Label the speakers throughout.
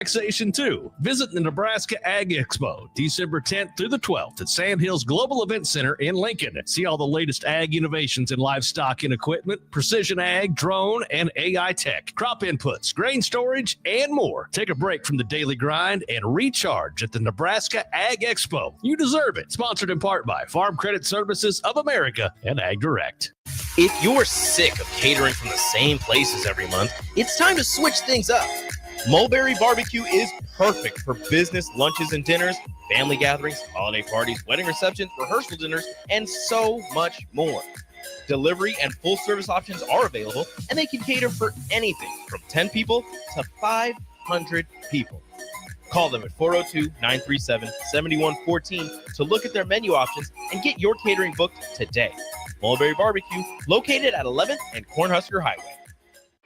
Speaker 1: Taxation too. Visit the Nebraska Ag Expo, December 10th through the 12th at Sandhills Global Event Center in Lincoln. See all the latest ag innovations in livestock and equipment, precision ag, drone, and AI tech, crop inputs, grain storage, and more. Take a break from the daily grind and recharge at the Nebraska Ag Expo. You deserve it. Sponsored in part by Farm Credit Services of America and Ag Direct.
Speaker 2: If you're sick of catering from the same places every month, it's time to switch things up. Mulberry Barbecue is perfect for business lunches and dinners, family gatherings, holiday parties, wedding receptions, rehearsal dinners, and so much more. Delivery and full service options are available, and they can cater for anything from 10 people to 500 people. Call them at 402-937-7114 to look at their menu options and get your catering booked today. Mulberry Barbecue, located at 11th and Cornhusker Highway.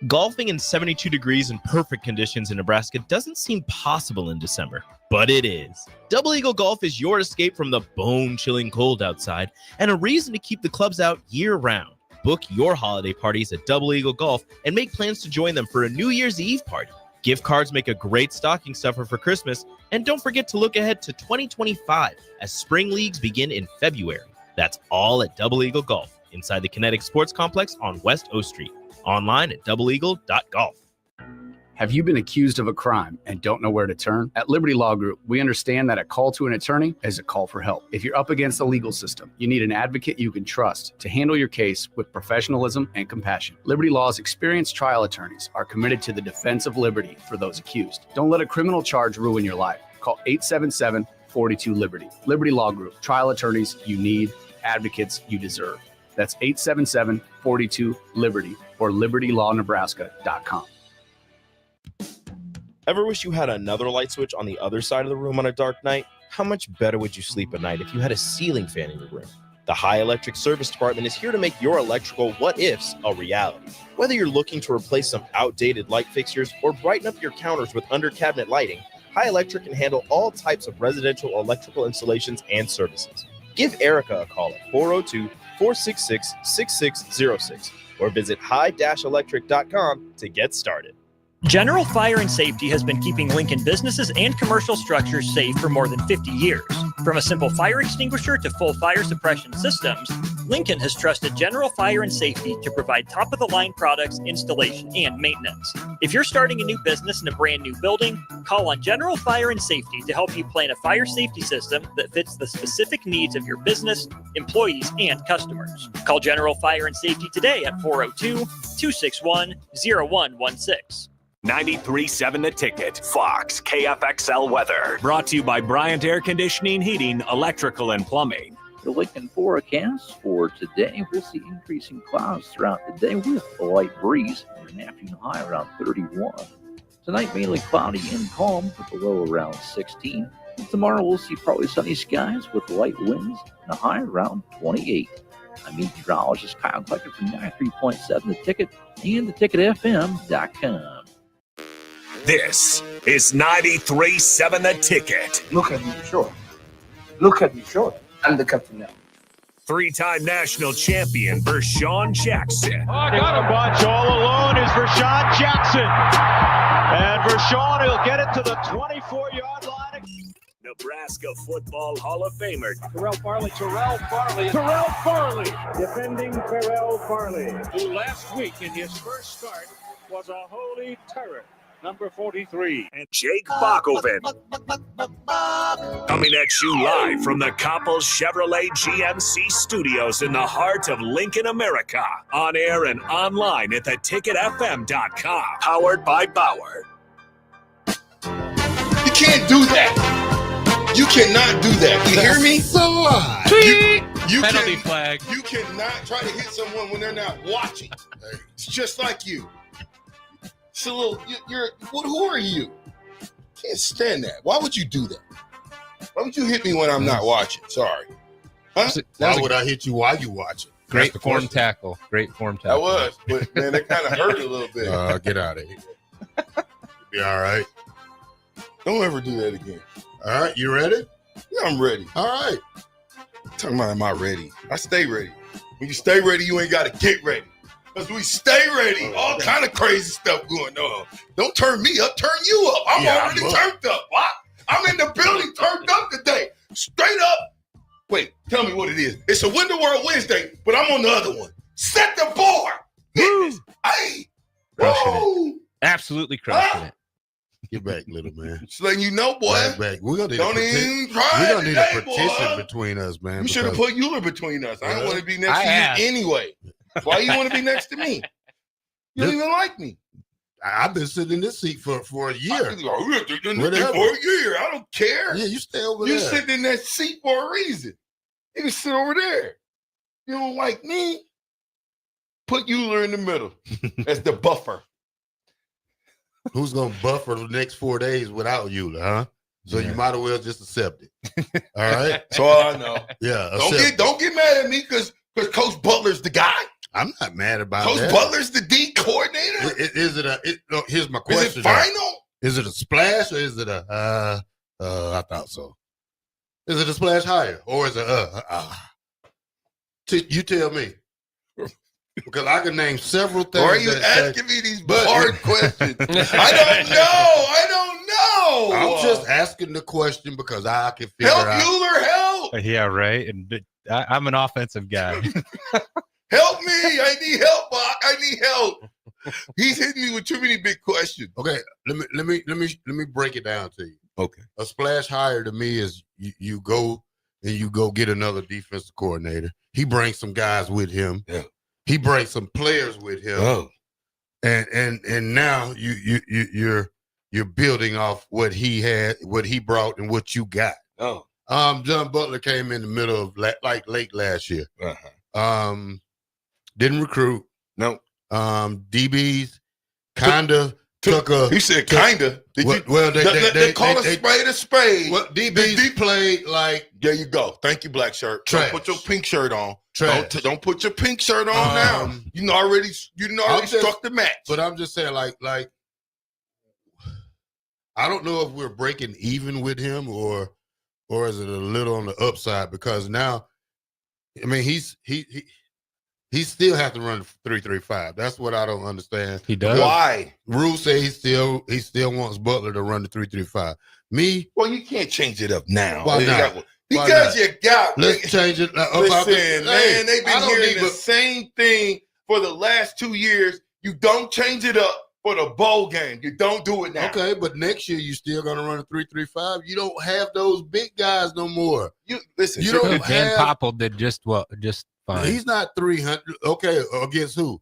Speaker 2: Golfing in 72 degrees and perfect conditions in Nebraska doesn't seem possible in December, but it is. Double Eagle Golf is your escape from the bone-chilling cold outside and a reason to keep the clubs out year-round. Book your holiday parties at Double Eagle Golf and make plans to join them for a New Year's Eve party. Gift cards make a great stocking stuffer for Christmas, and don't forget to look ahead to 2025 as spring leagues begin in February. That's all at Double Eagle Golf, inside the Kinetic Sports Complex on West O Street. Online at doubleeagle.golf.
Speaker 3: Have you been accused of a crime and don't know where to turn? At Liberty Law Group, we understand that a call to an attorney is a call for help. If you're up against the legal system, you need an advocate you can trust to handle your case with professionalism and compassion. Liberty Law's experienced trial attorneys are committed to the defense of liberty for those accused. Don't let a criminal charge ruin your life. Call 877-42-LIBERTY. Liberty Law Group, trial attorneys you need, advocates you deserve. That's 877-42-LIBERTY or libertylawnebraska.com.
Speaker 2: Ever wish you had another light switch on the other side of the room on a dark night? How much better would you sleep at night if you had a ceiling fan in your room? The High Electric Service Department is here to make your electrical what-ifs a reality. Whether you're looking to replace some outdated light fixtures or brighten up your counters with under-cabinet lighting, High Electric can handle all types of residential electrical installations and services. Give Erica a call at 402-466-6606 or visit high-electric.com to get started.
Speaker 4: General Fire and Safety has been keeping Lincoln businesses and commercial structures safe for more than 50 years. From a simple fire extinguisher to full fire suppression systems, Lincoln has trusted General Fire and Safety to provide top-of-the-line products, installation, and maintenance. If you're starting a new business in a brand new building, call on General Fire and Safety to help you plan a fire safety system that fits the specific needs of your business, employees, and customers. Call General Fire and Safety today at 402-261-0116.
Speaker 5: 93.7 The Ticket, Fox, KFXL Weather. Brought to you by Bryant Air Conditioning, Heating, Electrical, and Plumbing.
Speaker 6: The Lincoln forecast for today, we'll see increasing clouds throughout the day with a light breeze and an afternoon high around 31. Tonight, mainly cloudy and calm with a low around 16. And tomorrow, we'll see partly sunny skies with light winds and a high around 28. I'm meteorologist Kyle Klecker from 93.7 The Ticket and theticketfm.com.
Speaker 5: This is 93.7 The Ticket.
Speaker 7: Look at me short. Look at me short. I'm the captain now.
Speaker 5: Three-time national champion Vershawn Jackson.
Speaker 8: Oh, got a bunch all alone is Vershawn Jackson. And Vershawn will get it to the 24-yard line.
Speaker 5: Nebraska Football Hall of Famer
Speaker 8: Terrell Farley, defending Terrell Farley, who last week in his first start was a holy terror. Number 43.
Speaker 5: And Jake Bakoven. Coming at you live from the Coppel Chevrolet GMC studios in the heart of Lincoln, America. On air and online at theticketfm.com. Powered by Bauer.
Speaker 9: You can't do that. You cannot do that. You hear me? You
Speaker 10: penalty flag.
Speaker 9: You cannot try to hit someone when they're not watching. It's just like you. It's a little, who are you? Can't stand that. Why would you do that? Why would you hit me when I'm not watching? Sorry. Huh? Why would I hit you while you watching?
Speaker 10: Great form tackle.
Speaker 9: That was, but man, that kind of hurt a little bit. Get out of here. Be all right. Don't ever do that again. All right, you ready? Yeah, I'm ready. All right. Talking about, am I ready? I stay ready. When you stay ready, you ain't got to get ready. Because we stay ready. All kind of crazy stuff going on. Don't turn me up, turn you up. I'm already turned up. What? I'm in the building turned up today. Straight up. Wait, tell me what it is. It's a Winter World Wednesday, but I'm on the other one. Set the bar. Hey.
Speaker 10: Crushing it. Absolutely crushing it.
Speaker 11: Get back, little man.
Speaker 9: Just letting you know, boy.
Speaker 11: Back. We're gonna need
Speaker 9: Don't even try.
Speaker 11: We're gonna need a
Speaker 9: today,
Speaker 11: petition
Speaker 9: boy.
Speaker 11: between us, man.
Speaker 9: You should have put Euler between us. I don't want to be next to you anyway. Why you want to be next to me? You don't even like me.
Speaker 11: I've been sitting in this seat for a year.
Speaker 9: For a year. I don't care.
Speaker 11: Yeah, you stay over there.
Speaker 9: You sitting in that seat for a reason. You can sit over there. You don't like me? Put Euler in the middle as the buffer.
Speaker 11: Who's gonna buffer the next 4 days without Euler, huh? So you might as well just accept it. All right.
Speaker 9: That's all I know.
Speaker 11: Yeah.
Speaker 9: Don't get mad at me because Coach Butler's the guy.
Speaker 11: I'm not mad about
Speaker 9: Coach
Speaker 11: that.
Speaker 9: Butler's the D coordinator.
Speaker 11: Here's my question.
Speaker 9: Is it final?
Speaker 11: Is it a splash or is it I thought so. Is it a splash higher or is it you tell me. Because I can name several things.
Speaker 9: Why are you asking me these hard questions? I don't know.
Speaker 11: I'm just asking the question because I can figure out.
Speaker 9: Euler, help.
Speaker 10: Yeah, right. And I'm an offensive guy.
Speaker 9: Help me. I need help, Bach. I need help. He's hitting me with too many big questions.
Speaker 11: Okay, let me break it down to you.
Speaker 9: Okay.
Speaker 11: A splash higher to me is you go and you go get another defensive coordinator. He brings some guys with him.
Speaker 9: Yeah.
Speaker 11: He brings some players with him.
Speaker 9: Oh.
Speaker 11: And now you're building off what he had, what he brought, and what you got.
Speaker 9: Oh.
Speaker 11: John Butler came in the middle of late last year.
Speaker 9: Uh-huh.
Speaker 11: Didn't recruit.
Speaker 9: No.
Speaker 11: DBs kinda took a.
Speaker 9: He said kinda. They call a spade a spade.
Speaker 11: Well, DBs played like.
Speaker 9: There you go. Thank you, black shirt.
Speaker 11: Trash.
Speaker 9: Don't put your pink shirt on.
Speaker 11: Don't
Speaker 9: put your pink shirt on now. You already struck the match.
Speaker 11: But I'm just saying, like, I don't know if we're breaking even with him or is it a little on the upside because now, I mean, he still has to run 3-3-5. That's what I don't understand.
Speaker 10: He does.
Speaker 9: Why?
Speaker 11: Rule say he still wants Butler to run the 3-3-5. Me?
Speaker 9: Well, you can't change it up now.
Speaker 11: Why not?
Speaker 9: Because you got.
Speaker 11: Let's change it.
Speaker 9: Listen, man, they've been hearing the same thing for the last 2 years. You don't change it up for the bowl game. You don't do it now.
Speaker 11: Okay, but next year you still gonna run a 3-3-5. You don't have those big guys no more.
Speaker 9: You listen.
Speaker 11: You don't
Speaker 10: Dan Popple did just fine.
Speaker 11: He's not 300. Okay, against who?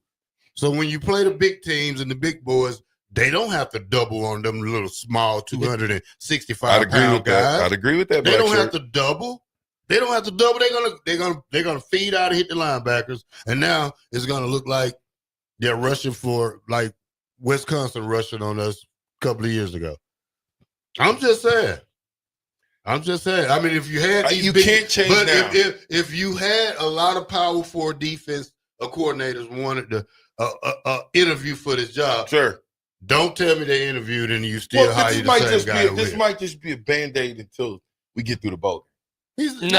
Speaker 11: So when you play the big teams and the big boys, they don't have to double on them little small 265-pound guys.
Speaker 9: I'd agree with that.
Speaker 11: They don't have to double. They don't have to double. They're gonna feed out and hit the linebackers, and now it's gonna look like they're rushing for like Wisconsin rushing on us a couple of years ago. I'm just saying. I mean, if you had these
Speaker 9: can't change
Speaker 11: but
Speaker 9: now.
Speaker 11: If you had a lot of power forward defense coordinators wanted to interview for this job,
Speaker 9: sure.
Speaker 11: Don't tell me they interviewed and you still hire the same guy.
Speaker 9: This might just be a Band-Aid until we get through the bowl.
Speaker 11: This is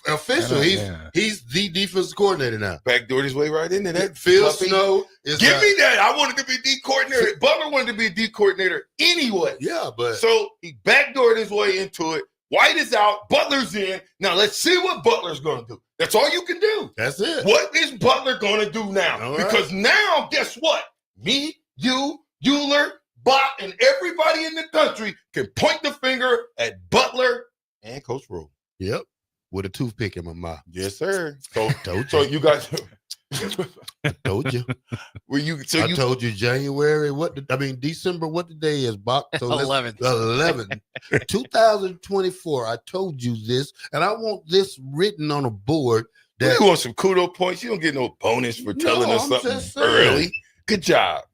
Speaker 11: official. He's the defensive coordinator now.
Speaker 9: Backdoored his way right into that.
Speaker 11: Phil Snow is
Speaker 9: Give me that. I wanted to be D coordinator. Butler wanted to be a D coordinator anyway.
Speaker 11: Yeah, but
Speaker 9: so he backdoored his way into it. White is out. Butler's in. Now let's see what Butler's going to do. That's all you can do.
Speaker 11: That's it.
Speaker 9: What is Butler going to do now?
Speaker 11: All right.
Speaker 9: Because now, guess what? Me, you, Euler, Bot, and everybody in the country can point the finger at Butler and Coach Rule.
Speaker 11: Yep. With a toothpick in my mouth.
Speaker 9: Yes, sir. So,
Speaker 11: told you.
Speaker 9: So you guys
Speaker 11: I told you. I told you January. December. What the day is, Bob? So
Speaker 12: 11th.
Speaker 11: 11. 2024. I told you this, and I want this written on a board.
Speaker 9: That you want some kudo points. You don't get no bonus for telling us something early. Good job.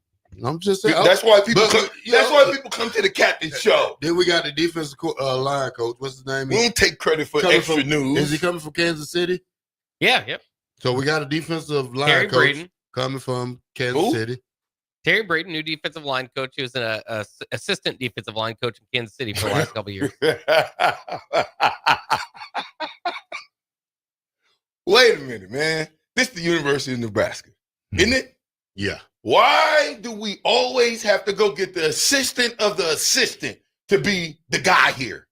Speaker 11: I'm just saying.
Speaker 9: That's why people. Why people come to the Captain Show.
Speaker 11: Then we got the defensive line coach. What's his name?
Speaker 9: We don't take credit for extra news.
Speaker 11: Is he coming from Kansas City?
Speaker 12: Yeah. Yep.
Speaker 11: So we got a defensive line
Speaker 12: Terry
Speaker 11: coach
Speaker 12: Braden.
Speaker 11: Coming from Kansas City.
Speaker 12: Terry Braden, new defensive line coach. He was an assistant defensive line coach in Kansas City for the last couple of years.
Speaker 9: Wait a minute, man. This is the University of Nebraska. isn't it?
Speaker 11: Yeah.
Speaker 9: Why do we always have to go get the assistant of the assistant to be the guy here?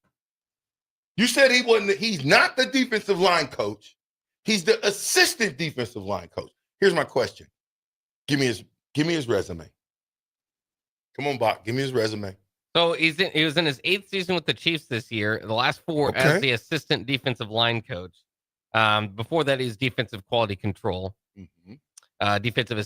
Speaker 9: You said he's not the defensive line coach. He's the assistant defensive line coach. Here's my question. Give me his resume. Come on, Bach. Give me his resume.
Speaker 12: So he was in his 8th season with the Chiefs this year. The last 4 as the assistant defensive line coach. Before that, he's defensive quality control.
Speaker 9: Mm-hmm.
Speaker 12: Defensive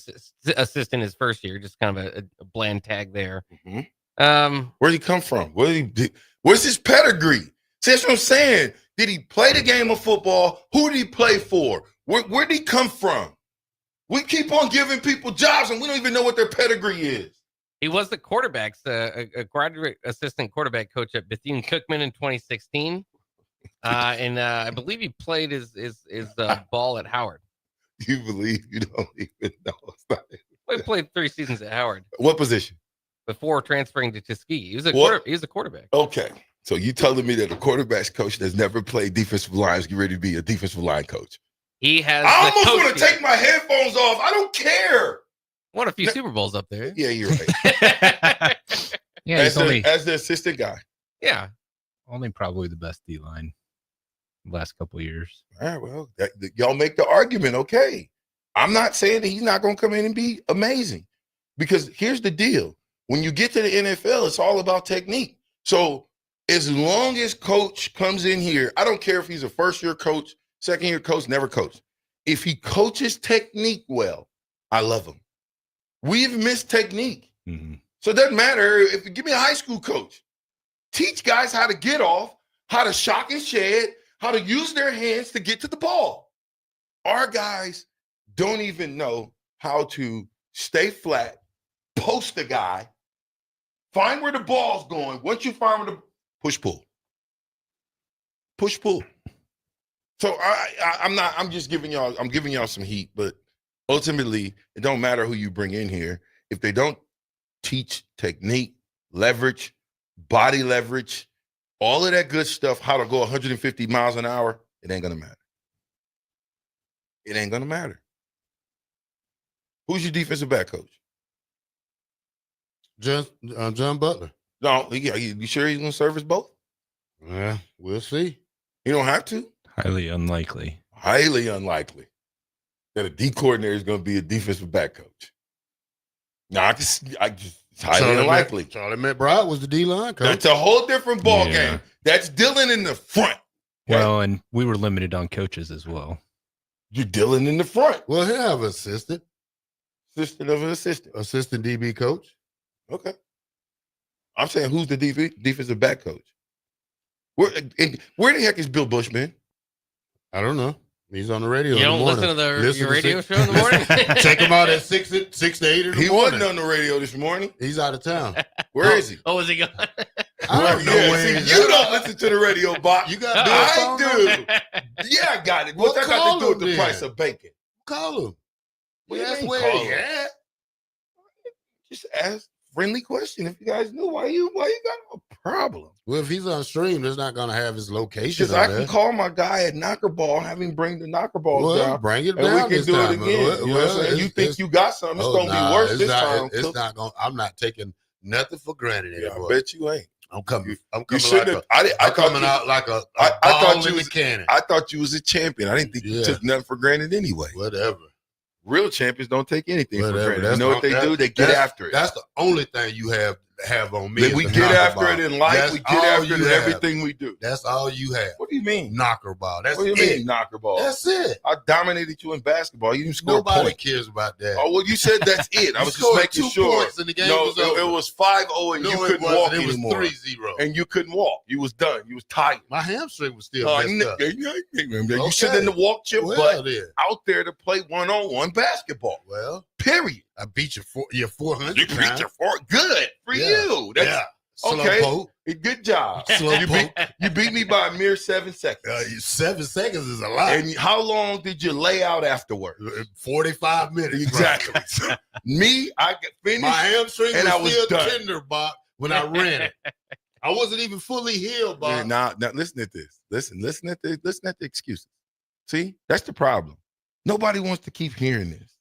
Speaker 12: assistant his first year, just kind of a bland tag there.
Speaker 9: Mm-hmm. Where'd he come from? Where's his pedigree? See, that's what I'm saying. Did he play the game of football? Who did he play for? Where did he come from? We keep on giving people jobs, and we don't even know what their pedigree is.
Speaker 12: He was the quarterbacks, a graduate assistant quarterback coach at Bethune-Cookman in 2016. And I believe he played his ball at Howard.
Speaker 9: You believe you don't even know?
Speaker 12: He played 3 seasons at Howard.
Speaker 9: What position?
Speaker 12: Before transferring to Tuskegee. He was a quarterback.
Speaker 9: Okay. So you telling me that a quarterback's coach that's never played defensive line is getting ready to be a defensive line coach?
Speaker 12: He has.
Speaker 9: I almost want to take my headphones off. I don't care.
Speaker 12: Won a few Super Bowls up there.
Speaker 9: Yeah, you're right.
Speaker 10: Yeah,
Speaker 9: as the assistant guy.
Speaker 12: Yeah.
Speaker 10: Only probably the best D-line last couple of years.
Speaker 9: All right, well, y'all make the argument, okay. I'm not saying that he's not going to come in and be amazing. Because here's the deal. When you get to the NFL, it's all about technique. So as long as coach comes in here, I don't care if he's a first-year coach, second-year coach, never coach. If he coaches technique well, I love him. We've missed technique.
Speaker 10: Mm-hmm.
Speaker 9: So it doesn't matter. If you give me a high school coach, teach guys how to get off, how to shock and shed, how to use their hands to get to the ball. Our guys don't even know how to stay flat, post the guy, find where the ball's going. Once you find where the push-pull. Push-pull. So I'm just giving y'all some heat, but ultimately, it don't matter who you bring in here. If they don't teach technique, leverage, body leverage, all of that good stuff, how to go 150 miles an hour, it ain't going to matter. It ain't going to matter. Who's your defensive back coach?
Speaker 11: John Butler.
Speaker 9: No, you sure he's going to service both?
Speaker 11: Yeah, we'll see.
Speaker 9: You don't have to.
Speaker 10: Highly unlikely.
Speaker 9: Highly unlikely that a D coordinator is going to be a defensive back coach. No, it's highly unlikely.
Speaker 11: Charlie McBride was the D-line coach.
Speaker 9: That's a whole different ball game. That's Dylan in the front. Okay?
Speaker 10: Well, and we were limited on coaches as well.
Speaker 9: You're Dylan in the front.
Speaker 11: Well, he'll have an assistant.
Speaker 9: Assistant of an assistant.
Speaker 11: Assistant DB coach.
Speaker 9: Okay. I'm saying who's the defensive back coach? Where the heck is Bill Bush, man?
Speaker 11: I don't know. He's on the radio.
Speaker 12: You don't listen to your radio show in the morning?
Speaker 11: Check him out at 6 to 8 in the morning.
Speaker 9: He wasn't on the radio this morning.
Speaker 11: He's out of town.
Speaker 9: Where is he?
Speaker 12: Oh, is he gone?
Speaker 11: I don't know where he's
Speaker 9: you don't listen to the radio, Bob.
Speaker 11: You got
Speaker 9: I do. Yeah, I got it. What's that got to do with the price of bacon?
Speaker 11: Call him.
Speaker 9: That's where he at. Just ask friendly question. If you guys knew, why you got a problem?
Speaker 11: Well, if he's on stream, it's not going to have his location.
Speaker 9: Because I can call my guy at Knocker Ball, have him bring the Knocker Balls down.
Speaker 11: Bring it
Speaker 9: and
Speaker 11: down.
Speaker 9: We can do it again. You know what I'm saying? You think you got something? It's going to be worse this time.
Speaker 11: It's not going. I'm not taking nothing for granted anymore.
Speaker 9: I bet you ain't.
Speaker 11: I'm coming. I'm
Speaker 9: coming
Speaker 11: out like a
Speaker 9: I thought
Speaker 11: you was a cannon.
Speaker 9: I thought you was a champion. I didn't think you took nothing for granted anyway.
Speaker 11: Whatever.
Speaker 9: Real champions don't take anything for granted. You know what they do? They get after it.
Speaker 11: That's the only thing you have on me.
Speaker 9: We get after it in life. We get after it in everything we do.
Speaker 11: That's all you have.
Speaker 9: What do you mean?
Speaker 11: Knocker ball. That's
Speaker 9: what do you mean knocker ball?
Speaker 11: That's it.
Speaker 9: I dominated you in basketball. You didn't score
Speaker 11: Nobody
Speaker 9: points.
Speaker 11: cares about that.
Speaker 9: Oh, well, you said that's it. I was just making
Speaker 11: 2
Speaker 9: sure.
Speaker 11: points and the game was over.
Speaker 9: It was 5-0 and you couldn't walk anymore.
Speaker 11: It was 3-0.
Speaker 9: And you couldn't walk. You was done. You was tired.
Speaker 11: My hamstring was still messed up.
Speaker 9: You shouldn't have walked your butt out there to play one-on-one basketball.
Speaker 11: Well,
Speaker 9: period.
Speaker 11: I beat your 400.
Speaker 9: You beat your 4. Good for you. That's, okay.
Speaker 11: Slow poke.
Speaker 9: Good job. You beat me by a mere 7 seconds.
Speaker 11: 7 seconds is a lot.
Speaker 9: And how long did you lay out afterward?
Speaker 11: 45 minutes.
Speaker 9: Exactly. Me, I finished.
Speaker 11: My hamstring
Speaker 9: and
Speaker 11: was still
Speaker 9: done.
Speaker 11: tender, Bob, when I ran it. I wasn't even fully healed, Bob.
Speaker 9: Now listen at this. Listen at the excuses. See, that's the problem. Nobody wants to keep hearing this.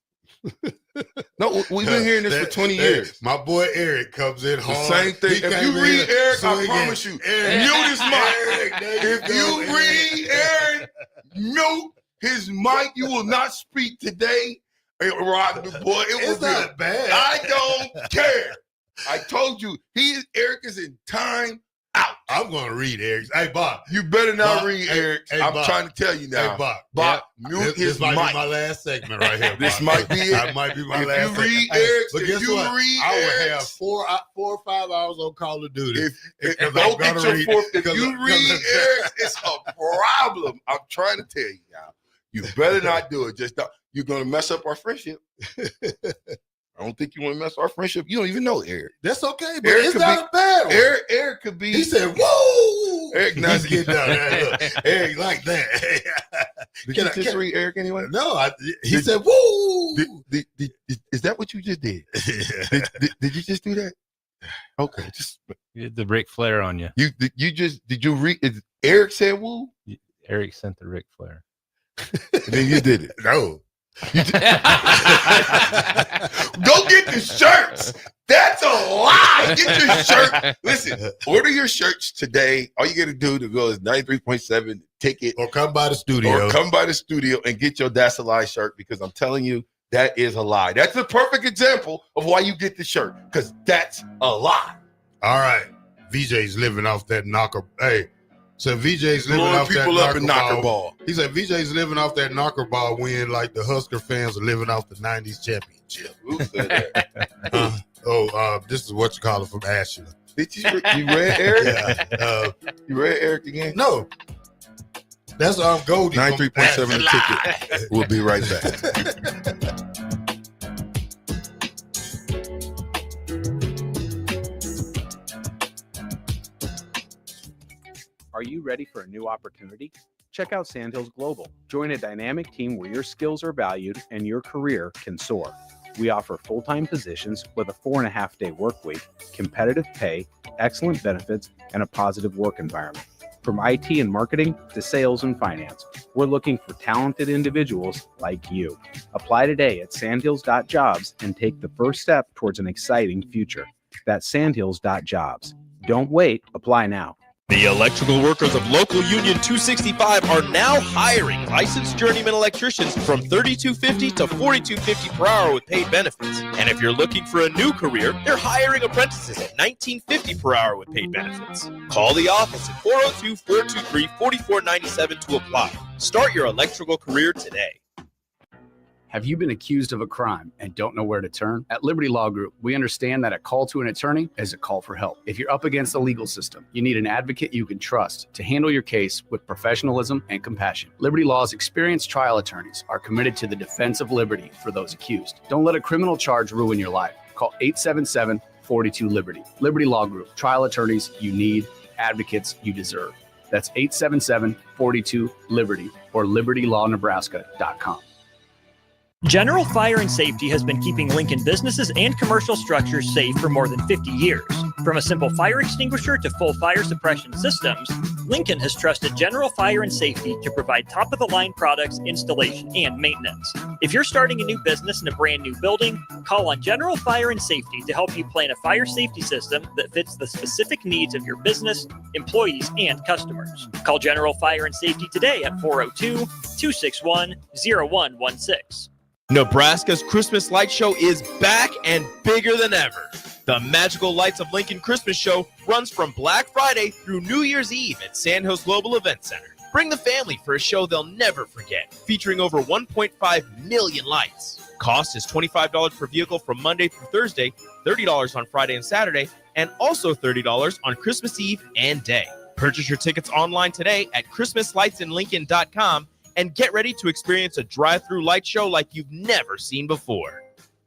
Speaker 9: No, we've been hearing this for 20 years.
Speaker 11: My boy Eric comes in hard.
Speaker 9: Same thing. If you read Eric, I promise you,
Speaker 11: Eric,
Speaker 9: mute his mic.
Speaker 11: If
Speaker 9: you read Eric, mute his mic. You will not speak today. Rock the boy.
Speaker 11: It's not bad.
Speaker 9: I don't care. I told you, Eric is in time out.
Speaker 11: I'm going to read Eric's. Hey, Bob.
Speaker 9: You better not
Speaker 11: Bob,
Speaker 9: read Eric.
Speaker 11: I'm
Speaker 9: trying to tell you now.
Speaker 11: Hey,
Speaker 9: Bob, mute his mic.
Speaker 11: This might be my last segment right here.
Speaker 9: This
Speaker 11: Bob.
Speaker 9: might be it.
Speaker 11: That might be my last
Speaker 9: you read
Speaker 11: segment.
Speaker 9: Eric,
Speaker 11: But guess what? I will have 4 or 5 hours on Call of Duty.
Speaker 9: If you read Eric, it's a problem. I'm trying to tell you now. You better not do it. Just don't. You're going to mess up our friendship. I don't think you want to mess our friendship. You don't even know Eric.
Speaker 11: That's okay, but
Speaker 9: Eric
Speaker 11: it's not a bad one.
Speaker 9: Eric could be.
Speaker 11: He said, "Whoa!"
Speaker 9: Eric,
Speaker 11: He's getting down there. Eric like that.
Speaker 9: Did you just read Eric anyway?
Speaker 11: No, he said, "Woo!"
Speaker 9: Is that what you just did? Did you just do that? Okay, just
Speaker 10: You had the Ric Flair on you.
Speaker 9: did you read? Eric said woo.
Speaker 10: Eric sent the Ric Flair.
Speaker 9: And then you did it.
Speaker 11: No.
Speaker 9: Go get the shirts. That's a lie. Get your shirt. Listen, order your shirts today. All you got to do to go is 93.7 ticket.
Speaker 11: Or come by the studio.
Speaker 9: And get your That's a Lie shirt, because I'm telling you, that is a lie. That's a perfect example of why you get the shirt, because that's a lie.
Speaker 11: All right. VJ's living off that knocker. Hey. So VJ's living off that
Speaker 9: knocker ball.
Speaker 11: He said VJ's living off that knocker ball win like the Husker fans are living off the 90s championship.
Speaker 9: Who said that?
Speaker 11: This is what you call it from Ashland.
Speaker 9: Did you read Eric?
Speaker 11: Yeah.
Speaker 9: You read Eric again?
Speaker 11: No. That's Goldie.
Speaker 9: 93.7 ticket. We'll be right back.
Speaker 13: Are you ready for a new opportunity? Check out Sandhills Global. Join a dynamic team where your skills are valued and your career can soar. We offer full-time positions with a 4.5-day work week, competitive pay, excellent benefits, and a positive work environment. From IT and marketing to sales and finance, we're looking for talented individuals like you. Apply today at sandhills.jobs and take the first step towards an exciting future. That's sandhills.jobs. Don't wait. Apply now.
Speaker 2: The electrical workers of Local Union 265 are now hiring licensed journeyman electricians from $32.50 to $42.50 per hour with paid benefits. And if you're looking for a new career, they're hiring apprentices at $19.50 per hour with paid benefits. Call the office at 402-423-4497 to apply. Start your electrical career today.
Speaker 3: Have you been accused of a crime and don't know where to turn? At Liberty Law Group, we understand that a call to an attorney is a call for help. If you're up against the legal system, you need an advocate you can trust to handle your case with professionalism and compassion. Liberty Law's experienced trial attorneys are committed to the defense of liberty for those accused. Don't let a criminal charge ruin your life. Call 877-42-LIBERTY. Liberty Law Group, trial attorneys you need, advocates you deserve. That's 877-42-LIBERTY or libertylawnebraska.com.
Speaker 4: General Fire and Safety has been keeping Lincoln businesses and commercial structures safe for more than 50 years. From a simple fire extinguisher to full fire suppression systems, Lincoln has trusted General Fire and Safety to provide top-of-the-line products, installation, and maintenance. If you're starting a new business in a brand new building, call on General Fire and Safety to help you plan a fire safety system that fits the specific needs of your business, employees, and customers. Call General Fire and Safety today at 402-261-0116.
Speaker 2: Nebraska's Christmas Light Show is back and bigger than ever. The Magical Lights of Lincoln Christmas Show runs from Black Friday through New Year's Eve at Sandhills Global Event Center. Bring the family for a show they'll never forget, featuring over 1.5 million lights. Cost is $25 per vehicle from Monday through Thursday, $30 on Friday and Saturday, and also $30 on Christmas Eve and Day. Purchase your tickets online today at ChristmasLightsinLincoln.com and get ready to experience a drive-through light show like you've never seen before.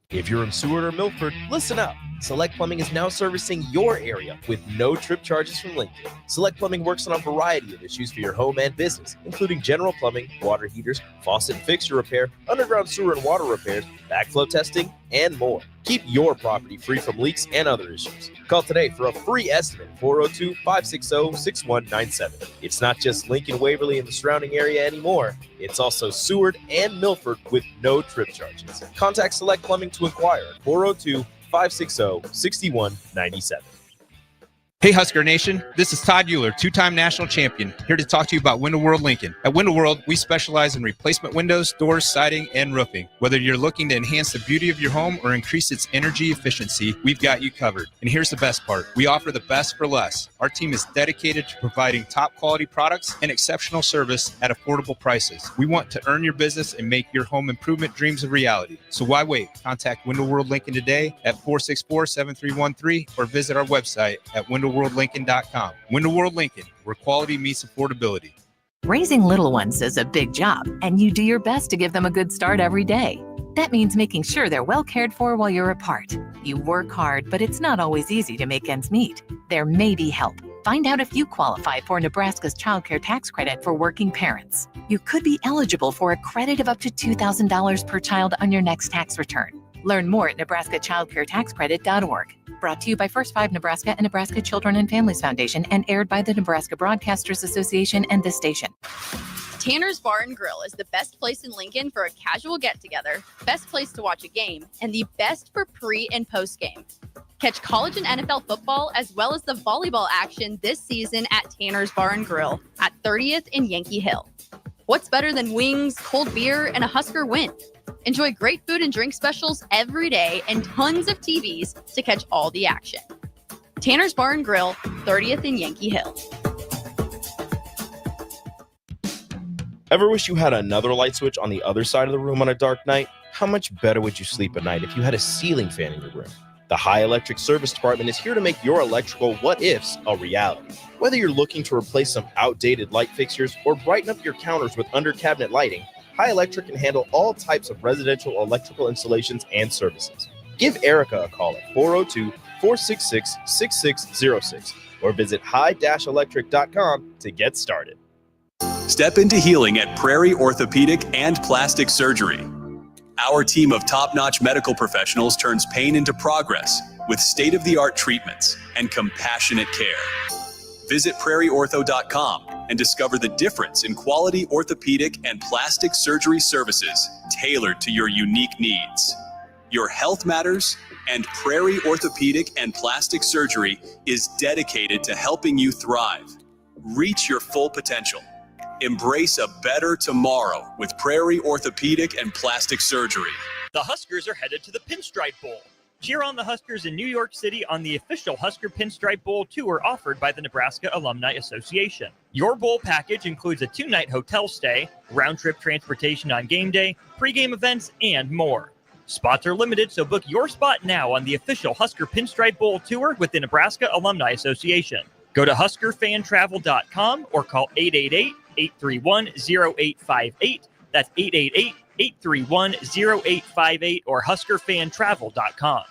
Speaker 2: If you're in Seward or Milford, listen up. Select Plumbing is now servicing your area with no trip charges from Lincoln. Select Plumbing works on a variety of issues for your home and business, including general plumbing, water heaters, faucet and fixture repair, underground sewer and water repairs, backflow testing, and more. Keep your property free from leaks and other issues. Call today for a free estimate, 402-560-6197. It's not just Lincoln, Waverly, and the surrounding area anymore. It's also Seward and Milford with no trip charges. Contact Select Plumbing to inquire at 402-560-6197.
Speaker 14: Hey Husker Nation, this is Todd Euler, two-time national champion, here to talk to you about Window World Lincoln. At Window World, we specialize in replacement windows, doors, siding, and roofing. Whether you're looking to enhance the beauty of your home or increase its energy efficiency, we've got you covered. And here's the best part. We offer the best for less. Our team is dedicated to providing top quality products and exceptional service at affordable prices. We want to earn your business and make your home improvement dreams a reality. So why wait? Contact Window World Lincoln today at 464-7313 or visit our website at windowworldlincoln.com. Window World Lincoln, where quality meets affordability.
Speaker 15: Raising little ones is a big job, and you do your best to give them a good start every day. That means making sure they're well cared for while you're apart. You work hard, but it's not always easy to make ends meet. There may be help. Find out if you qualify for Nebraska's childcare tax credit for working parents. You could be eligible for a credit of up to $2,000 per child on your next tax return. Learn more at nebraskachildcaretaxcredit.org. Brought to you by First 5 Nebraska and Nebraska Children and Families Foundation and aired by the Nebraska Broadcasters Association and this station.
Speaker 16: Tanner's Bar and Grill is the best place in Lincoln for a casual get-together, best place to watch a game, and the best for pre- and post-game. Catch college and NFL football as well as the volleyball action this season at Tanner's Bar and Grill at 30th and Yankee Hill. What's better than wings, cold beer, and a Husker win? Enjoy great food and drink specials every day and tons of TVs to catch all the action. Tanner's Bar and Grill, 30th and Yankee Hill.
Speaker 2: Ever wish you had another light switch on the other side of the room on a dark night? How much better would you sleep at night if you had a ceiling fan in your room? The High Electric Service Department is here to make your electrical what-ifs a reality. Whether you're looking to replace some outdated light fixtures or brighten up your counters with under-cabinet lighting, High Electric can handle all types of residential electrical installations and services. Give Erica a call at 402-466-6606 or visit high-electric.com to get started.
Speaker 17: Step into healing at Prairie Orthopedic and Plastic Surgery. Our team of top-notch medical professionals turns pain into progress with state-of-the-art treatments and compassionate care. Visit prairieortho.com and discover the difference in quality orthopedic and plastic surgery services tailored to your unique needs. Your health matters, and Prairie Orthopedic and Plastic Surgery is dedicated to helping you thrive. Reach your full potential. Embrace a better tomorrow with Prairie Orthopedic and Plastic Surgery.
Speaker 4: The Huskers are headed to the Pinstripe Bowl. Cheer on the Huskers in New York City on the official Husker Pinstripe Bowl tour offered by the Nebraska Alumni Association. Your bowl package includes a 2-night hotel stay, round-trip transportation on game day, pregame events, and more. Spots are limited, so book your spot now on the official Husker Pinstripe Bowl tour with the Nebraska Alumni Association. Go to huskerfantravel.com or call 888-831-0858. That's 888-831-0858 or huskerfantravel.com.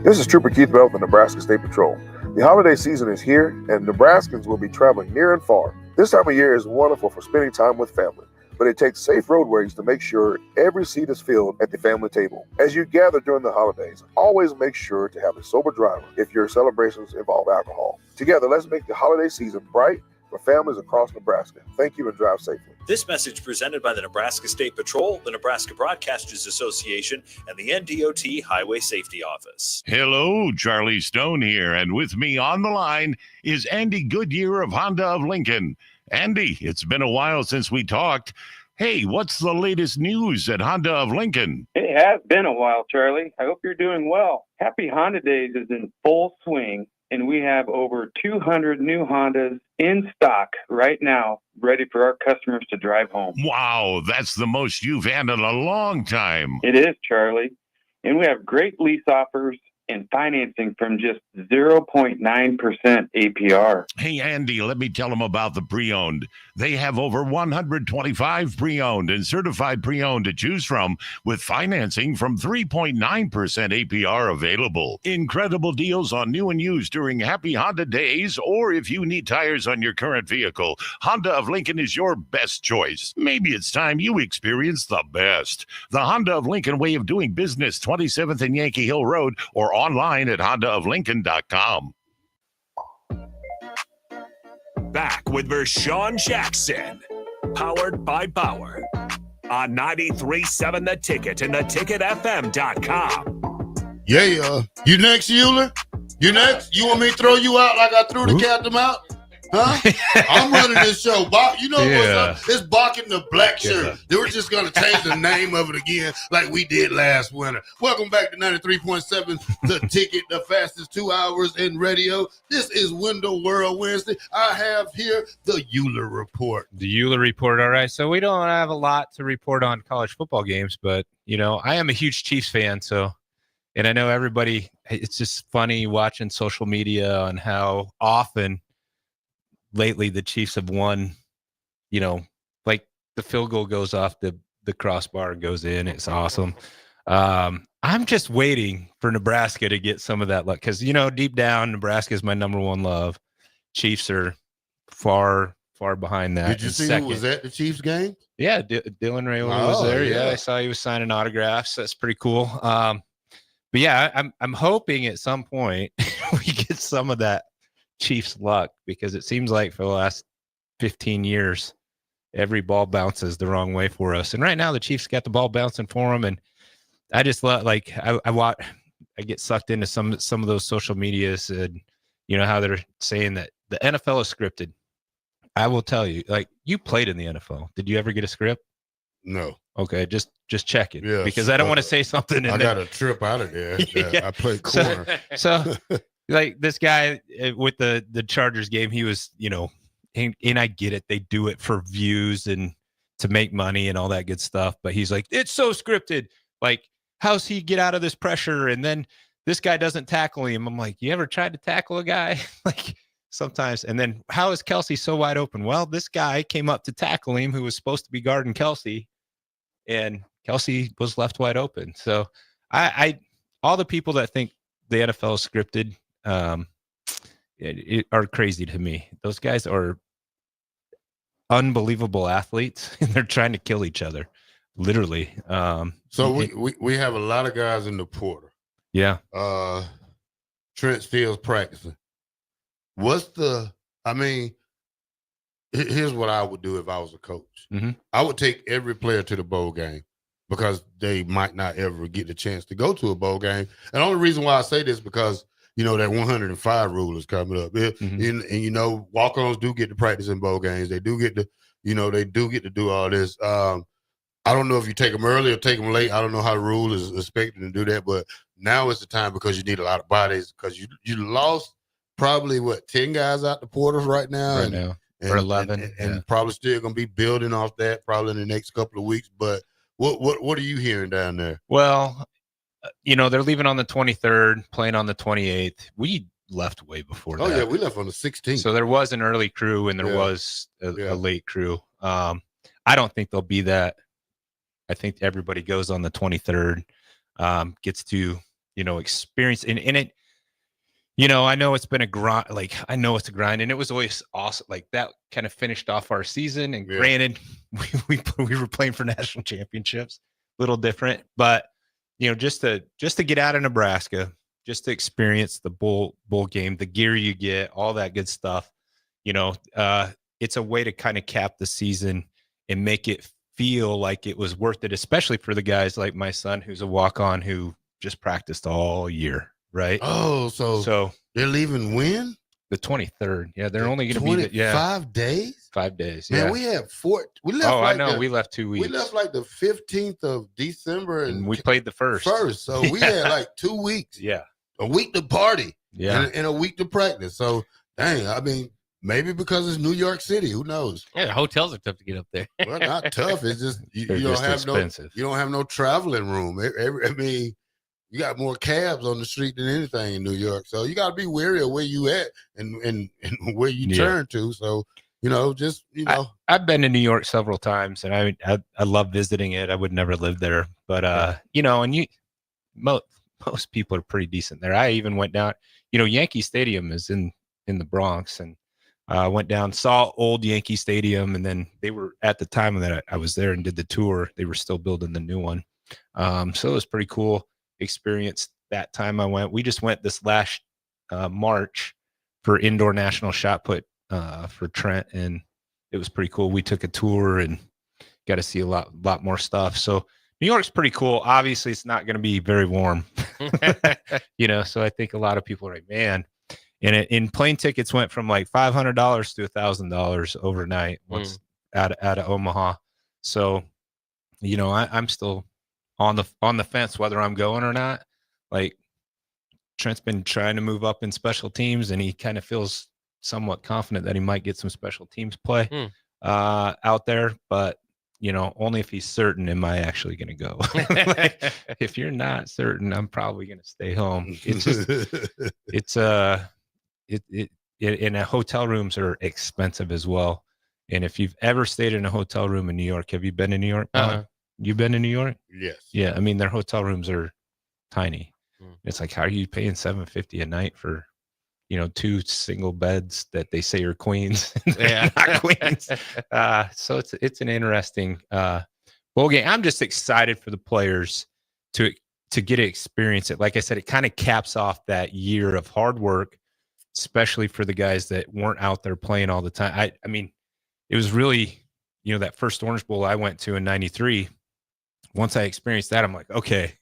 Speaker 18: This is Trooper Keith Bell of the Nebraska State Patrol. The holiday season is here, and Nebraskans will be traveling near and far. This time of year is wonderful for spending time with family, but it takes safe roadways to make sure every seat is filled at the family table. As you gather during the holidays, always make sure to have a sober driver if your celebrations involve alcohol. Together, let's make the holiday season bright for families across Nebraska. Thank you and drive safely.
Speaker 19: This message presented by the Nebraska State Patrol, the Nebraska Broadcasters Association, and the NDOT Highway Safety Office.
Speaker 20: Hello, Charlie Stone here, and with me on the line is Andy Goodyear of Honda of Lincoln. Andy, it's been a while since we talked. Hey, what's the latest news at Honda of Lincoln?
Speaker 21: It has been a while, Charlie. I hope you're doing well. Happy Honda Days is in full swing, and we have over 200 new Hondas in stock right now, ready for our customers to drive home.
Speaker 20: Wow, that's the most you've had in a long time.
Speaker 21: It is, Charlie. And we have great lease offers and financing from just 0.9% APR.
Speaker 20: Hey, Andy, let me tell them about the pre-owned. They have over 125 pre-owned and certified pre-owned to choose from, with financing from 3.9% APR available. Incredible deals on new and used during Happy Honda Days, or if you need tires on your current vehicle, Honda of Lincoln is your best choice. Maybe it's time you experience the best. The Honda of Lincoln way of doing business, 27th and Yankee Hill Road, or online at hondaoflincoln.com.
Speaker 5: Back with Vershawn Jackson, powered by Bauer, on 93.7 The Ticket and theticketfm.com.
Speaker 11: Yeah. You next, Euler? You next? You want me to throw you out like I threw the captain out? Huh? I'm running this show. Bach, you know what's up? It's Bach in the black shirt.
Speaker 10: Yeah.
Speaker 11: They were just going to change the name of it again like we did last winter. Welcome back to 93.7 The Ticket, the fastest 2 hours in radio. This is Window World Wednesday. I have here the Euler Report.
Speaker 10: The Euler Report. All right. So we don't have a lot to report on college football games, but, I am a huge Chiefs fan. And I know everybody, it's just funny watching social media on how often lately the Chiefs have won, like the field goal goes off the crossbar, goes in. It's awesome. I'm just waiting for Nebraska to get some of that luck because, deep down, Nebraska is my number one love. Chiefs are far behind that.
Speaker 11: Did you see who was at the Chiefs game?
Speaker 10: Yeah, Dylan Rayola was there. Yeah, I saw he was signing autographs. That's pretty cool. But yeah, I'm hoping at some point we get some of that Chiefs luck, because it seems like for the last 15 years every ball bounces the wrong way for us, and right now the Chiefs got the ball bouncing for them. And I just love, like, I get sucked into some of those social medias, and how they're saying that the NFL is scripted. I will tell you, like, you played in the NFL. Did you ever get a script?
Speaker 11: No.
Speaker 10: Okay, just check it.
Speaker 11: Yeah,
Speaker 10: because I don't want to say something and
Speaker 11: I got a trip out of there. I played corner.
Speaker 10: So like this guy with the Chargers game, he was, and I get it. They do it for views and to make money and all that good stuff. But he's like, it's so scripted. Like, how's he get out of this pressure? And then this guy doesn't tackle him. I'm like, you ever tried to tackle a guy? Like, sometimes. And then how is Kelsey so wide open? Well, this guy came up to tackle him who was supposed to be guarding Kelsey, and Kelsey was left wide open. So I all the people that think the NFL is scripted are crazy to me. Those guys are unbelievable athletes, and they're trying to kill each other, literally.
Speaker 11: So we have a lot of guys in the portal.
Speaker 10: Yeah.
Speaker 11: Trent Steele's practicing. Here's what I would do if I was a coach.
Speaker 10: Mm-hmm.
Speaker 11: I would take every player to the bowl game, because they might not ever get the chance to go to a bowl game. And the only reason why I say this, because, that 105 rule is coming up. And walk-ons do get to practice in bowl games. They do get to, they do get to do all this. I don't know if you take them early or take them late. I don't know how the rule is expected to do that, but now is the time, because you need a lot of bodies, because you lost probably 10 guys out the portals right now.
Speaker 10: Or 11.
Speaker 11: And probably still going to be building off that probably in the next couple of weeks. But what are you hearing down there?
Speaker 10: Well, they're leaving on the 23rd, playing on the 28th. We left way before that.
Speaker 11: Oh, yeah, we left on the 16th.
Speaker 10: So there was an early crew and there was a late crew. I don't think there'll be that. I think everybody goes on the 23rd, gets to, experience. And it, I know it's been a grind. Like, I know it's a grind, and it was always awesome. Like, that kind of finished off our season. And granted, we were playing for national championships, a little different, but just to get out of Nebraska, just to experience the bowl game, the gear you get, all that good stuff. It's a way to kind of cap the season and make it feel like it was worth it, especially for the guys like my son, who's a walk-on who just practiced all year. Right.
Speaker 11: Oh, so they're leaving when?
Speaker 10: The 23rd. Yeah, they're only going to be
Speaker 11: 5 days.
Speaker 10: 5 days.
Speaker 11: Man,
Speaker 10: yeah.
Speaker 11: we had 4. We left.
Speaker 10: Oh, I know. We left 2 weeks.
Speaker 11: We left like the 15th of December, and
Speaker 10: we played the first.
Speaker 11: So we had like 2 weeks.
Speaker 10: Yeah,
Speaker 11: a week to party.
Speaker 10: Yeah,
Speaker 11: and a week to practice. So dang, maybe because it's New York City, who knows?
Speaker 12: Yeah, hotels are tough to get up there.
Speaker 11: Well, not tough. It's just you don't
Speaker 10: just
Speaker 11: have
Speaker 10: expensive.
Speaker 11: you don't have no traveling room. You got more cabs on the street than anything in New York. So you got to be wary of where you at and where you turn to. So, just,
Speaker 10: I've been to New York several times, and I love visiting it. I would never live there. But, and most people are pretty decent there. I even went down, Yankee Stadium is in the Bronx, and went down, saw old Yankee Stadium, and then they were, at the time that I was there and did the tour, they were still building the new one. So it was pretty cool experience that time I went. We just went this last March for indoor national shot put for Trent, and it was pretty cool. We took a tour and got to see a lot more stuff. So New York's pretty cool. Obviously, it's not going to be very warm, so I think a lot of people are like, man. And in plane tickets went from like $500 to $1,000 overnight once out of Omaha. So, I'm still on the fence whether I'm going or not. Like, Trent's been trying to move up in special teams, and he kind of feels somewhat confident that he might get some special teams play out there. But only if he's certain am I actually going to go. Like, if you're not certain, I'm probably going to stay home. It's just and hotel rooms are expensive as well. And if you've ever stayed in a hotel room in New York, have you been to New York? You been to New York?
Speaker 11: Yes.
Speaker 10: Yeah. I mean, their hotel rooms are tiny. It's like, how are you paying $750 a night for, 2 single beds that they say are queens? Yeah, not queens. So it's an interesting bowl game. I'm just excited for the players to get to experience it. Like I said, it kind of caps off that year of hard work, especially for the guys that weren't out there playing all the time. I mean, it was really, that first Orange Bowl I went to in '93. Once I experienced that, I'm like, okay,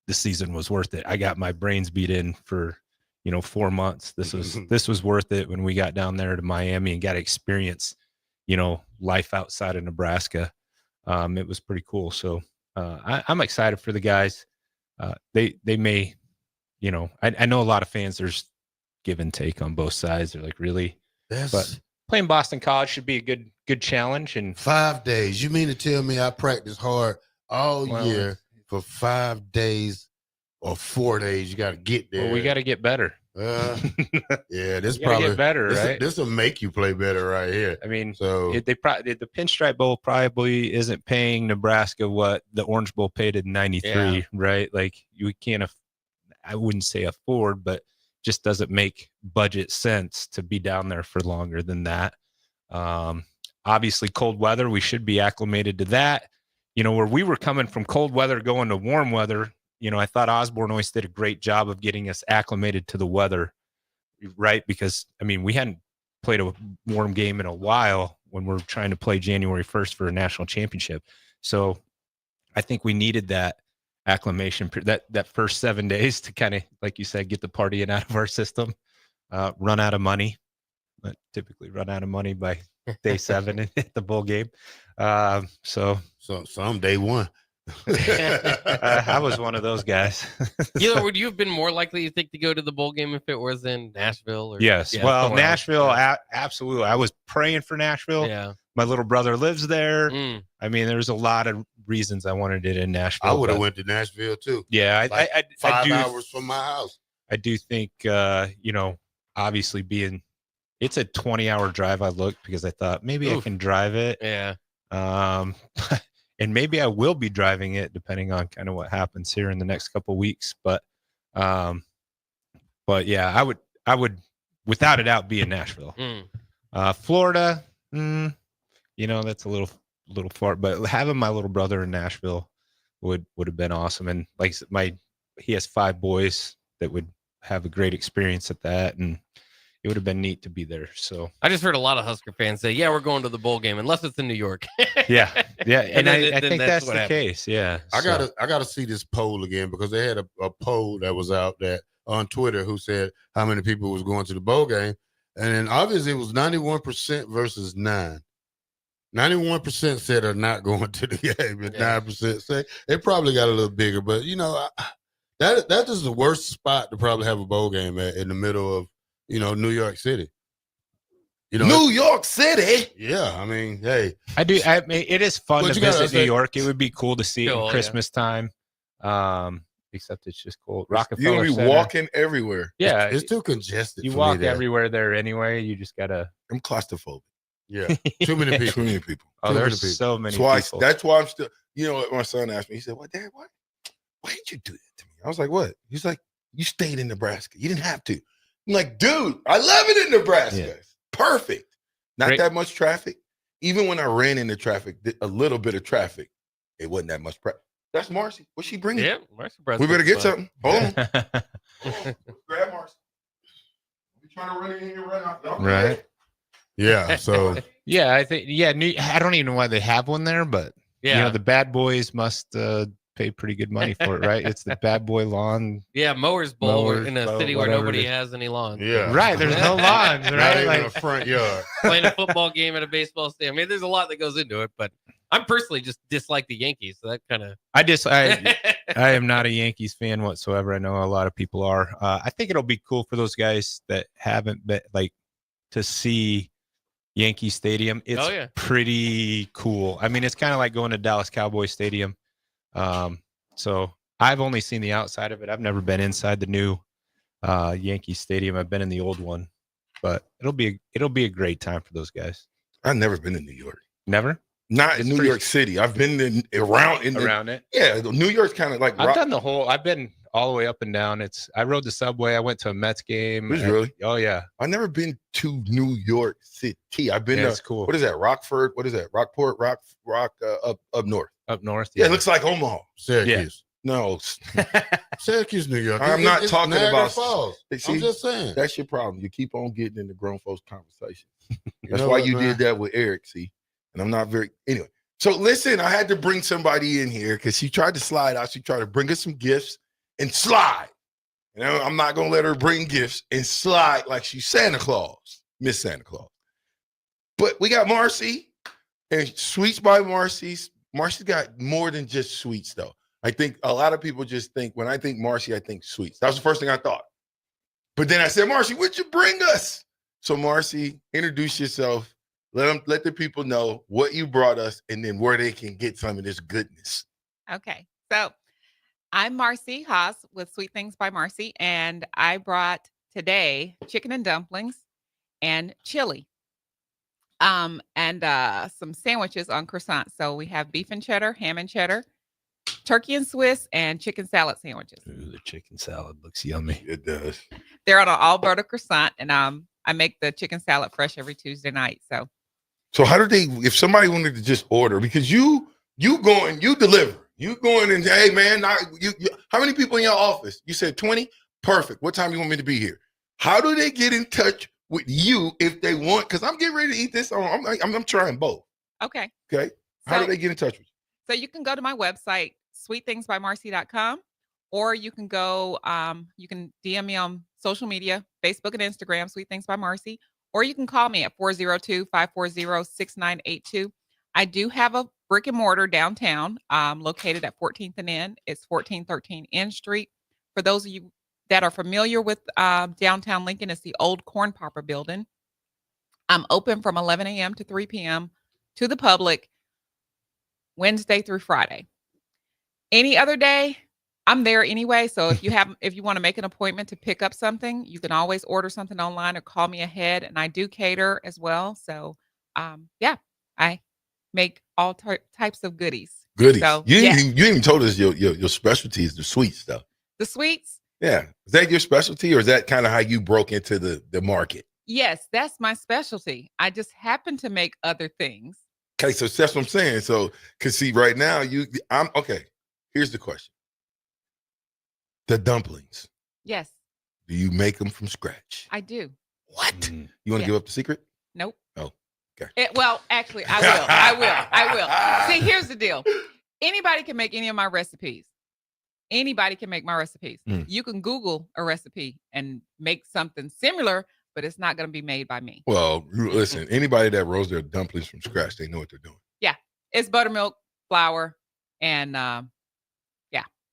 Speaker 10: this season was worth it. I got my brains beat in for, 4 months. This was worth it when we got down there to Miami and got to experience, life outside of Nebraska. It was pretty cool. So I'm excited for the guys. They may, I know a lot of fans, there's give and take on both sides. They're like, really? But playing Boston College should be a good challenge. And
Speaker 11: 5 days. You mean to tell me I practice hard all year for 5 days or 4 days? You got to get there.
Speaker 10: Well, we got to get better.
Speaker 11: Yeah, this probably
Speaker 10: get better, right?
Speaker 11: This will make you play better right here.
Speaker 10: I mean,
Speaker 11: so
Speaker 10: the Pinstripe Bowl probably isn't paying Nebraska what the Orange Bowl paid in '93, right? Like, you can't, I wouldn't say afford, but just doesn't make budget sense to be down there for longer than that. Obviously, cold weather, we should be acclimated to that. Where we were coming from cold weather going to warm weather, I thought Osborne always did a great job of getting us acclimated to the weather, right? Because, I mean, we hadn't played a warm game in a while when we're trying to play January 1st for a national championship. So I think we needed that acclimation, that first 7 days to kind of, like you said, get the partying out of our system, run out of money, but typically run out of money by day 7 and hit the bowl game. So
Speaker 11: some day 1.
Speaker 10: I was one of those guys.
Speaker 12: Would you have been more likely, you think, to go to the bowl game if it was in Nashville?
Speaker 10: Yes. Well, Nashville, absolutely. I was praying for Nashville.
Speaker 12: Yeah.
Speaker 10: My little brother lives there. I mean, there's a lot of reasons I wanted it in Nashville.
Speaker 11: I would have went to Nashville too.
Speaker 10: Yeah,
Speaker 11: I 5 hours from my house.
Speaker 10: I do think, obviously it's a 20-hour drive. I looked because I thought maybe I can drive it.
Speaker 12: Yeah.
Speaker 10: And maybe I will be driving it depending on kind of what happens here in the next couple of weeks. But yeah, I would without a doubt be in Nashville. Florida, that's a little far, but having my little brother in Nashville would have been awesome. And like he has 5 boys that would have a great experience at that, and it would have been neat to be there. So
Speaker 12: I just heard a lot of Husker fans say, "Yeah, we're going to the bowl game unless it's in New York."
Speaker 10: yeah, and I think that's the case. Yeah,
Speaker 11: I gotta see this poll again, because they had a poll that was out that on Twitter who said how many people was going to the bowl game, and then obviously it was 91% versus 9%. 91% said are not going to the game, and 9% say it probably got a little bigger. But that is the worst spot to probably have a bowl game at, in the middle of New York City.
Speaker 9: New York City.
Speaker 11: Yeah, I mean, hey,
Speaker 10: I mean, it is fun to visit New York. It would be cool to see it in Christmas time. except it's just cold.
Speaker 11: You're
Speaker 10: Rockefeller
Speaker 11: gonna be
Speaker 10: Center.
Speaker 11: walking everywhere.
Speaker 10: Yeah,
Speaker 11: it's too congested.
Speaker 10: You
Speaker 11: for
Speaker 10: walk
Speaker 11: me there.
Speaker 10: everywhere there anyway. You just gotta.
Speaker 11: I'm claustrophobic. Yeah, too many people. Too many people.
Speaker 10: Oh,
Speaker 11: Too
Speaker 10: there's
Speaker 11: many people.
Speaker 10: so many people.
Speaker 11: That's why I'm still. You know what my son asked me? He said, "Well, Dad, why did you do that to me?" I was like, "What?" He's like, "You stayed in Nebraska. You didn't have to." I'm like, "Dude, I love it in Nebraska.
Speaker 10: Yeah.
Speaker 11: It's perfect. Not
Speaker 10: Great.
Speaker 11: that much traffic. Even when I ran into traffic, a little bit of traffic, it wasn't that much traffic." That's Marcy. What's she bringing?
Speaker 12: Yeah, Marcy.
Speaker 11: We better get
Speaker 12: something.
Speaker 11: something. Hold on. Grab Marcy. We trying to run in here right now.
Speaker 10: Right.
Speaker 11: Yeah. So.
Speaker 10: Yeah, I think. Yeah, I don't even know why they have one there, but you know, the bad boys must pay pretty good money for it, right? It's the bad boy lawn.
Speaker 12: Yeah, Mowers Bowl in a city where nobody has any lawns.
Speaker 11: Yeah.
Speaker 10: Right. There's no lawns,
Speaker 11: Not
Speaker 10: right?
Speaker 11: even
Speaker 10: Like
Speaker 11: a front yard.
Speaker 12: Playing a football game at a baseball stadium. I mean, there's a lot that goes into it, but I'm personally just dislike the Yankees, so that kind of.
Speaker 10: I am not a Yankees fan whatsoever. I know a lot of people are. I think it'll be cool for those guys that haven't been to see Yankee Stadium. It's pretty cool. I mean, it's kind of like going to Dallas Cowboys Stadium. So I've only seen the outside of it. I've never been inside the new Yankee Stadium. I've been in the old one, but it'll be a great time for those guys.
Speaker 11: I've never been in New York.
Speaker 10: Never?
Speaker 11: Not in New York City. I've been around
Speaker 10: it.
Speaker 11: Yeah, New York's kind of like.
Speaker 10: I've done the whole. I've been all the way up and down. I rode the subway. I went to a Mets game.
Speaker 11: Really?
Speaker 10: Oh yeah.
Speaker 11: I've never been to New York City. I've been.
Speaker 10: It's cool.
Speaker 11: What is that? Rockford. What is that? Rockport. Rock. Up north.
Speaker 10: Up north.
Speaker 11: Yeah, it looks like Omaha.
Speaker 10: Syracuse.
Speaker 11: No.
Speaker 10: Syracuse, New York.
Speaker 11: I'm not talking
Speaker 10: Niagara
Speaker 11: about
Speaker 10: Falls.
Speaker 11: See,
Speaker 10: I'm just saying.
Speaker 11: That's your problem. You keep on getting into grown folks' conversation. That's
Speaker 10: know
Speaker 11: why
Speaker 10: what,
Speaker 11: you
Speaker 10: man?
Speaker 11: did that with Eric. See, and I'm not very. Anyway, so listen, I had to bring somebody in here because she tried to slide out. She tried to bring us some gifts and slide. You know, I'm not gonna let her bring gifts and slide like she's Santa Claus, Miss Santa Claus. But we got Marcy and Sweets by Marcy's. Marcy's got more than just sweets, though. I think a lot of people just think, when I think Marcy, I think sweets. That was the first thing I thought. But then I said, Marcy, what'd you bring us? So Marcy, introduce yourself. Let the people know what you brought us and then where they can get some of this goodness.
Speaker 1: Okay. So I'm Marcy Haas with Sweet Things by Marcy, and I brought today chicken and dumplings and chili. And some sandwiches on croissant. So we have beef and cheddar, ham and cheddar, turkey and Swiss, and chicken salad sandwiches.
Speaker 10: Ooh, the chicken salad looks yummy.
Speaker 11: It does.
Speaker 1: They're on an all butter croissant, and I make the chicken salad fresh every Tuesday night.
Speaker 11: So how do they, if somebody wanted to just order, because you deliver. You going and hey man, how many people in your office? You said 20? Perfect. What time you want me to be here? How do they get in touch with you if they want? Because I'm getting ready to eat this. I'm trying both.
Speaker 1: Okay.
Speaker 11: Okay. How do they get in touch with you?
Speaker 1: So you can go to my website, sweetthingsbymarcy.com, or you can go, you can DM me on social media, Facebook and Instagram, Sweet Things by Marcy, or you can call me at 402-540-6982. I do have a brick and mortar downtown, located at 14th and N. It's 1413 N Street. For those of you that are familiar with downtown Lincoln, it's the old Corn Popper building. I'm open from 11 a.m. to 3 p.m. to the public, Wednesday through Friday. Any other day, I'm there anyway. So if you want to make an appointment to pick up something, you can always order something online or call me ahead. And I do cater as well. So yeah, I make all types of goodies.
Speaker 11: Goodies.
Speaker 1: So,
Speaker 11: You even told us your specialty is the sweet stuff.
Speaker 1: The sweets?
Speaker 11: Yeah. Is that your specialty, or is that kind of how you broke into the market?
Speaker 1: Yes, that's my specialty. I just happen to make other things.
Speaker 11: Okay, so that's what I'm saying. So, because see, right now, I'm okay. Here's the question. The dumplings.
Speaker 1: Yes,
Speaker 11: Do you make them from scratch?
Speaker 1: I do.
Speaker 11: What? You want to give up the secret?
Speaker 1: Nope.
Speaker 11: Oh, okay.
Speaker 1: Well, actually, I will. See, here's the deal. Anybody can make any of my recipes. Anybody can make my recipes. You can Google a recipe and make something similar, but it's not going to be made by me.
Speaker 11: Well, listen, anybody that rolls their dumplings from scratch, they know what they're doing.
Speaker 1: Yeah, it's buttermilk, flour, and yeah.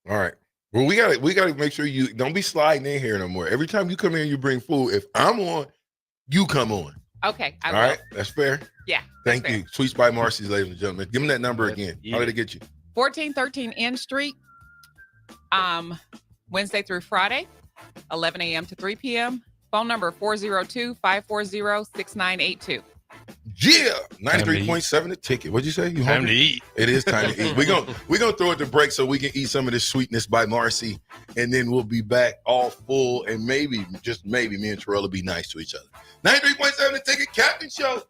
Speaker 11: All right. Well, we gotta make sure you don't be sliding in here no more. Every time you come in, you bring food. If I'm on, you come on.
Speaker 1: Okay.
Speaker 11: All right, that's fair.
Speaker 1: Yeah.
Speaker 11: Thank you. Sweets by Marcy's, ladies and gentlemen. Give them that number again. How did they get you?
Speaker 1: 1413 N Street. Wednesday through Friday, 11 a.m. to 3 p.m. Phone number 402-540-6982.
Speaker 9: Yeah, 93.7 The Ticket. What'd you say? You
Speaker 10: Time
Speaker 9: hungry?
Speaker 10: to eat.
Speaker 9: It is time to eat. We're gonna throw it to break so we can eat some of this sweetness by Marcy, and then we'll be back all full, and maybe, just maybe, me and Terrell will be nice to each other. 93.7 The Ticket, Captain Show.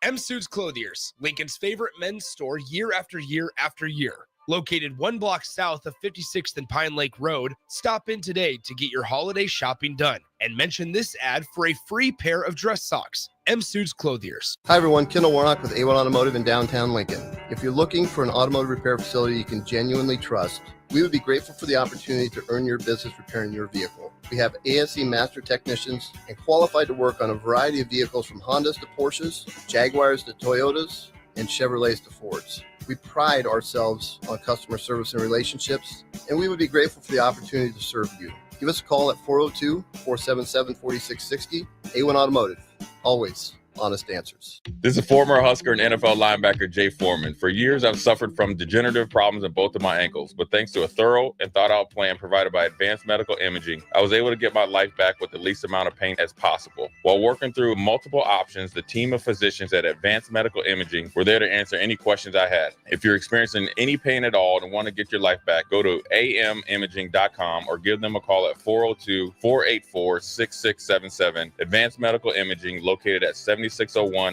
Speaker 6: M Suits Clothiers, Lincoln's favorite men's store year after year after year. Located 1 block south of 56th and Pine Lake Road, stop in today to get your holiday shopping done and mention this ad for a free pair of dress socks. M Suits Clothiers.
Speaker 22: Hi everyone, Kendall Warnock with A1 Automotive in downtown Lincoln. If you're looking for an automotive repair facility you can genuinely trust, we would be grateful for the opportunity to earn your business repairing your vehicle. We have ASE master technicians and qualified to work on a variety of vehicles from Hondas to Porsches, Jaguars to Toyotas, and Chevrolets to Fords. We pride ourselves on customer service and relationships, and we would be grateful for the opportunity to serve you. Give us a call at 402-477-4660. A1 Automotive, always honest answers.
Speaker 23: This is former Husker and NFL linebacker Jay Foreman. For years, I've suffered from degenerative problems in both of my ankles, but thanks to a thorough and thought-out plan provided by Advanced Medical Imaging, I was able to get my life back with the least amount of pain as possible. While working through multiple options, the team of physicians at Advanced Medical Imaging were there to answer any questions I had. If you're experiencing any pain at all and want to get your life back, go to amimaging.com or give them a call at 402-484-6677. Advanced Medical Imaging, located at 7601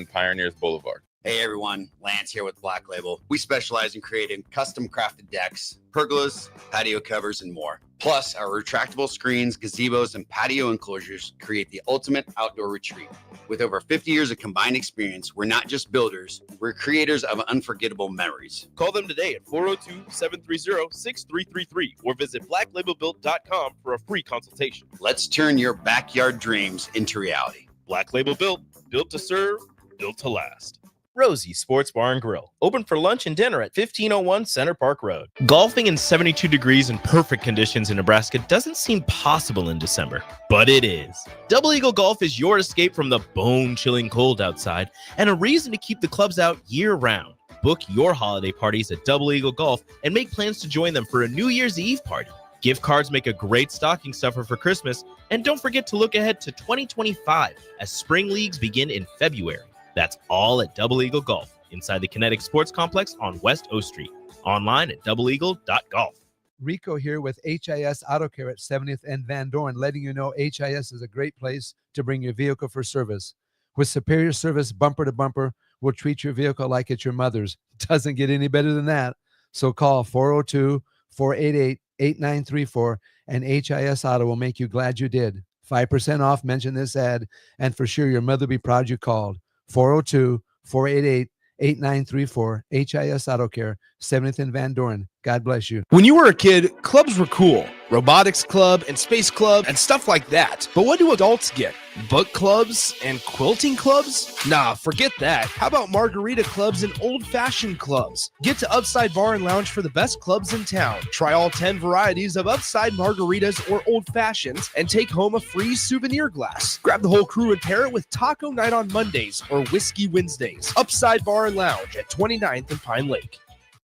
Speaker 23: Pioneers Boulevard.
Speaker 24: Hey everyone, Lance here with Black Label. We specialize in creating custom crafted decks, pergolas, patio covers, and more. Plus, our retractable screens, gazebos, and patio enclosures create the ultimate outdoor retreat. With over 50 years of combined experience, we're not just builders, we're creators of unforgettable memories.
Speaker 2: Call them today at 402-730-6333 or visit blacklabelbuilt.com for a free consultation.
Speaker 24: Let's turn your backyard dreams into reality.
Speaker 2: Black Label Built, built to serve, built to last. Rosie Sports Bar and Grill, open for lunch and dinner at 1501 Center Park Road. Golfing in 72 degrees and perfect conditions in Nebraska doesn't seem possible in December, but it is. Double Eagle Golf is your escape from the bone-chilling cold outside and a reason to keep the clubs out year-round. Book your holiday parties at Double Eagle Golf and make plans to join them for a New Year's Eve party. Gift cards make a great stocking stuffer for Christmas, and don't forget to look ahead to 2025 as spring leagues begin in February. That's all at Double Eagle Golf, inside the Kinetic Sports Complex on West O Street. Online at doubleeagle.golf.
Speaker 25: Rico here with HIS Auto Care at 70th and Van Dorn, letting you know HIS is a great place to bring your vehicle for service. With superior service, bumper to bumper, we'll treat your vehicle like it's your mother's. Doesn't get any better than that. So call 402-488-8934 and HIS Auto will make you glad you did. 5% off, mention this ad, and for sure your mother will be proud you called. 402-488-8934, HIS Auto Care, 70th and Van Dorn. God bless you.
Speaker 6: When you were a kid, clubs were cool. Robotics club and space club and stuff like that. But what do adults get? Book clubs and quilting clubs? Nah, forget that. How about margarita clubs and old-fashioned clubs? Get to Upside Bar and Lounge for the best clubs in town. Try all 10 varieties of Upside margaritas or old fashions and take home a free souvenir glass. Grab the whole crew and pair it with taco night on Mondays or whiskey Wednesdays. Upside Bar and Lounge at 29th and Pine Lake.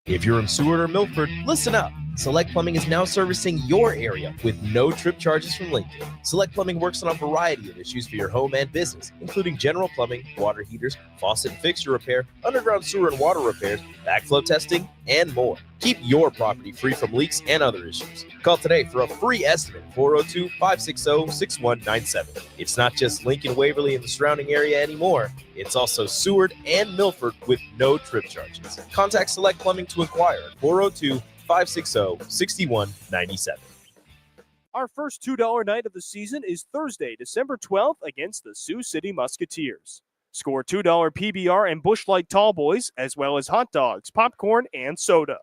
Speaker 2: If you're in Seward or Milford, listen up. Select Plumbing is now servicing your area with no trip charges from Lincoln. Select Plumbing works on a variety of issues for your home and business, including general plumbing, water heaters, faucet and fixture repair, underground sewer and water repairs, backflow testing, and more. Keep your property free from leaks and other issues. Call today for a free estimate, 402-560-6197. It's not just Lincoln, Waverly, and the surrounding area anymore. It's also Seward and Milford with no trip charges. Contact Select Plumbing to inquire at 402-560-6197.
Speaker 26: Our first $2 night of the season is Thursday, December 12th against the Sioux City Musketeers. Score $2 PBR and Busch Light Tall Boys, as well as hot dogs, popcorn, and soda.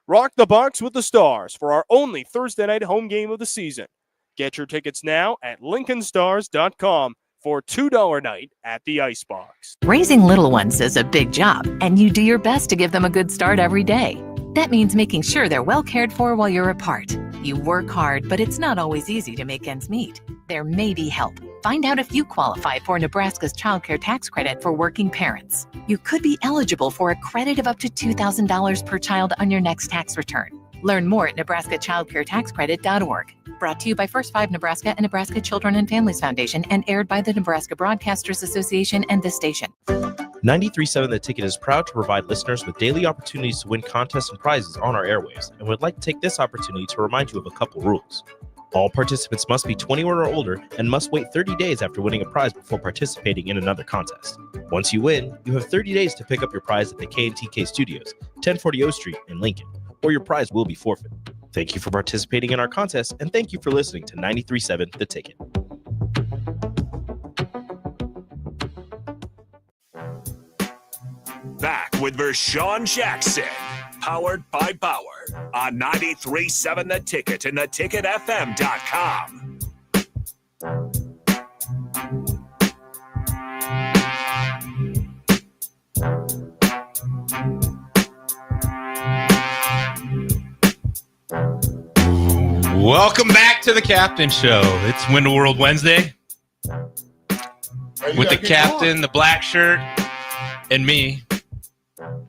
Speaker 26: Rock the box with the Stars for our only Thursday night home game of the season. Get your tickets now at LincolnStars.com for $2 night at the Icebox.
Speaker 15: Raising little ones is a big job, and you do your best to give them a good start every day. That means making sure they're well cared for while you're apart. You work hard, but it's not always easy to make ends meet. There may be help. Find out if you qualify for Nebraska's childcare tax credit for working parents. You could be eligible for a credit of up to $2,000 per child on your next tax return. Learn more at nebraskachildcaretaxcredit.org. Brought to you by First 5 Nebraska and Nebraska Children and Families Foundation and aired by the Nebraska Broadcasters Association and this station.
Speaker 2: 93.7 The Ticket is proud to provide listeners with daily opportunities to win contests and prizes on our airwaves, and would like to take this opportunity to remind you of a couple rules. All participants must be 21 or older and must wait 30 days after winning a prize before participating in another contest. Once you win, you have 30 days to pick up your prize at the K&TK Studios, 1040 O Street in Lincoln, or your prize will be forfeited. Thank you for participating in our contest, and thank you for listening to 93.7 The Ticket.
Speaker 5: Back with Vershawn Jackson, powered by Bauer, on 93.7 The Ticket and theticketfm.com.
Speaker 10: Welcome back to the Captain Show. It's Win the World Wednesday with the captain, the black shirt, and me,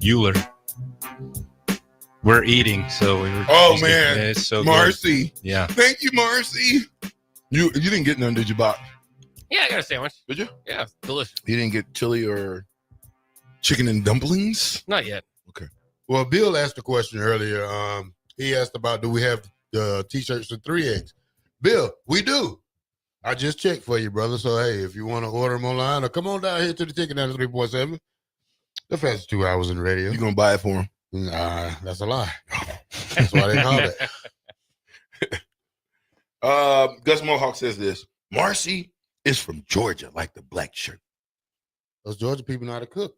Speaker 10: Euler. We're eating, so we were.
Speaker 11: Oh man,
Speaker 10: it's so
Speaker 11: Marcy.
Speaker 10: Good. Yeah.
Speaker 11: Thank you, Marcy. You didn't get none, did you, Bob?
Speaker 12: Yeah, I got a sandwich.
Speaker 11: Did you?
Speaker 12: Yeah, delicious.
Speaker 11: You didn't get chili or chicken and dumplings?
Speaker 12: Not yet.
Speaker 11: Okay. Well, Bill asked a question earlier. He asked about, do we have T-shirts and 3 eggs? Bill, we do. I just checked for you, brother. So, hey, if you want to order them online, or come on down here to the Ticket 93.7. The fastest 2 hours in the radio.
Speaker 9: You gonna buy it for him?
Speaker 11: Nah, that's a lie. That's why they call it.
Speaker 9: Gus Mohawk says this. Marcy is from Georgia, like the black shirt.
Speaker 11: Those Georgia people know how to cook.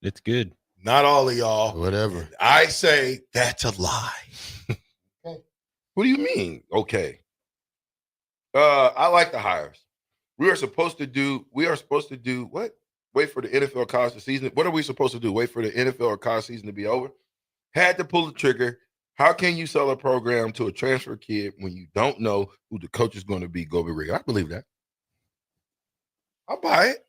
Speaker 10: It's good.
Speaker 9: Not all of y'all.
Speaker 11: Whatever.
Speaker 9: I say that's a lie. What do you mean? Okay. I like the hires. We are supposed to do what? Wait for the NFL college season. What are we supposed to do? Wait for the NFL or college season to be over? Had to pull the trigger. How can you sell a program to a transfer kid when you don't know who the coach is going to be? Go be real. I believe that. I'll buy it.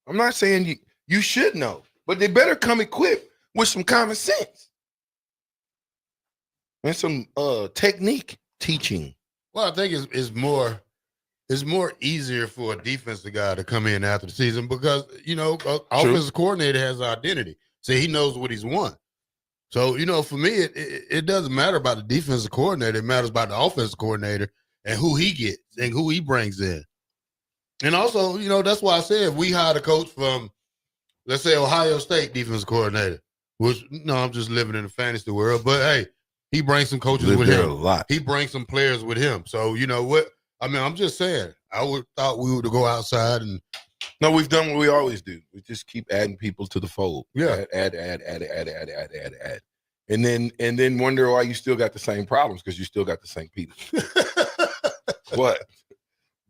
Speaker 9: I'm not saying you should know, but they better come equipped with some common sense and some technique teaching.
Speaker 11: Well, I think it's more easier for a defensive guy to come in after the season because, offensive coordinator has an identity. So he knows what he's won. So, for me, it doesn't matter about the defensive coordinator. It matters about the offensive coordinator and who he gets and who he brings in. And also, that's why I said if we hired a coach from, let's say, Ohio State defensive coordinator, which, I'm just living in the fantasy world. But, hey, he brings some coaches with him.
Speaker 9: A lot.
Speaker 11: He brings some players with him. So, you know what? I mean, I'm just saying, thought we would go outside and.
Speaker 9: No, we've done what we always do. We just keep adding people to the fold.
Speaker 11: Yeah.
Speaker 9: Add. And then wonder why you still got the same problems because you still got the same people. What?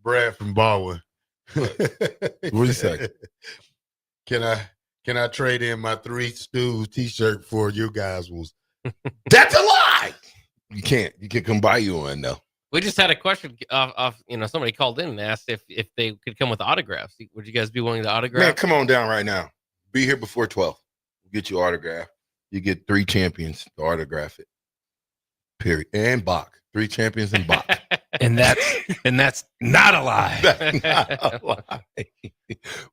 Speaker 11: Brad from Baldwin.
Speaker 9: What do you say?
Speaker 11: Can I trade in my 3 Stews t-shirt for you guys ones?
Speaker 9: That's a lie. You can't. You can come buy you one though.
Speaker 12: We just had a question off somebody called in and asked if they could come with autographs. Would you guys be willing to autograph?
Speaker 9: Man, come on down right now. Be here before 12. We'll get you autograph. You get 3 champions to autograph it. Period. And Bach. 3 champions and Bach.
Speaker 10: and that's not a lie.
Speaker 9: That's not a lie.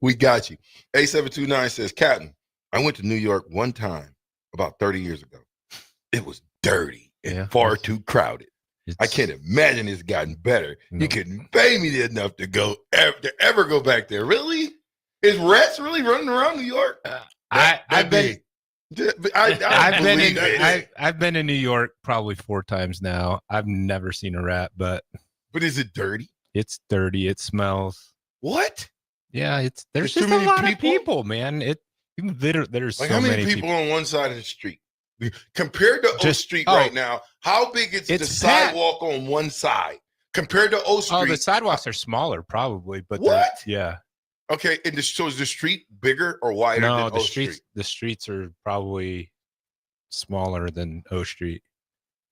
Speaker 9: We got you. A729 says, Captain, I went to New York one time about 30 years ago. It was dirty and far too crowded. I can't imagine it's gotten better. No. You couldn't pay me enough to ever go back there. Really? Is rats really running around New York?
Speaker 10: I've been in New York probably 4 times now. I've never seen a rat, but
Speaker 9: is it dirty?
Speaker 10: It's dirty. It smells.
Speaker 9: What?
Speaker 10: Yeah, there's just a lot of people, man. There's
Speaker 9: like
Speaker 10: so
Speaker 9: how
Speaker 10: many
Speaker 9: people on one side of the street compared to O Street right now. How big is the sidewalk on one side compared to O Street?
Speaker 10: Oh, the sidewalks are smaller, probably. But
Speaker 9: what?
Speaker 10: Yeah.
Speaker 9: Okay, and so is the street bigger or wider than O Street?
Speaker 10: The streets are probably smaller than O Street.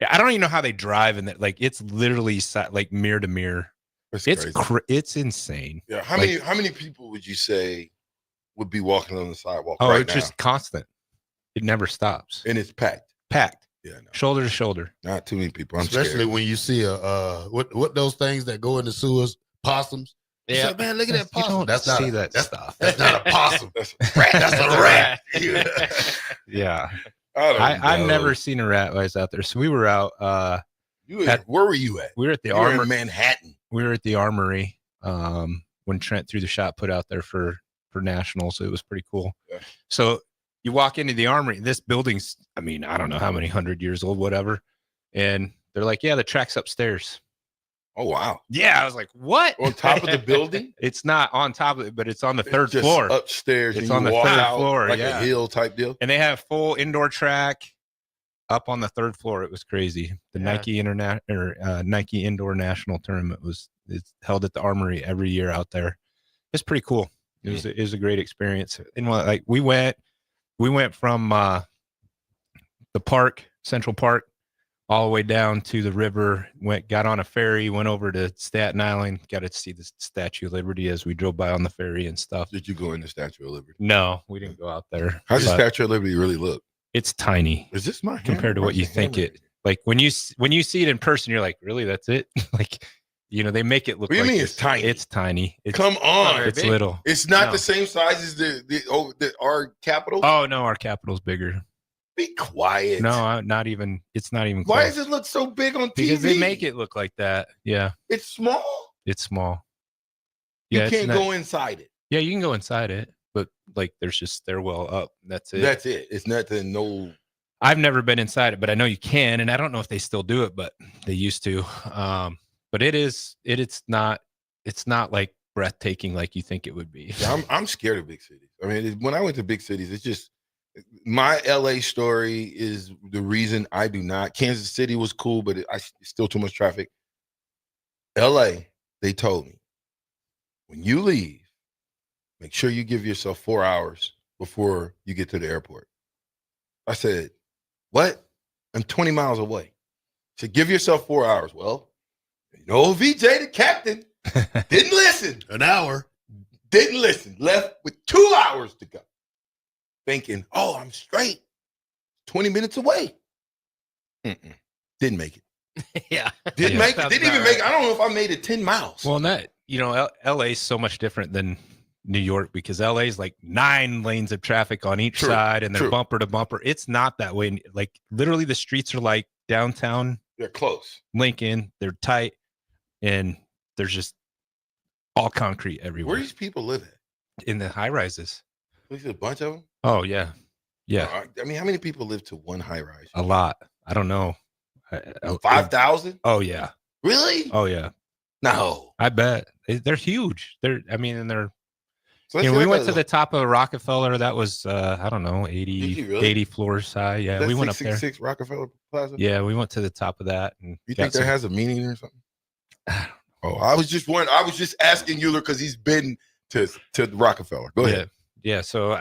Speaker 10: Yeah, I don't even know how they drive in that. Like it's literally like mirror to mirror. It's insane.
Speaker 9: Yeah. How many people would you say would be walking on the sidewalk
Speaker 10: Oh,
Speaker 9: right
Speaker 10: it's
Speaker 9: now?
Speaker 10: just constant. It never stops.
Speaker 9: And it's packed.
Speaker 10: Packed.
Speaker 9: Yeah. No.
Speaker 10: Shoulder to shoulder.
Speaker 9: Not too many people. I'm
Speaker 11: Especially
Speaker 9: scared.
Speaker 11: when you see what those things that go in the sewers, possums.
Speaker 12: Yeah.
Speaker 11: Say, man, look at that
Speaker 10: You
Speaker 11: possum.
Speaker 10: don't
Speaker 11: That's not
Speaker 10: see
Speaker 11: a,
Speaker 10: that
Speaker 11: that's,
Speaker 10: stuff.
Speaker 11: That's not a possum.
Speaker 9: That's a rat.
Speaker 11: That's a rat.
Speaker 10: Yeah.
Speaker 9: I've
Speaker 10: never seen a rat when I was out there. So we were out.
Speaker 9: Where were you at?
Speaker 10: We were at the
Speaker 9: You were
Speaker 10: Armory.
Speaker 9: in Manhattan.
Speaker 10: We were at the Armory when Trent threw the shot put out there for nationals. So it was pretty cool.
Speaker 9: Yeah.
Speaker 10: So you walk into the Armory. This building's, I mean, I don't know how many 100 years old, whatever. And they're like, yeah, the track's upstairs.
Speaker 9: Oh, wow.
Speaker 10: Yeah, I was like, what?
Speaker 9: On top of the building?
Speaker 10: It's not on top of it, but it's on the third
Speaker 9: Just
Speaker 10: floor.
Speaker 9: upstairs.
Speaker 10: It's
Speaker 9: and
Speaker 10: on
Speaker 9: you
Speaker 10: the
Speaker 9: walk
Speaker 10: third
Speaker 9: out
Speaker 10: floor,
Speaker 9: like
Speaker 10: yeah.
Speaker 9: a hill type deal.
Speaker 10: And they have full indoor track up on the third floor. It was crazy. The Nike Indoor National Tournament it's held at the Armory every year out there. It's pretty cool. It was a great experience. And like we went from the park, Central Park, all the way down to the river, got on a ferry, went over to Staten Island, got to see the Statue of Liberty as we drove by on the ferry and stuff.
Speaker 9: Did you go in the Statue of Liberty?
Speaker 10: No, we didn't go out there.
Speaker 9: How's the
Speaker 10: But
Speaker 9: Statue of Liberty really look?
Speaker 10: It's tiny.
Speaker 9: Is this my
Speaker 10: compared to what you think it? Like when you see it in person, you're like, really? That's it? Like, they make it look.
Speaker 9: What do you
Speaker 10: like
Speaker 9: mean
Speaker 10: this.
Speaker 9: it's tiny?
Speaker 10: It's tiny.
Speaker 9: Come on.
Speaker 10: It's little.
Speaker 9: It's not
Speaker 10: No.
Speaker 9: the same size as our capital?
Speaker 10: Oh no, our capital's bigger.
Speaker 9: Be quiet.
Speaker 10: No, not even. It's not even.
Speaker 9: Why
Speaker 10: close.
Speaker 9: does it look so big on TV?
Speaker 10: Because they make it look like that. Yeah,
Speaker 9: It's small.
Speaker 10: it's small.
Speaker 9: You
Speaker 10: Yeah, it's
Speaker 9: can't
Speaker 10: not-
Speaker 9: go inside it.
Speaker 10: Yeah, you can go inside it, but like there's just stairwell up. That's it.
Speaker 9: That's it. It's nothing. No.
Speaker 10: I've never been inside it, but I know you can, and I don't know if they still do it, but they used to. But it's not like breathtaking like you think it would be.
Speaker 9: Yeah, I'm scared of big cities. I mean, when I went to big cities, it's just my LA story is the reason I do not. Kansas City was cool, but it's still too much traffic. LA, they told me, when you leave, make sure you give yourself 4 hours before you get to the airport. I said, what? I'm 20 miles away. So give yourself 4 hours. Well, VJ, the captain, didn't listen.
Speaker 11: An hour.
Speaker 9: Didn't listen. Left with 2 hours to go. Thinking, oh, I'm straight. 20 minutes away. Didn't make it.
Speaker 12: Yeah.
Speaker 9: Didn't make it.
Speaker 12: Sounds
Speaker 9: Didn't even
Speaker 12: about
Speaker 9: make it. I don't know if I made it 10 miles.
Speaker 10: Well, LA is so much different than New York because LA is like 9 lanes of traffic on each side and they're bumper to bumper. It's not that way. Like literally the streets are like downtown.
Speaker 9: They're close.
Speaker 10: Lincoln. They're tight and there's just all concrete everywhere.
Speaker 9: Where do these people live at?
Speaker 10: In the high rises.
Speaker 9: There's a bunch of them?
Speaker 10: Oh, yeah. Yeah.
Speaker 9: I mean, how many people live to one high rise?
Speaker 10: A lot. I don't know.
Speaker 9: 5,000?
Speaker 10: Oh, yeah.
Speaker 9: Really?
Speaker 10: Oh, yeah.
Speaker 9: No.
Speaker 10: I bet. They're huge. And they're,
Speaker 9: So
Speaker 10: we went to the top of Rockefeller. That was, I don't know, 80,
Speaker 9: you really?
Speaker 10: 80 floors high. Yeah,
Speaker 9: That's
Speaker 10: we went up there.
Speaker 9: 666 Rockefeller Plaza?
Speaker 10: Yeah, we went to the top of that. And
Speaker 9: You
Speaker 10: got
Speaker 9: think that
Speaker 10: some-
Speaker 9: has a meaning or something? Oh, I was just asking Euler because he's been to Rockefeller. Go ahead.
Speaker 10: Yeah. So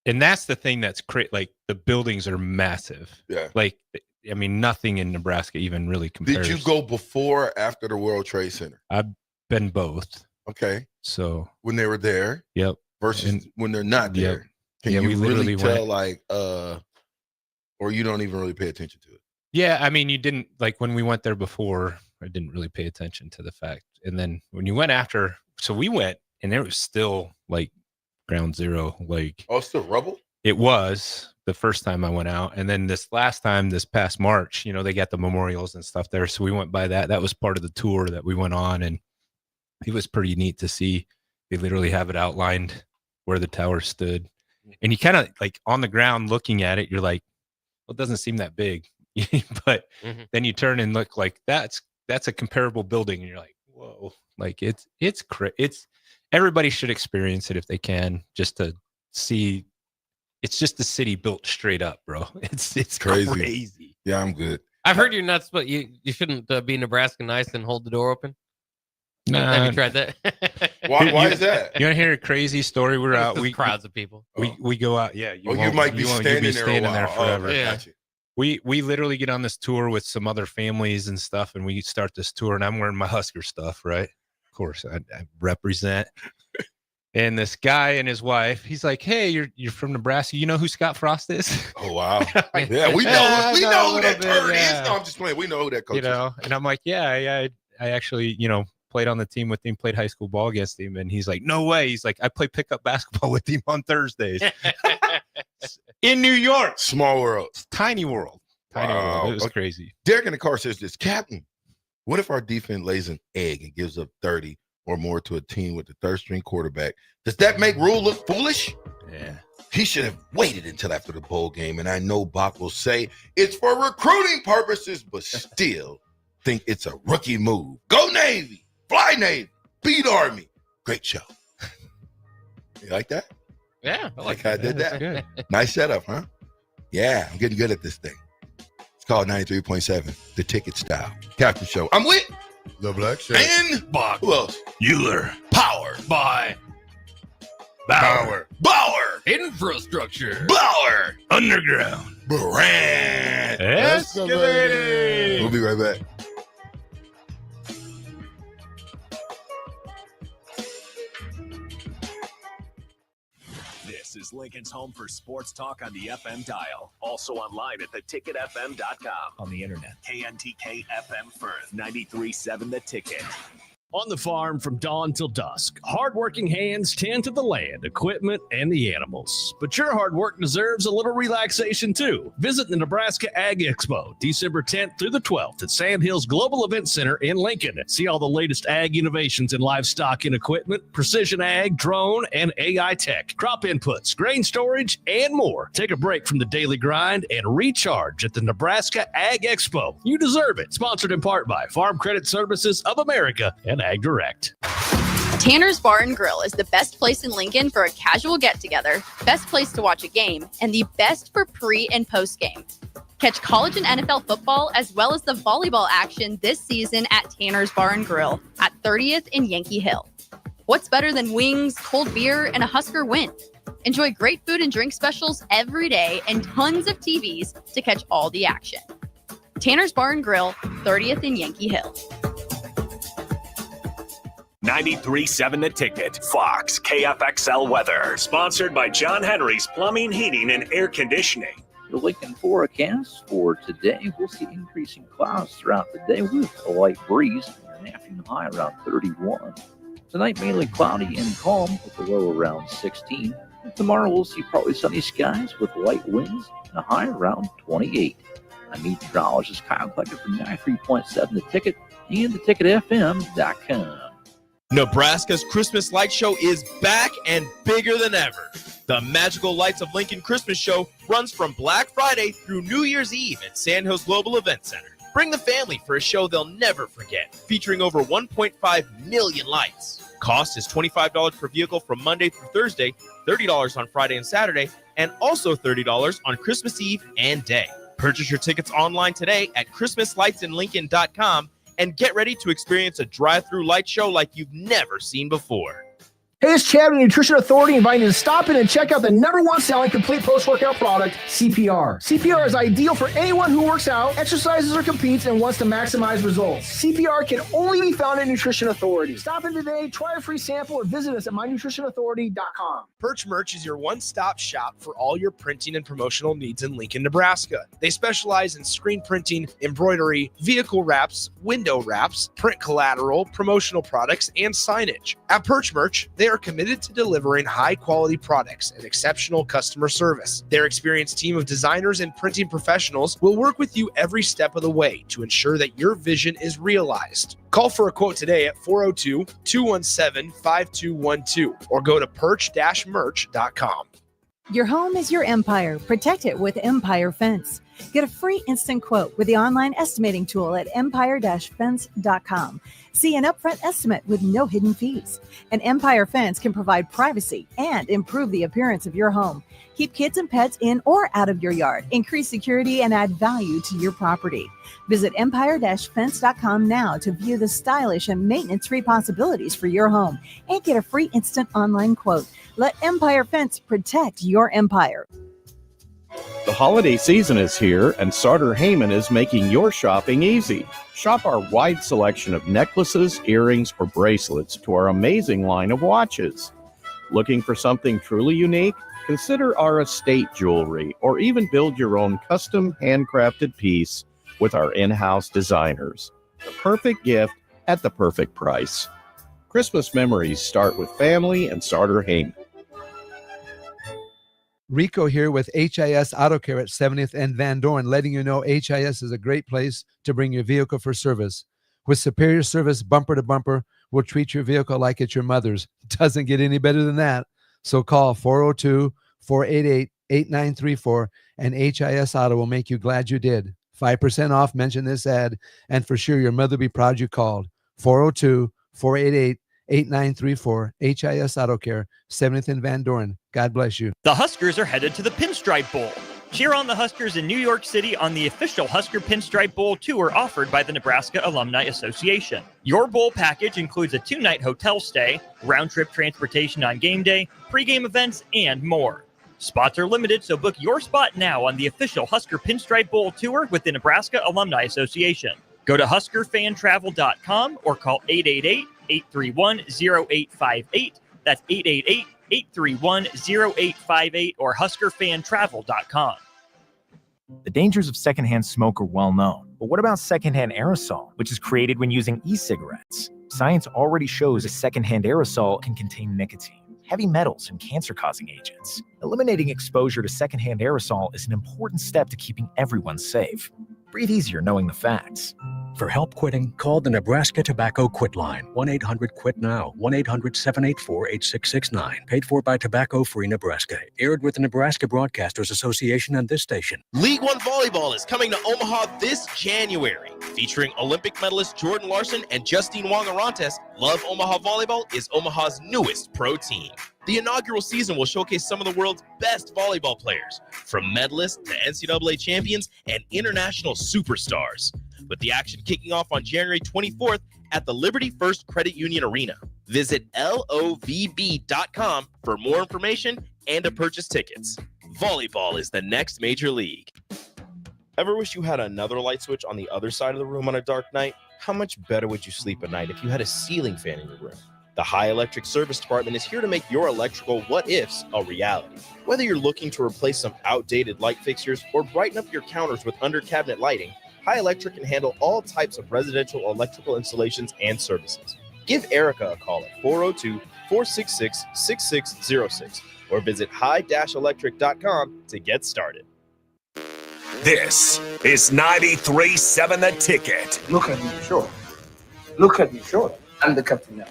Speaker 10: and that's the thing that's like the buildings are massive.
Speaker 9: Yeah.
Speaker 10: Like, I mean, nothing in Nebraska even really compares.
Speaker 9: Did you go before or after the World Trade Center?
Speaker 10: I've been both.
Speaker 9: Okay.
Speaker 10: So
Speaker 9: when they were there,
Speaker 10: yep,
Speaker 9: versus when they're not there,
Speaker 10: Yep.
Speaker 9: can
Speaker 10: Yeah,
Speaker 9: you
Speaker 10: we
Speaker 9: really
Speaker 10: literally
Speaker 9: tell or you don't even really pay attention to it?
Speaker 10: Yeah, I mean, you didn't like when we went there before. I didn't really pay attention to the fact, and then when you went after, so we went, and there was still like ground zero. Like,
Speaker 9: oh, it's still rubble.
Speaker 10: It was the first time I went out, and then this last time, this past March, they got the memorials and stuff there, so we went by that. That was part of the tour that we went on, and it was pretty neat to see. They literally have it outlined where the tower stood, and you kind of like on the ground looking at it, you're like, well, it doesn't seem that big. But then you turn and look like that's a comparable building and you're like, whoa, like it's everybody should experience it if they can, just to see. It's just the city built straight up, bro. It's crazy.
Speaker 9: Yeah, I'm good.
Speaker 12: I've heard you're nuts, but you shouldn't be Nebraska nice and hold the door open.
Speaker 10: Nah.
Speaker 12: Have you tried that?
Speaker 9: Why is that?
Speaker 10: You want to hear a crazy story? We're out.
Speaker 12: Crowds of people.
Speaker 10: We go out. Yeah.
Speaker 9: You might be
Speaker 10: won't-
Speaker 9: standing
Speaker 10: you'll be
Speaker 9: there
Speaker 10: standing
Speaker 9: a while.
Speaker 10: there forever.
Speaker 9: Oh, gotcha.
Speaker 10: We literally get on this tour with some other families and stuff, and we start this tour, and I'm wearing my Husker stuff, right? Of course, I represent. And this guy and his wife, he's like, "Hey, you're from Nebraska. You know who Scott Frost is?"
Speaker 9: Oh wow! Yeah, we know who that turd
Speaker 10: yeah.
Speaker 9: is. No, I'm just playing. We know who that coach is.
Speaker 10: And I'm like, yeah, I actually, played on the team with him, played high school ball against him, and he's like, "No way!" He's like, "I play pickup basketball with him on Thursdays in New York."
Speaker 9: Small world,
Speaker 10: tiny world, tiny world. It was crazy.
Speaker 9: Derek in the car says this, Captain. What if our defense lays an egg and gives up 30 or more to a team with the third-string quarterback? Does that make Rule look foolish?
Speaker 10: Yeah.
Speaker 9: He should have waited until after the bowl game, and I know Bach will say it's for recruiting purposes, but still think it's a rookie move. Go Navy! Fly Navy! Beat Army! Great show. You like that?
Speaker 12: Yeah.
Speaker 9: I like how I did that. Good. Nice setup, huh? Yeah, I'm getting good at this thing. It's called 93.7, the Ticket Style. Captain Show. I'm with
Speaker 11: The Black Shirt.
Speaker 9: And
Speaker 20: Bach.
Speaker 9: Who else?
Speaker 20: Euler.
Speaker 9: Powered
Speaker 20: by
Speaker 9: Bauer.
Speaker 12: Infrastructure.
Speaker 9: Bauer.
Speaker 20: Underground.
Speaker 9: Brand.
Speaker 10: Excavating.
Speaker 9: We'll be right back.
Speaker 5: This is Lincoln's home for sports talk on the FM dial. Also online at theticketfm.com. On the internet. KNTK FM Firth, 93.7 The Ticket.
Speaker 3: On the farm from dawn till dusk, hardworking hands tend to the land, equipment, and the animals. But your hard work deserves a little relaxation too. Visit the Nebraska Ag Expo, December 10th through the 12th at Sand Hills Global Event Center in Lincoln. See all the latest ag innovations in livestock and equipment, precision ag, drone, and AI tech, crop inputs, grain storage, and more. Take a break from the daily grind and recharge at the Nebraska Ag Expo. You deserve it. Sponsored in part by Farm Credit Services of America and Ag Direct.
Speaker 7: Tanner's Bar and Grill is the best place in Lincoln for a casual get-together, best place to watch a game, and the best for pre- and post-game. Catch college and NFL football as well as the volleyball action this season at Tanner's Bar and Grill at 30th and Yankee Hill. What's better than wings, cold beer, and a Husker win? Enjoy great food and drink specials every day and tons of TVs to catch all the action. Tanner's Bar and Grill, 30th and Yankee Hill.
Speaker 5: 93.7 The Ticket, Fox, KFXL weather. Sponsored by John Henry's Plumbing, Heating, and Air Conditioning.
Speaker 8: The Lincoln forecast for today, we'll see increasing clouds throughout the day with a light breeze and an afternoon high around 31. Tonight, mainly cloudy and calm with a low around 16. And tomorrow, we'll see partly sunny skies with light winds and a high around 28. I'm meteorologist Kyle Klecker from 93.7 The Ticket and theticketfm.com.
Speaker 2: Nebraska's Christmas Light Show is back and bigger than ever. The Magical Lights of Lincoln Christmas Show runs from Black Friday through New Year's Eve at Sand Hills Global Event Center. Bring the family for a show they'll never forget, featuring over 1.5 million lights. Cost is $25 per vehicle from Monday through Thursday, $30 on Friday and Saturday, and also $30 on Christmas Eve and Day. Purchase your tickets online today at ChristmasLightsInLincoln.com and get ready to experience a drive-through light show like you've never seen before.
Speaker 13: Hey, it's Chad with Nutrition Authority inviting you to stop in and check out the #1 selling complete post-workout product, CPR. CPR is ideal for anyone who works out, exercises, or competes and wants to maximize results. CPR can only be found at Nutrition Authority. Stop in today, try a free sample, or visit us at mynutritionauthority.com.
Speaker 6: Perch Merch is your one-stop shop for all your printing and promotional needs in Lincoln, Nebraska. They specialize in screen printing, embroidery, vehicle wraps, window wraps, print collateral, promotional products, and signage. At Perch Merch, they are committed to delivering high-quality products and exceptional customer service. Their experienced team of designers and printing professionals will work with you every step of the way to ensure that your vision is realized. Call for a quote today at 402-217-5212 or go to perch-merch.com.
Speaker 14: Your home is your empire. Protect it with Empire Fence. Get a free instant quote with the online estimating tool at empire-fence.com. See an upfront estimate with no hidden fees. An Empire Fence can provide privacy and improve the appearance of your home. Keep kids and pets in or out of your yard. Increase security and add value to your property. Visit empire-fence.com now to view the stylish and maintenance-free possibilities for your home and get a free instant online quote. Let Empire Fence protect your empire.
Speaker 4: The holiday season is here, and Sartor Heyman is making your shopping easy. Shop our wide selection of necklaces, earrings, or bracelets to our amazing line of watches. Looking for something truly unique? Consider our estate jewelry, or even build your own custom handcrafted piece with our in-house designers. The perfect gift at the perfect price. Christmas memories start with family and Sartor Heyman.
Speaker 25: Rico here with HIS Auto Care at 70th and Van Dorn, letting you know HIS is a great place to bring your vehicle for service. With superior service, bumper to bumper, we'll treat your vehicle like it's your mother's. Doesn't get any better than that. So call 402-488-8934 and HIS Auto will make you glad you did. 5% off, mention this ad, and for sure your mother will be proud you called. 402-488-8934, HIS Auto Care, 70th and Van Dorn. God bless you.
Speaker 16: The Huskers are headed to the Pinstripe Bowl. Cheer on the Huskers in New York City on the official Husker Pinstripe Bowl tour offered by the Nebraska Alumni Association. Your bowl package includes a 2-night hotel stay, round-trip transportation on game day, pregame events, and more. Spots are limited, so book your spot now on the official Husker Pinstripe Bowl tour with the Nebraska Alumni Association. Go to huskerfantravel.com or call 888-831-0858. That's 888-831-0858 or huskerfantravel.com.
Speaker 17: The dangers of secondhand smoke are well known. But what about secondhand aerosol, which is created when using e-cigarettes? Science already shows a secondhand aerosol can contain nicotine, heavy metals, and cancer-causing agents. Eliminating exposure to secondhand aerosol is an important step to keeping everyone safe. Breathe easier knowing the facts.
Speaker 18: For help quitting, call the Nebraska Tobacco Quit Line, 1-800-QUIT-NOW, 1-800-784-8669. Paid for by Tobacco Free Nebraska. Aired with the Nebraska Broadcasters Association and this station.
Speaker 2: League One Volleyball is coming to Omaha this January. Featuring Olympic medalist Jordan Larson and Justine Wong-Arantes, Love Omaha Volleyball is Omaha's newest pro team. The inaugural season will showcase some of the world's best volleyball players, from medalists to NCAA champions and international superstars, with the action kicking off on January 24th at the Liberty First Credit Union Arena. Visit LOVB.com for more information and to purchase tickets. Volleyball is the next major league. Ever wish you had another light switch on the other side of the room on a dark night? How much better would you sleep at night if you had a ceiling fan in your room? The High Electric Service Department is here to make your electrical what-ifs a reality. Whether you're looking to replace some outdated light fixtures or brighten up your counters with under-cabinet lighting, High Electric can handle all types of residential electrical installations and services. Give Erica a call at 402-466-6606 or visit high-electric.com to get started.
Speaker 5: This is 93.7 The Ticket.
Speaker 19: Look at me, sure. Look at me, sure. I'm the captain now.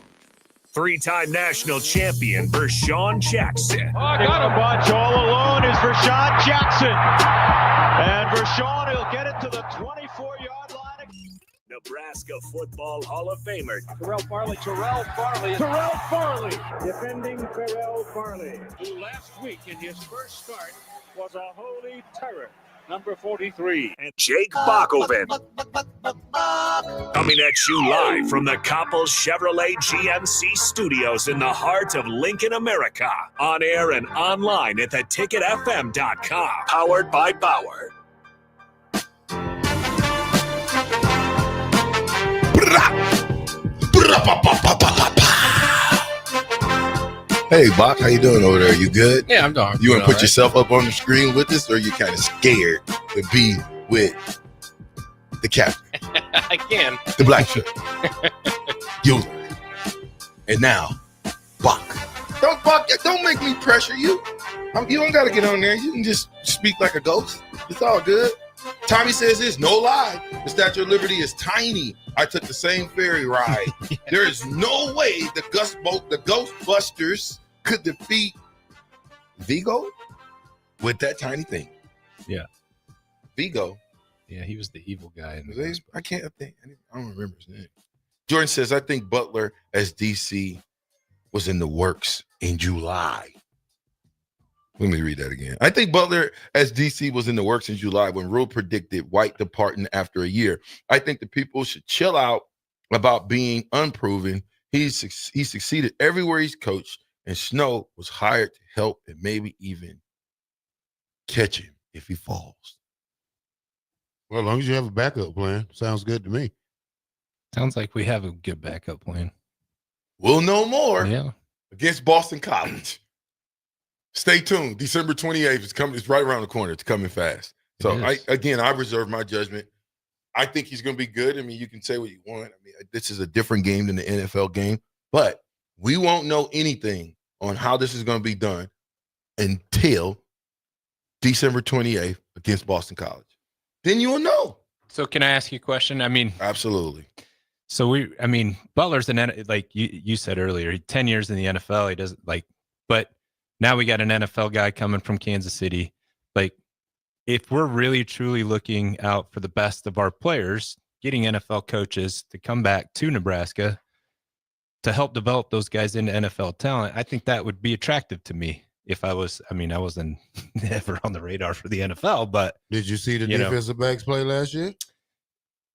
Speaker 5: Three-time national champion Vershawn Jackson.
Speaker 21: Oh, got a bunch all alone is Vershawn Jackson. And Vershawn, he'll get it to the 24-yard line.
Speaker 5: Nebraska Football Hall of Famer
Speaker 21: Terrell Farley, defending Terrell Farley, who last week in his first start was a holy terror. Number 43.
Speaker 5: And Jake Bakoven. Coming at you live from the Coppel Chevrolet GMC studios in the heart of Lincoln, America. On air and online at theticketfm.com. Powered by Bauer.
Speaker 11: Hey, Bach, how you doing over there? You good?
Speaker 12: Yeah, I'm doing.
Speaker 11: You want to put yourself up on the screen with us, or you kind of scared to be with the captain?
Speaker 12: I can.
Speaker 11: The black shirt. You. And now, Bach. Don't make me pressure you. You don't got to get on there. You can just speak like a ghost. It's all good. Tommy says this, no lie. The Statue of Liberty is tiny. I took the same ferry ride. There is no way the Ghostbusters could defeat Vigo with that tiny thing.
Speaker 10: Yeah.
Speaker 11: Vigo.
Speaker 10: Yeah, he was the evil guy.
Speaker 11: I don't remember his name. Jordan says, I think Butler as DC was in the works in July. Let me read that again. I think Butler as DC was in the works in July when Rule predicted White departing after a year. I think the people should chill out about being unproven. He succeeded everywhere he's coached, and Snow was hired to help and maybe even catch him. if he falls. Well, as long as you have a backup plan, sounds good to me.
Speaker 10: Sounds like we have a good backup plan.
Speaker 9: We'll know more
Speaker 1: against Boston College. Stay tuned. December 28th is coming. It's right around the corner. It's coming fast. So I reserve my judgment. I think he's going to be good. I mean, you can say what you want. I mean, this is a different game than the NFL game, but we won't know anything on how this is going to be done until December 28th against Boston College. Then you will know.
Speaker 10: So can I ask you a question? I mean,
Speaker 1: absolutely.
Speaker 10: So Butler's like you said earlier, 10 years in the NFL. He doesn't but now we got an NFL guy coming from Kansas City. Like, if we're really truly looking out for the best of our players, getting NFL coaches to come back to Nebraska to help develop those guys into NFL talent, I think that would be attractive to me. If I wasn't never on the radar for the NFL, but
Speaker 11: did you see the defensive backs play last year?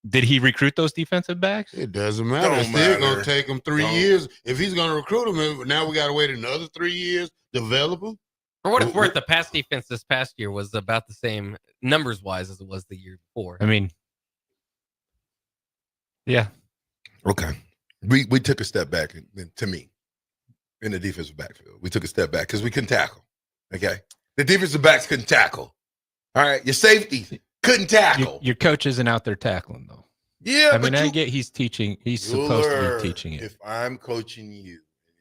Speaker 10: Did he recruit those defensive backs?
Speaker 11: It doesn't matter. It's still going to take him 3 years. If he's going to recruit them, now we got to wait another 3 years, develop them.
Speaker 12: For what it's worth, the pass defense this past year was about the same numbers-wise as it was the year before.
Speaker 10: I mean, yeah.
Speaker 1: Okay. We took a step back, to me, in the defensive backfield. We took a step back because we couldn't tackle. Okay? The defensive backs couldn't tackle. All right? Your safeties couldn't tackle.
Speaker 10: Your coach isn't out there tackling, though.
Speaker 1: Yeah,
Speaker 10: I mean, I get he's teaching. He's supposed to be teaching it.
Speaker 1: If I'm coaching you,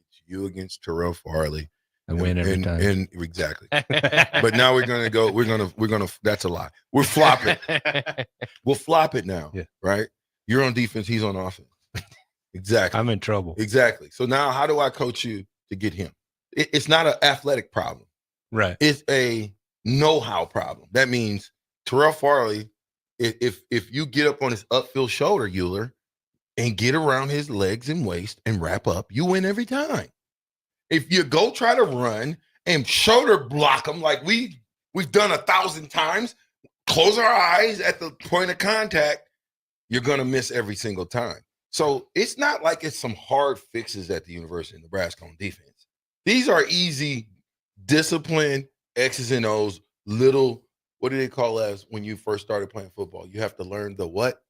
Speaker 1: it's you against Terrell Farley.
Speaker 10: I win every time.
Speaker 1: And exactly. But now we're gonna that's a lie. We'll flop it. We'll flop it now.
Speaker 10: Yeah.
Speaker 1: Right? You're on defense, he's on offense. Exactly.
Speaker 10: I'm in trouble.
Speaker 1: Exactly. So now how do I coach you to get him? It's not an athletic problem.
Speaker 10: Right.
Speaker 1: It's a know-how problem. That means Terrell Farley, if you get up on his upfield shoulder, Euler, and get around his legs and waist and wrap up, you win every time. If you go try to run and shoulder block him like we've done 1,000 times, close our eyes at the point of contact, you're going to miss every single time. So it's not like it's some hard fixes at the University of Nebraska on defense. These are easy, disciplined X's and O's, little, what do they call us when you first started playing football? You have to learn the what?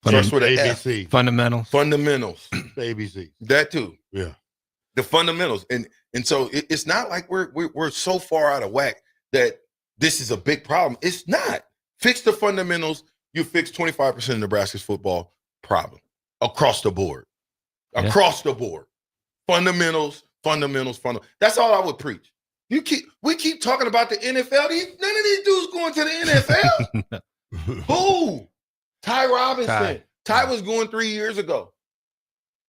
Speaker 1: Starts with an
Speaker 11: ABC.
Speaker 10: Fundamentals.
Speaker 1: Fundamentals.
Speaker 11: ABC.
Speaker 1: That too.
Speaker 11: Yeah.
Speaker 1: The fundamentals. And so it's not like we're so far out of whack that this is a big problem. It's not. Fix the fundamentals. You fix 25% of Nebraska's football problem across the board. Across the board. Fundamentals. That's all I would preach. We keep talking about the NFL. None of these dudes going to the NFL. Who? Ty Robinson. Ty was going 3 years ago.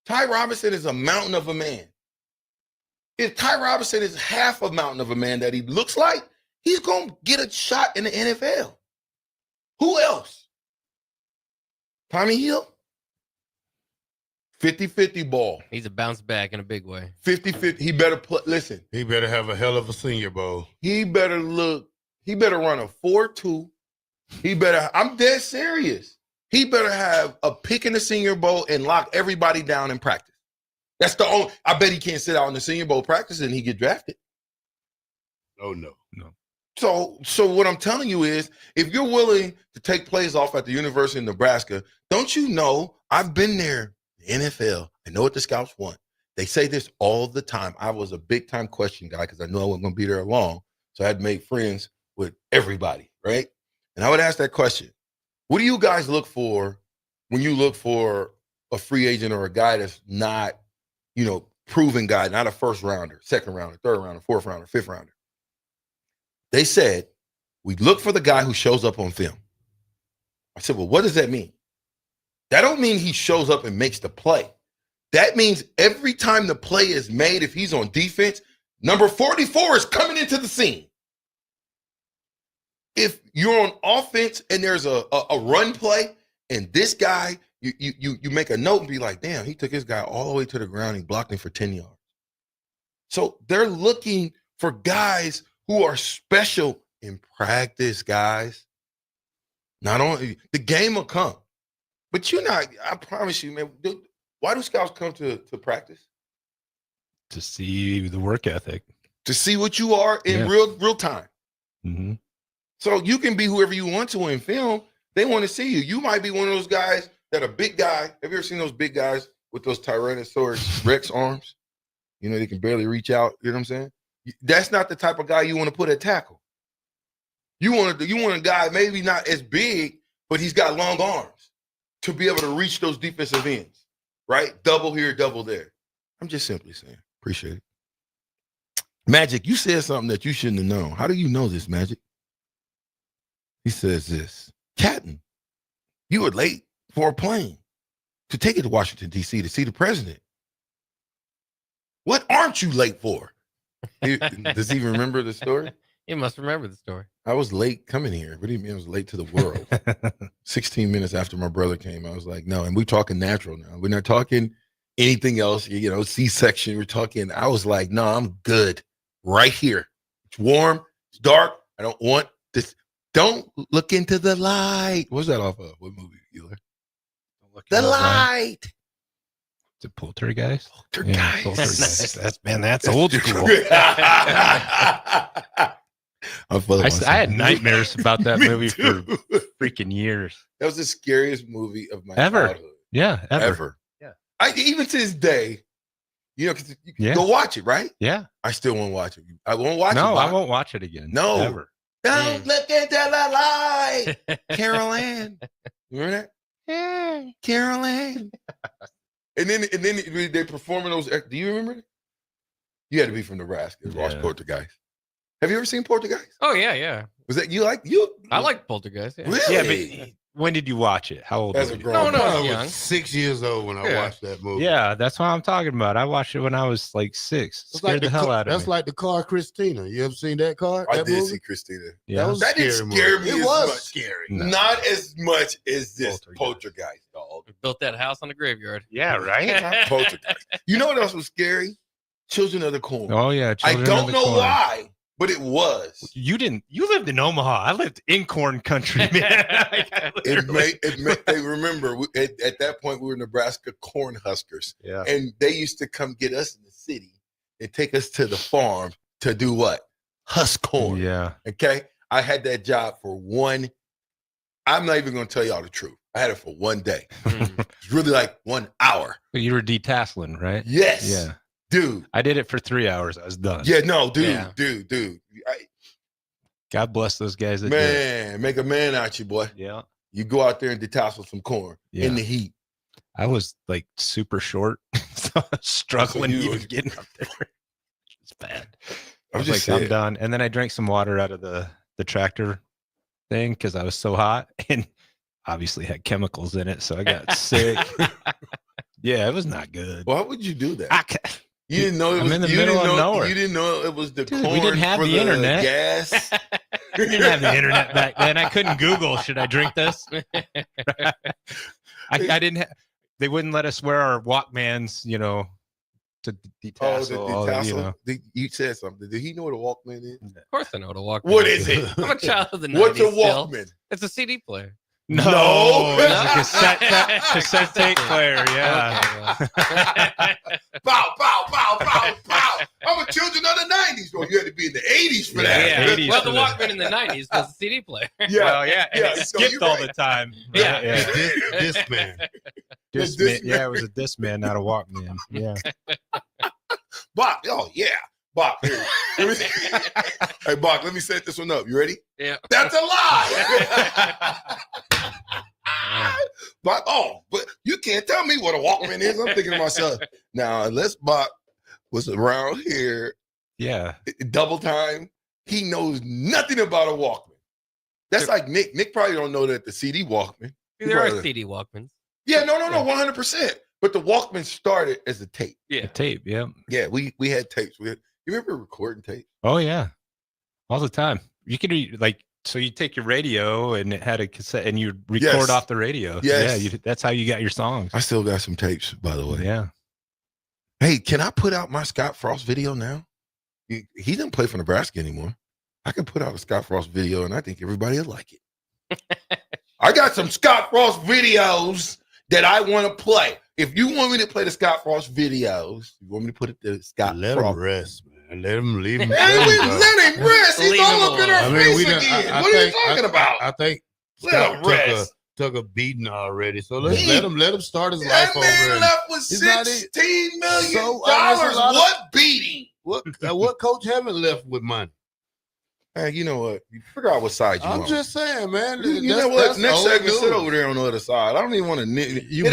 Speaker 1: Ty Robinson is a mountain of a man. If Ty Robinson is half a mountain of a man that he looks like, he's going to get a shot in the NFL. Who else? Tommy Hill? 50-50 ball.
Speaker 12: He's a bounce back in a big way.
Speaker 1: 50-50. He better listen.
Speaker 11: He better have a hell of a Senior Bowl.
Speaker 1: He better run a 4.2. I'm dead serious. He better have a pick in the Senior Bowl and lock everybody down in practice. That's the only. I bet he can't sit out in the Senior Bowl practice and he get drafted.
Speaker 11: Oh no.
Speaker 1: So what I'm telling you is, if you're willing to take plays off at the University of Nebraska, don't you know? I've been there, the NFL. I know what the scouts want. They say this all the time. I was a big time question guy because I knew I wasn't going to be there long, so I had to make friends with everybody, right? And I would ask that question: what do you guys look for when you look for a free agent or a guy that's not, proven guy, not a first rounder, second rounder, third rounder, fourth rounder, fifth rounder? They said, we look for the guy who shows up on film. I said, well, what does that mean? That don't mean he shows up and makes the play. That means every time the play is made, if he's on defense, number 44 is coming into the scene. If you're on offense and there's a run play and this guy, you make a note and be like, damn, he took his guy all the way to the ground and blocked him for 10 yards. So they're looking for guys who are special in practice, guys. Not only the game will come, but I promise you, man, why do scouts come to practice?
Speaker 10: To see the work ethic.
Speaker 1: To see what you are in real time.
Speaker 10: Mm-hmm.
Speaker 1: So you can be whoever you want to in film. They want to see you. You might be one of those guys that a big guy. Have you ever seen those big guys with those Tyrannosaurus Rex arms? You know, they can barely reach out. You know what I'm saying? That's not the type of guy you want to put at tackle. You want a guy maybe not as big, but he's got long arms to be able to reach those defensive ends, right? Double here, double there. I'm just simply saying. Appreciate it. Magic, you said something that you shouldn't have known. How do you know this, Magic? He says this. Catton, you were late for a plane to take it to Washington, D.C. to see the president. What aren't you late for? Does he remember the story?
Speaker 12: He must remember the story.
Speaker 1: I was late coming here. What do you mean I was late to the world? 16 minutes after my brother came, I was like, no. And we're talking natural now. We're not talking anything else, you know, C-section. We're talking, I was like, no, I'm good right here. It's warm. It's dark. I don't want this. Don't look into the light. What's that off of? What movie, Euler? The light.
Speaker 10: Is it Poltergeist?
Speaker 1: Poltergeist.
Speaker 10: Yeah, Poltergeist. That's old school. I had nightmares about that movie for freaking years.
Speaker 1: That was the scariest movie of my
Speaker 10: Ever.
Speaker 1: childhood.
Speaker 10: Yeah, ever.
Speaker 1: Yeah. Even to this day, you know, because you can go watch it, right?
Speaker 10: Yeah.
Speaker 1: I still won't watch it. I won't watch it.
Speaker 10: No, I won't watch it again.
Speaker 1: No.
Speaker 10: Ever.
Speaker 1: Don't look into the light. Carol Ann. Remember that? Yeah. Carol Ann. And then they performing those. Do you remember it? You had to be from Nebraska to watch Poltergeist. Have you ever seen Poltergeist?
Speaker 12: Oh yeah.
Speaker 1: Was that you?
Speaker 12: I like Poltergeist. Yeah.
Speaker 1: Really?
Speaker 10: Yeah, but when did you watch it? How old
Speaker 1: As
Speaker 10: were
Speaker 1: a
Speaker 10: you?
Speaker 1: grown
Speaker 12: No,
Speaker 11: I
Speaker 12: young.
Speaker 11: was 6 years old when I watched that movie.
Speaker 10: Yeah, that's what I'm talking about. I watched it when I was like 6.
Speaker 11: It's
Speaker 10: Scared
Speaker 11: like
Speaker 10: the hell out of me.
Speaker 11: That's like the car Christina. You ever seen that car?
Speaker 1: I
Speaker 11: that
Speaker 1: did
Speaker 11: movie?
Speaker 1: see Christina.
Speaker 10: Yeah.
Speaker 11: That
Speaker 1: didn't scare me.
Speaker 11: It
Speaker 1: as
Speaker 11: was
Speaker 1: much.
Speaker 11: scary.
Speaker 10: No.
Speaker 1: Not as much as this Poltergeist, dog.
Speaker 12: We built that house on the graveyard.
Speaker 10: Yeah, right?
Speaker 1: Poltergeist. You know what else was scary? Children of the Corn.
Speaker 10: Oh yeah.
Speaker 1: I
Speaker 10: Children of
Speaker 1: don't
Speaker 10: the
Speaker 1: know
Speaker 10: Corn.
Speaker 1: why, but it was.
Speaker 10: You lived in Omaha. I lived in corn country, man.
Speaker 1: They remember at that point we were Nebraska corn huskers.
Speaker 10: Yeah.
Speaker 1: And they used to come get us in the city and take us to the farm to do what? Husk corn.
Speaker 10: Yeah.
Speaker 1: Okay. I had that job for I'm not even going to tell y'all the truth. I had it for one day. It's really like 1 hour.
Speaker 10: You were detasseling, right?
Speaker 1: Yes.
Speaker 10: Yeah.
Speaker 1: Dude.
Speaker 10: I did it for 3 hours. I was done.
Speaker 1: Yeah, no, dude,
Speaker 12: Yeah.
Speaker 1: dude.
Speaker 10: God bless those guys that did.
Speaker 1: Man, make a man out you, boy.
Speaker 10: Yeah.
Speaker 1: You go out there and detassel some corn in the heat.
Speaker 10: I was like super short, so I was struggling
Speaker 1: So you
Speaker 10: even
Speaker 1: was-
Speaker 10: getting up there. It's bad. I
Speaker 1: I'm
Speaker 10: was
Speaker 1: just
Speaker 10: like, I'm
Speaker 1: saying.
Speaker 10: done. And then I drank some water out of the tractor thing because I was so hot and obviously had chemicals in it. So I got sick. Yeah, it was not good.
Speaker 1: Why would you do that? You didn't know it
Speaker 10: I'm
Speaker 1: was
Speaker 10: in the
Speaker 1: you
Speaker 10: middle
Speaker 1: didn't
Speaker 10: of
Speaker 1: know,
Speaker 10: nowhere.
Speaker 1: You didn't know it was the
Speaker 10: Dude,
Speaker 1: corn
Speaker 10: we didn't have
Speaker 1: for
Speaker 10: the internet.
Speaker 1: gas.
Speaker 10: We didn't have the internet back then. I couldn't Google, should I drink this? I didn't have, they wouldn't let us wear our Walkmans, you know, to detassel. all the, you know.
Speaker 1: You said something. Did he know what a Walkman is?
Speaker 12: Of course I know what a Walkman
Speaker 1: What is it?
Speaker 12: I'm a child of the 90s.
Speaker 1: What's a
Speaker 12: still.
Speaker 1: Walkman?
Speaker 12: It's a CD player.
Speaker 10: No, it's a cassette tape player. Yeah.
Speaker 1: Bow, bow, bow, bow, bow. I'm a children of the 90s. Well, you had to be in the 80s for that.
Speaker 12: Yeah.
Speaker 10: 80s
Speaker 12: Well,
Speaker 10: for
Speaker 12: the
Speaker 10: that.
Speaker 12: Walkman in the 90s was a CD player.
Speaker 1: Yeah.
Speaker 10: Well, yeah, and it
Speaker 1: so
Speaker 10: skipped
Speaker 1: you're
Speaker 10: all
Speaker 1: right.
Speaker 10: the time.
Speaker 12: Yeah.
Speaker 10: Yeah.
Speaker 11: Discman.
Speaker 10: Discman. Yeah, it was a Discman, not a Walkman. Yeah.
Speaker 1: Bach, oh yeah. Bach, here. Hey, Bach, let me set this one up. You ready?
Speaker 12: Yeah.
Speaker 1: That's a lie. Bach, but you can't tell me what a Walkman is. I'm thinking to myself, now, unless Bach was around here
Speaker 10: Yeah.
Speaker 1: double time, he knows nothing about a Walkman. That's like Nick. Nick probably don't know that the CD Walkman.
Speaker 12: There are CD Walkmans.
Speaker 1: Yeah, no, 100%. But the Walkman started as a tape.
Speaker 12: Yeah.
Speaker 10: A tape. Yeah.
Speaker 1: Yeah, we had tapes. You remember recording tapes?
Speaker 10: Oh yeah. All the time. You could so you take your radio and it had a cassette and you record
Speaker 1: Yes.
Speaker 10: off the radio.
Speaker 1: Yes.
Speaker 10: Yeah. That's how you got your songs.
Speaker 1: I still got some tapes, by the way.
Speaker 10: Yeah.
Speaker 1: Hey, can I put out my Scott Frost video now? He doesn't play for Nebraska anymore. I can put out a Scott Frost video and I think everybody will like it. I got some Scott Frost videos that I want to play. If you want me to play the Scott Frost videos, you want me to put it to Scott
Speaker 11: Let him
Speaker 1: Frost.
Speaker 11: rest, man. And let him leave him.
Speaker 9: Hey, let him rest. He's all up in our face again. What are you talking about?
Speaker 11: I think
Speaker 9: Let him rest.
Speaker 11: Took a beating already. So let him start his life over.
Speaker 9: That man left with $16 million. What beating?
Speaker 11: What coach haven't left with money?
Speaker 1: Hey, you know what? You figure out what side you
Speaker 11: I'm
Speaker 1: want.
Speaker 11: just saying, man.
Speaker 1: You know what? Next segment, sit over there on the other side. I don't even want to.
Speaker 11: You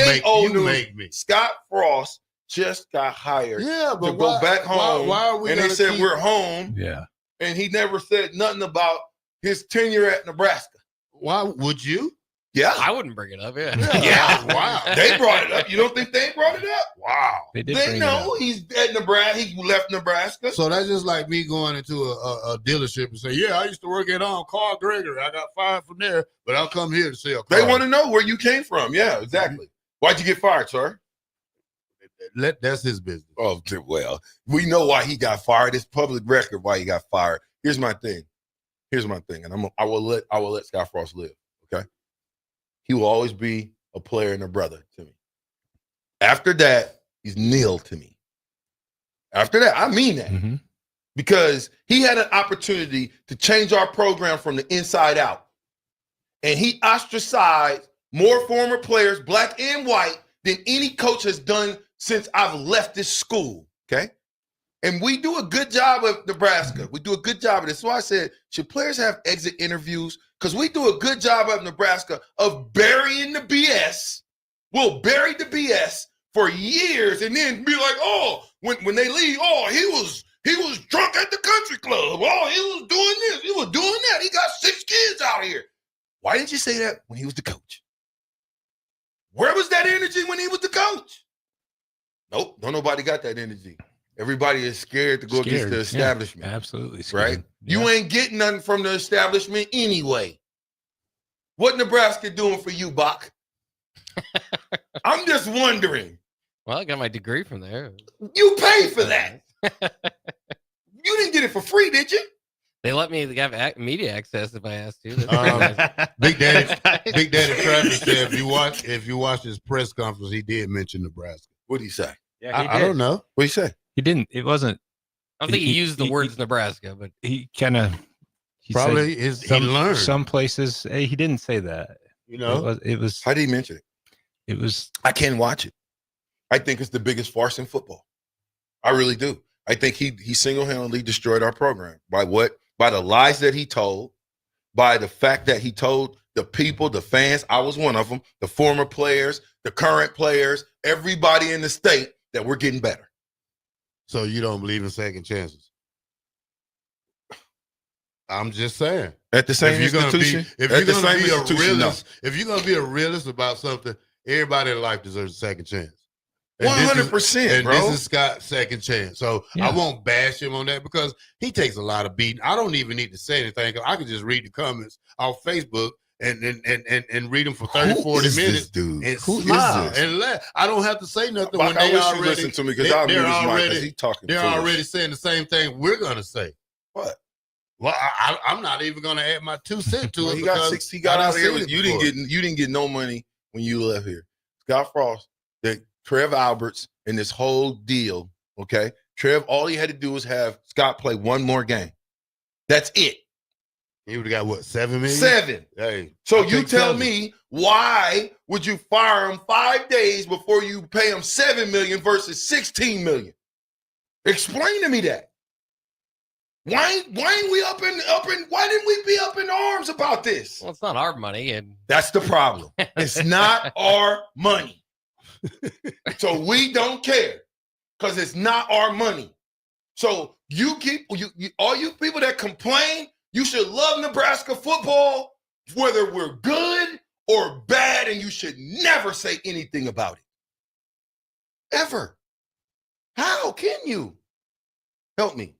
Speaker 11: make me.
Speaker 1: Scott Frost just got hired.
Speaker 11: Yeah, but
Speaker 1: to go back home.
Speaker 11: Why are we?
Speaker 1: And they said we're home.
Speaker 3: Yeah.
Speaker 1: And he never said nothing about his tenure at Nebraska.
Speaker 11: Why would you?
Speaker 1: Yeah,
Speaker 12: I wouldn't bring it up. Yeah.
Speaker 1: Wow. They brought it up. You don't think they brought it up? Wow. They know he's at Nebraska. He left Nebraska.
Speaker 11: So that's just like me going into a dealership and say, "Yeah, I used to work at Carl Gregory. I got fired from there, but I'll come here to sell cars."
Speaker 1: They want to know where you came from. Yeah, exactly. Why'd you get fired, sir?
Speaker 11: That's his business.
Speaker 1: Oh, well, we know why he got fired. It's public record why he got fired. Here's my thing, and I will let Scott Frost live. Okay, he will always be a player and a brother to me. After that, he's nil to me. After that, I mean that because he had an opportunity to change our program from the inside out, and he ostracized more former players, black and white, than any coach has done since I've left this school, okay? And we do a good job of Nebraska. We do a good job of this. So I said, should players have exit interviews? Because we do a good job of Nebraska of burying the BS. We'll bury the BS for years and then be like, oh, when they leave, oh, he was drunk at the country club. Oh, he was doing this. He was doing that. He got 6 kids out here. Why didn't you say that when he was the coach? Where was that energy when he was the coach? Nope, nobody got that energy. Everybody is scared to go against the establishment.
Speaker 10: Yeah, absolutely scared.
Speaker 1: Right? Yeah. You ain't getting nothing from the establishment anyway. What Nebraska doing for you, Bach? I'm just wondering.
Speaker 12: Well, I got my degree from there.
Speaker 1: You paid for that. You didn't get it for free, did you?
Speaker 12: They let me have media access if I asked to.
Speaker 11: Big Daddy Travis said if you watch his press conference, he did mention Nebraska.
Speaker 1: What did he say?
Speaker 10: Yeah,
Speaker 11: I don't know.
Speaker 1: What did he say?
Speaker 10: He didn't. It wasn't.
Speaker 12: I don't think he used the words Nebraska, but
Speaker 10: he kind of
Speaker 11: probably is. He learned
Speaker 10: some places. Hey, he didn't say that.
Speaker 11: You know,
Speaker 10: it was.
Speaker 1: How did he mention it?
Speaker 10: It was.
Speaker 1: I can't watch it. I think it's the biggest farce in football. I really do. I think he single-handedly destroyed our program by the lies that he told, by the fact that he told the people, the fans, I was one of them, the former players, the current players, everybody in the state that we're getting better.
Speaker 11: So you don't believe in second chances? I'm just saying.
Speaker 1: At the same institution?
Speaker 11: If you're going to be a realist about something, everybody in life deserves a second chance.
Speaker 1: 100%, bro.
Speaker 11: This is Scott's second chance. So
Speaker 1: Yeah.
Speaker 11: I won't bash him on that because he takes a lot of beating. I don't even need to say anything. I can just read the comments off Facebook and read them for 30, 40 minutes.
Speaker 1: Dude?
Speaker 11: And
Speaker 1: Who
Speaker 11: smile
Speaker 1: is this?
Speaker 11: and laugh. I don't have to say nothing
Speaker 1: Bach,
Speaker 11: when
Speaker 1: I
Speaker 11: they
Speaker 1: wish you
Speaker 11: already
Speaker 1: listened to me because I'll mute his mic 'cause he talking
Speaker 11: They're
Speaker 1: foolish.
Speaker 11: already saying the same thing we're gonna say.
Speaker 1: What?
Speaker 11: Well, I'm not even gonna add my 2 cents to it.
Speaker 1: He got
Speaker 11: because
Speaker 1: 6. He got
Speaker 11: I
Speaker 1: out of here.
Speaker 11: seen it
Speaker 1: You
Speaker 11: before.
Speaker 1: didn't get no money when you left here. Scott Frost, Trev Alberts, and this whole deal. Okay, Trev. All he had to do was have Scott play one more game. That's it.
Speaker 11: He would have got what, 7 million?
Speaker 1: 7.
Speaker 11: Hey,
Speaker 1: So
Speaker 11: I'll
Speaker 1: you
Speaker 11: take
Speaker 1: tell
Speaker 11: 7.
Speaker 1: me why would you fire him 5 days before you pay him $7 million versus $16 million? Explain to me that. Why ain't we up in why didn't we be up in arms about this?
Speaker 12: Well, it's not our money, and
Speaker 1: That's the problem. It's not our money. So we don't care because it's not our money. So you all you people that complain, you should love Nebraska football, whether we're good or bad, and you should never say anything about it. Ever. How can you? Help me.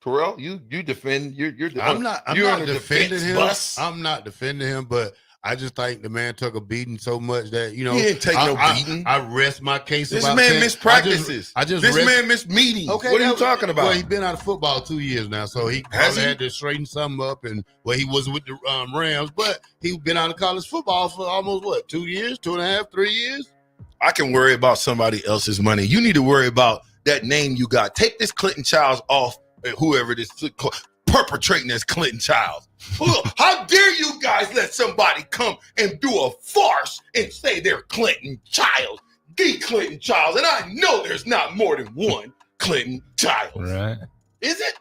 Speaker 1: Terrell, you defend
Speaker 11: I'm not
Speaker 1: on the
Speaker 11: defending
Speaker 1: defense
Speaker 11: him.
Speaker 1: bus.
Speaker 11: I'm not defending him, but I just think the man took a beating so much that, you know,
Speaker 1: He didn't take no beating.
Speaker 11: I rest my case
Speaker 1: This
Speaker 11: about
Speaker 1: man
Speaker 11: saying-
Speaker 1: missed practices.
Speaker 11: This
Speaker 1: man missed meetings.
Speaker 11: Okay,
Speaker 1: What are you talking about?
Speaker 11: Well, he's been out of football 2 years now, so he probably had to straighten something up. And he was with the Rams, but he's been out of college football for almost 2 years, 2.5, 3 years.
Speaker 1: I can worry about somebody else's money. You need to worry about that name you got. Take this Clinton Childs off, whoever this perpetrating as Clinton Childs. How dare you guys let somebody come and do a farce and say they're Clinton Childs, the Clinton Childs, and I know there's not more than one Clinton Childs.
Speaker 10: Right.
Speaker 1: Is it?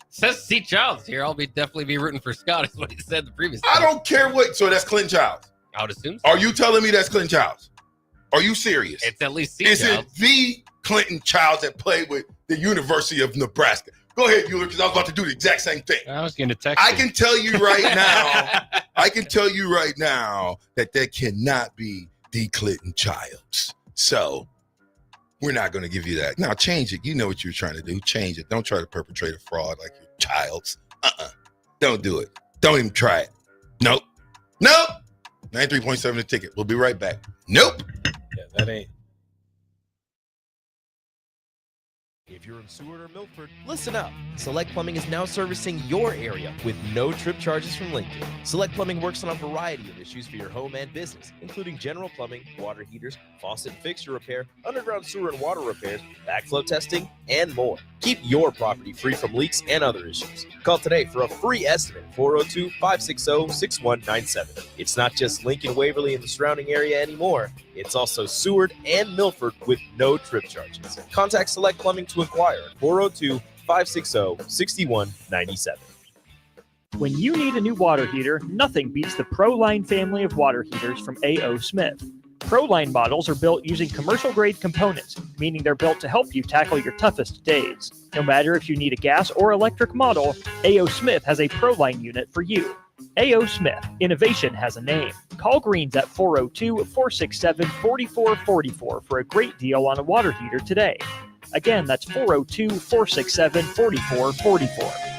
Speaker 12: Says C. Childs here. I'll definitely be rooting for Scott, is what he said the previous
Speaker 1: I
Speaker 12: time.
Speaker 1: don't care what. So that's Clinton Childs.
Speaker 12: I would assume so.
Speaker 1: Are you telling me that's Clinton Childs? Are you serious?
Speaker 12: It's at least C.
Speaker 1: Is
Speaker 12: Childs.
Speaker 1: it the Clinton Childs that played with the University of Nebraska? Go ahead, Euler, because I was about to do the exact same thing.
Speaker 10: I was going to text
Speaker 1: I
Speaker 10: you.
Speaker 1: can tell you right now, that there cannot be the Clinton Childs. So we're not going to give you that. Now change it. You know what you're trying to do. Change it. Don't try to perpetrate a fraud like your Childs. Don't do it. Don't even try it. Nope. 93.7 the ticket. We'll be right back. Nope.
Speaker 10: Yeah, that ain't.
Speaker 2: If you're in Seward or Milford, listen up. Select Plumbing is now servicing your area with no trip charges from Lincoln. Select Plumbing works on a variety of issues for your home and business, including general plumbing, water heaters, faucet and fixture repair, underground sewer and water repairs, backflow testing, and more. Keep your property free from leaks and other issues. Call today for a free estimate, 402-560-6197. It's not just Lincoln, Waverly, and the surrounding area anymore. It's also Seward and Milford with no trip charges. Contact Select Plumbing to inquire at 402-560-6197.
Speaker 16: When you need a new water heater, nothing beats the ProLine family of water heaters from A.O. Smith. ProLine models are built using commercial-grade components, meaning they're built to help you tackle your toughest days. No matter if you need a gas or electric model, A.O. Smith has a ProLine unit for you. A.O. Smith, innovation has a name. Call Greens at 402-467-4444 for a great deal on a water heater today. Again, that's 402-467-4444.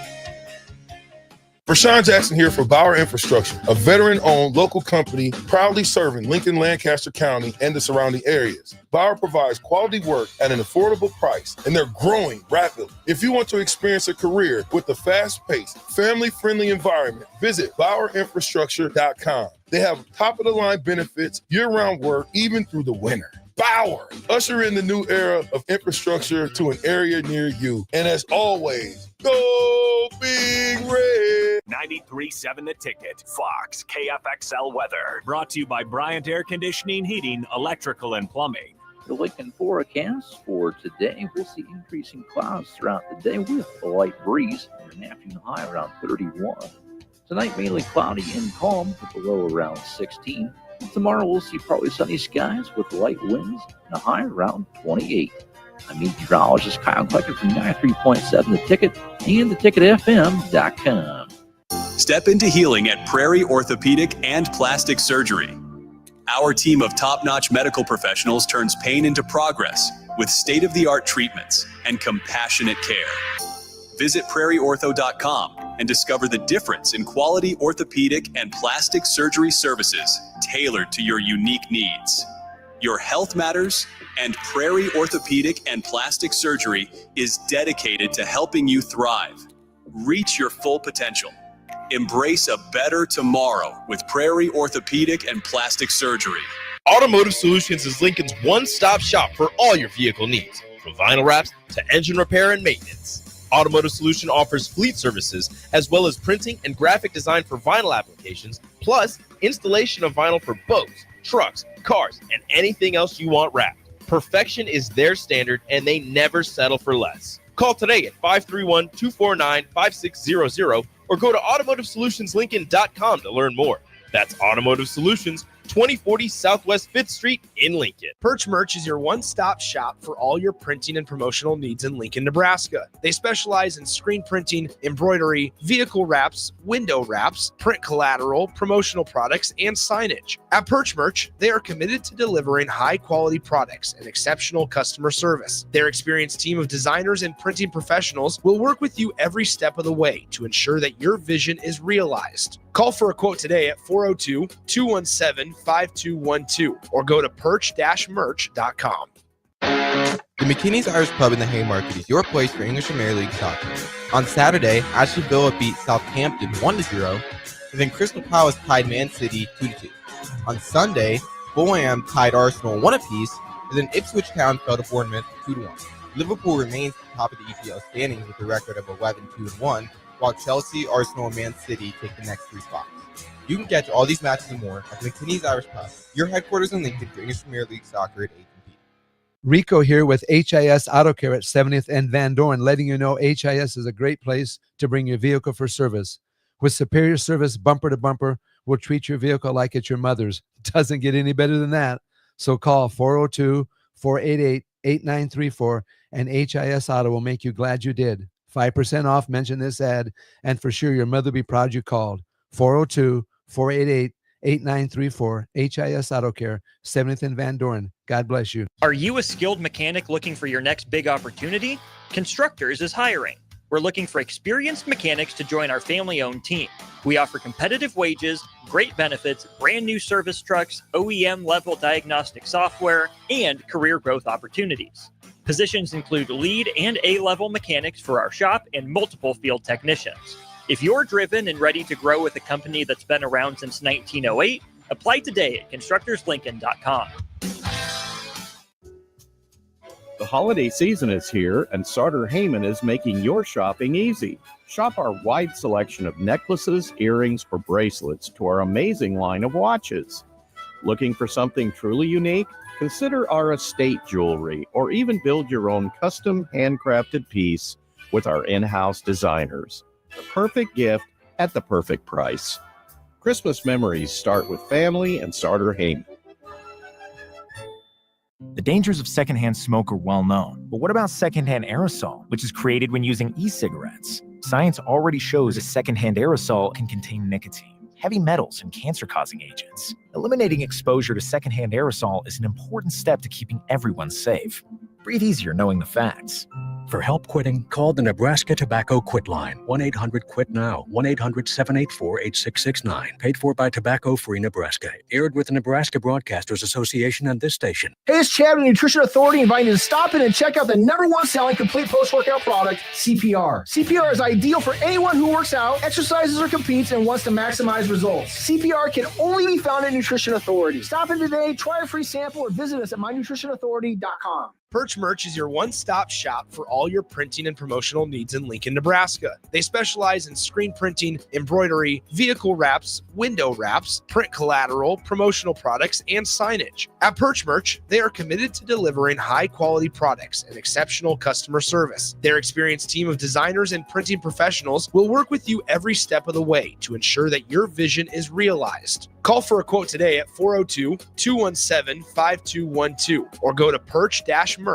Speaker 1: Rashawn Jackson here for Bauer Infrastructure, a veteran-owned local company proudly serving Lincoln, Lancaster County, and the surrounding areas. Bauer provides quality work at an affordable price, and they're growing rapidly. If you want to experience a career with a fast-paced, family-friendly environment, visit BauerInfrastructure.com. They have top-of-the-line benefits, year-round work, even through the winter. Bauer, usher in the new era of infrastructure to an area near you. And as always, go Big Red.
Speaker 5: 93.7 The Ticket, Fox, KFXL weather. Brought to you by Bryant Air Conditioning, Heating, Electrical, and Plumbing.
Speaker 8: The Lincoln forecast for today, we'll see increasing clouds throughout the day with a light breeze and an afternoon high around 31. Tonight, mainly cloudy and calm with a low around 16. Tomorrow, we'll see partly sunny skies with light winds and a high around 28. I'm meteorologist Kyle Klecker from 93.7 The Ticket and theticketfm.com.
Speaker 15: Step into healing at Prairie Orthopedic and Plastic Surgery. Our team of top-notch medical professionals turns pain into progress with state-of-the-art treatments and compassionate care. Visit prairieortho.com and discover the difference in quality orthopedic and plastic surgery services tailored to your unique needs. Your health matters, and Prairie Orthopedic and Plastic Surgery is dedicated to helping you thrive. Reach your full potential. Embrace a better tomorrow with Prairie Orthopedic and Plastic Surgery.
Speaker 2: Automotive Solutions is Lincoln's one-stop shop for all your vehicle needs, from vinyl wraps to engine repair and maintenance. Automotive Solution offers fleet services as well as printing and graphic design for vinyl applications, plus installation of vinyl for boats, trucks, cars, and anything else you want wrapped. Perfection is their standard, and they never settle for less. Call today at 531-249-5600 or go to automotivesolutionslincoln.com to learn more. That's Automotive Solutions, 2040 Southwest 5th Street in Lincoln.
Speaker 6: Perch Merch is your one-stop shop for all your printing and promotional needs in Lincoln, Nebraska. They specialize in screen printing, embroidery, vehicle wraps, window wraps, print collateral, promotional products, and signage. At Perch Merch, they are committed to delivering high-quality products and exceptional customer service. Their experienced team of designers and printing professionals will work with you every step of the way to ensure that your vision is realized. Call for a quote today at 402-217-5212 or go to perch-merch.com.
Speaker 20: The McKinney's Irish Pub in the Haymarket is your place for English Premier League soccer. On Saturday, Ashley Villa beat Southampton 1-0, and then Crystal Palace tied Man City 2-2. On Sunday, Fulham tied Arsenal 1 apiece, and then Ipswich Town fell to Bournemouth 2-1. Liverpool remains at the top of the EPL standings with a record of 11-2-1, while Chelsea, Arsenal, and Man City take the next 3 spots. You can catch all these matches and more at the McKinney's Irish Pub, your headquarters in Lincoln for English Premier League soccer at 8
Speaker 25: Rico here with HIS Auto Care at 70th and Van Dorn, letting you know HIS is a great place to bring your vehicle for service. With superior service, bumper to bumper, we'll treat your vehicle like it's your mother's. Doesn't get any better than that. So call 402-488-8934 and HIS Auto will make you glad you did. 5% off, mention this ad, and for sure your mother will be proud you called. 402-488-8934, HIS Auto Care, 70th and Van Dorn. God bless you.
Speaker 16: Are you a skilled mechanic looking for your next big opportunity? Constructors is hiring. We're looking for experienced mechanics to join our family-owned team. We offer competitive wages, great benefits, brand new service trucks, OEM-level diagnostic software, and career growth opportunities. Positions include lead and A-level mechanics for our shop and multiple field technicians. If you're driven and ready to grow with a company that's been around since 1908, apply today at constructorslincoln.com.
Speaker 4: The holiday season is here, and Sartor Heyman is making your shopping easy. Shop our wide selection of necklaces, earrings, or bracelets to our amazing line of watches. Looking for something truly unique? Consider our estate jewelry, or even build your own custom handcrafted piece with our in-house designers. The perfect gift at the perfect price. Christmas memories start with family and Sartor Heyman.
Speaker 17: The dangers of secondhand smoke are well known. But what about secondhand aerosol, which is created when using e-cigarettes? Science already shows a secondhand aerosol can contain nicotine, heavy metals, and cancer-causing agents. Eliminating exposure to secondhand aerosol is an important step to keeping everyone safe. Breathe easier knowing the facts.
Speaker 18: For help quitting, call the Nebraska Tobacco Quit Line, 1-800-QUIT-NOW, 1-800-784-8669. Paid for by Tobacco Free Nebraska. Aired with the Nebraska Broadcasters Association and this station.
Speaker 7: Hey, it's Chad with Nutrition Authority inviting you to stop in and check out the #1 selling complete post-workout product, CPR. CPR is ideal for anyone who works out, exercises, or competes and wants to maximize results. CPR can only be found at Nutrition Authority. Stop in today, try a free sample, or visit us at mynutritionauthority.com.
Speaker 6: Perch Merch is your one-stop shop for all your printing and promotional needs in Lincoln, Nebraska. They specialize in screen printing, embroidery, vehicle wraps, window wraps, print collateral, promotional products, and signage. At Perch Merch, they are committed to delivering high-quality products and exceptional customer service. Their experienced team of designers and printing professionals will work with you every step of the way to ensure that your vision is realized. Call for a quote today at 402-217-5212 or go to perch-merch.com.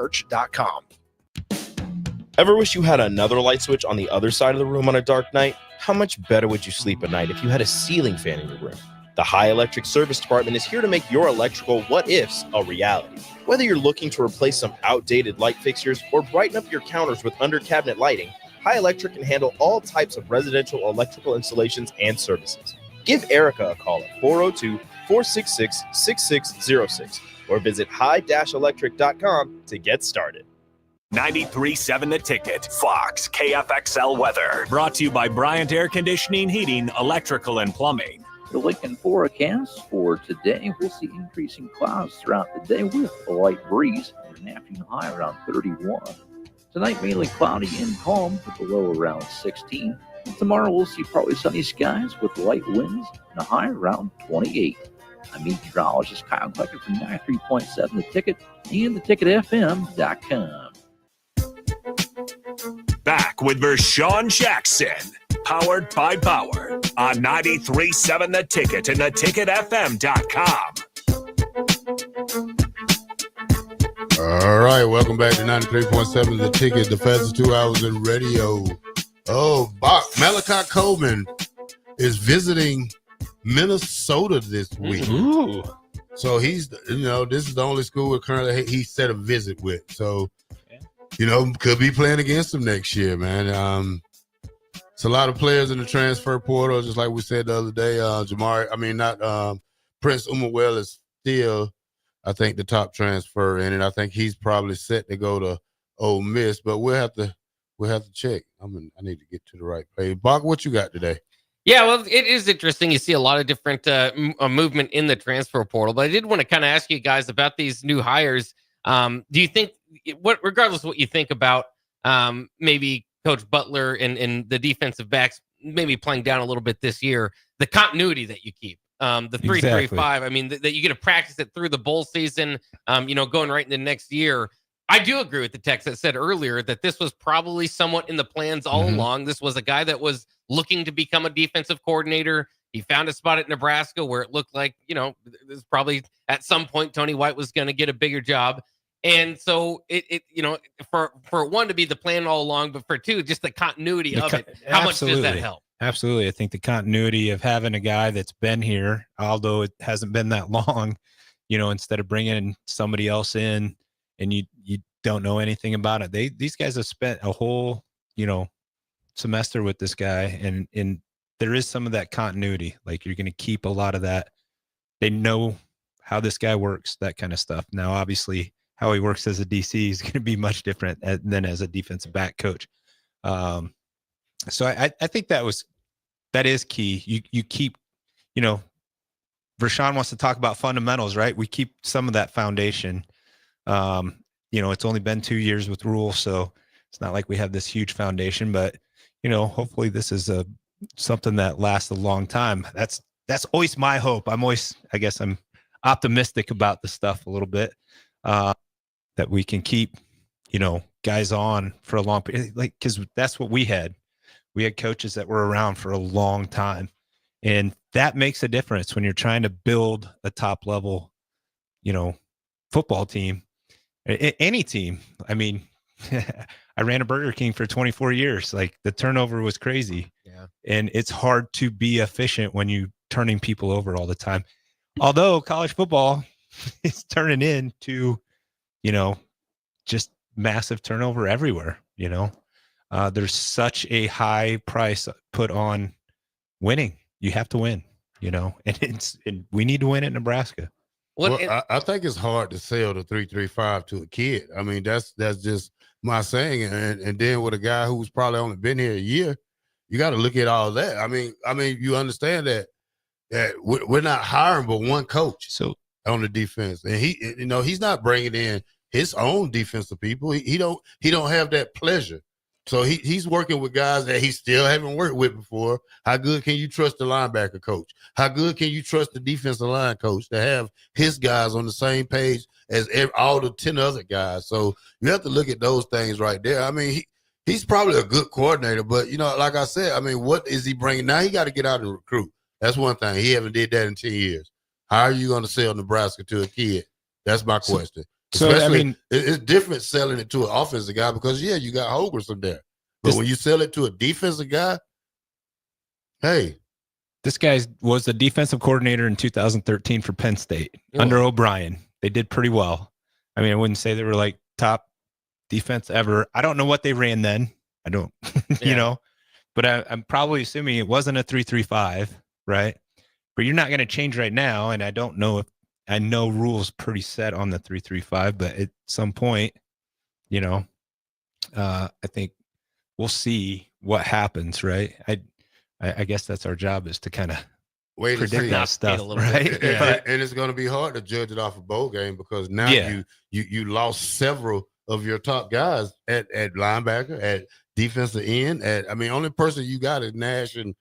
Speaker 2: Ever wish you had another light switch on the other side of the room on a dark night? How much better would you sleep at night if you had a ceiling fan in your room? The High Electric Service Department is here to make your electrical what-ifs a reality. Whether you're looking to replace some outdated light fixtures or brighten up your counters with under-cabinet lighting, High Electric can handle all types of residential electrical installations and services. Give Erica a call at 402-466-6606 or visit high-electric.com to get started.
Speaker 5: 93.7 The Ticket, Fox, KFXL weather. Brought to you by Bryant Air Conditioning, Heating, Electrical, and Plumbing.
Speaker 8: The Lincoln forecast for today, we'll see increasing clouds throughout the day with a light breeze and an afternoon high around 31. Tonight, mainly cloudy and calm with a low around 16. And tomorrow, we'll see partly sunny skies with light winds and a high around 28. I'm meteorologist Kyle Klecker from 93.7 The Ticket and theticketfm.com.
Speaker 5: Back with Vershawn Jackson, powered by Power on 93.7 The Ticket and theticketfm.com.
Speaker 11: All right, welcome back to 93.7 The Ticket, the fastest 2 hours in radio. Oh, Malachi Coleman is visiting Minnesota this week.
Speaker 10: Ooh.
Speaker 11: So he's, this is the only school currently he set a visit with. So, could be playing against them next year, man. It's a lot of players in the transfer portal, just like we said the other day. Prince Umawell is still, I think, the top transfer in it. I think he's probably set to go to Ole Miss, but we'll have to check. I need to get to the right page. Bach, what you got today?
Speaker 12: Yeah, well, it is interesting. You see a lot of different movement in the transfer portal, but I did want to kind of ask you guys about these new hires. Do you think, regardless of what you think about maybe Coach Butler and the defensive backs maybe playing down a little bit this year, the continuity that you keep, the 3-3-5, I mean, that you get to practice it through the bowl season, going right into next year. I do agree with the text that said earlier that this was probably somewhat in the plans all along. This was a guy that was looking to become a defensive coordinator. He found a spot at Nebraska where it looked like, there's probably at some point Tony White was going to get a bigger job. And so for one to be the plan all along, but for two, just the continuity of it, how much does that help?
Speaker 10: Absolutely. I think the continuity of having a guy that's been here, although it hasn't been that long, instead of bringing somebody else in and you don't know anything about it. These guys have spent a whole, semester with this guy, and there is some of that continuity. Like, you're going to keep a lot of that. They know how this guy works, that kind of stuff. Now, obviously, how he works as a DC is going to be much different than as a defensive back coach. So I think that is key. You keep, Vershawn wants to talk about fundamentals, right? We keep some of that foundation. It's only been 2 years with Rule, so it's not like we have this huge foundation, but hopefully this is something that lasts a long time. That's always my hope. I'm optimistic about the stuff a little bit, that we can keep, guys on for a long period, because that's what we had. We had coaches that were around for a long time, and that makes a difference when you're trying to build a top level, football team, any team. I mean, I ran a Burger King for 24 years. Like, the turnover was crazy.
Speaker 12: Yeah.
Speaker 10: And it's hard to be efficient when you're turning people over all the time. Although college football is turning into, just massive turnover everywhere. There's such a high price put on winning. You have to win, and we need to win at Nebraska.
Speaker 11: I think it's hard to sell the 3-3-5 to a kid. I mean, that's just my saying. And then with a guy who's probably only been here a year, you got to look at all that. I mean, you understand that we're not hiring but one coach on the defense, and he's not bringing in his own defensive people. He don't have that pleasure. So he's working with guys that he still haven't worked with before. How good can you trust the linebacker coach? How good can you trust the defensive line coach to have his guys on the same page as all the 10 other guys? So you have to look at those things right there. I mean, he's probably a good coordinator, but, like I said, I mean, what is he bringing? Now he got to get out and recruit. That's one thing. He haven't did that in 10 years. How are you going to sell Nebraska to a kid? That's my question. Especially, it's different selling it to an offensive guy because, you got Holgorsen there. But when you sell it to a defensive guy, hey.
Speaker 10: This guy was the defensive coordinator in 2013 for Penn State under O'Brien. They did pretty well. I mean, I wouldn't say they were like top defense ever. I don't know what they ran then. I don't, but I'm probably assuming it wasn't a 3-3-5, right? But you're not going to change right now. And I don't know if I know Rule's pretty set on the 3-3-5, but at some point, I think we'll see what happens, right? I guess that's our job, is to kind of predict that stuff, right?
Speaker 11: And it's going to be hard to judge it off a bowl game because now you lost several of your top guys at linebacker, at defensive end. Only person you got is Nash and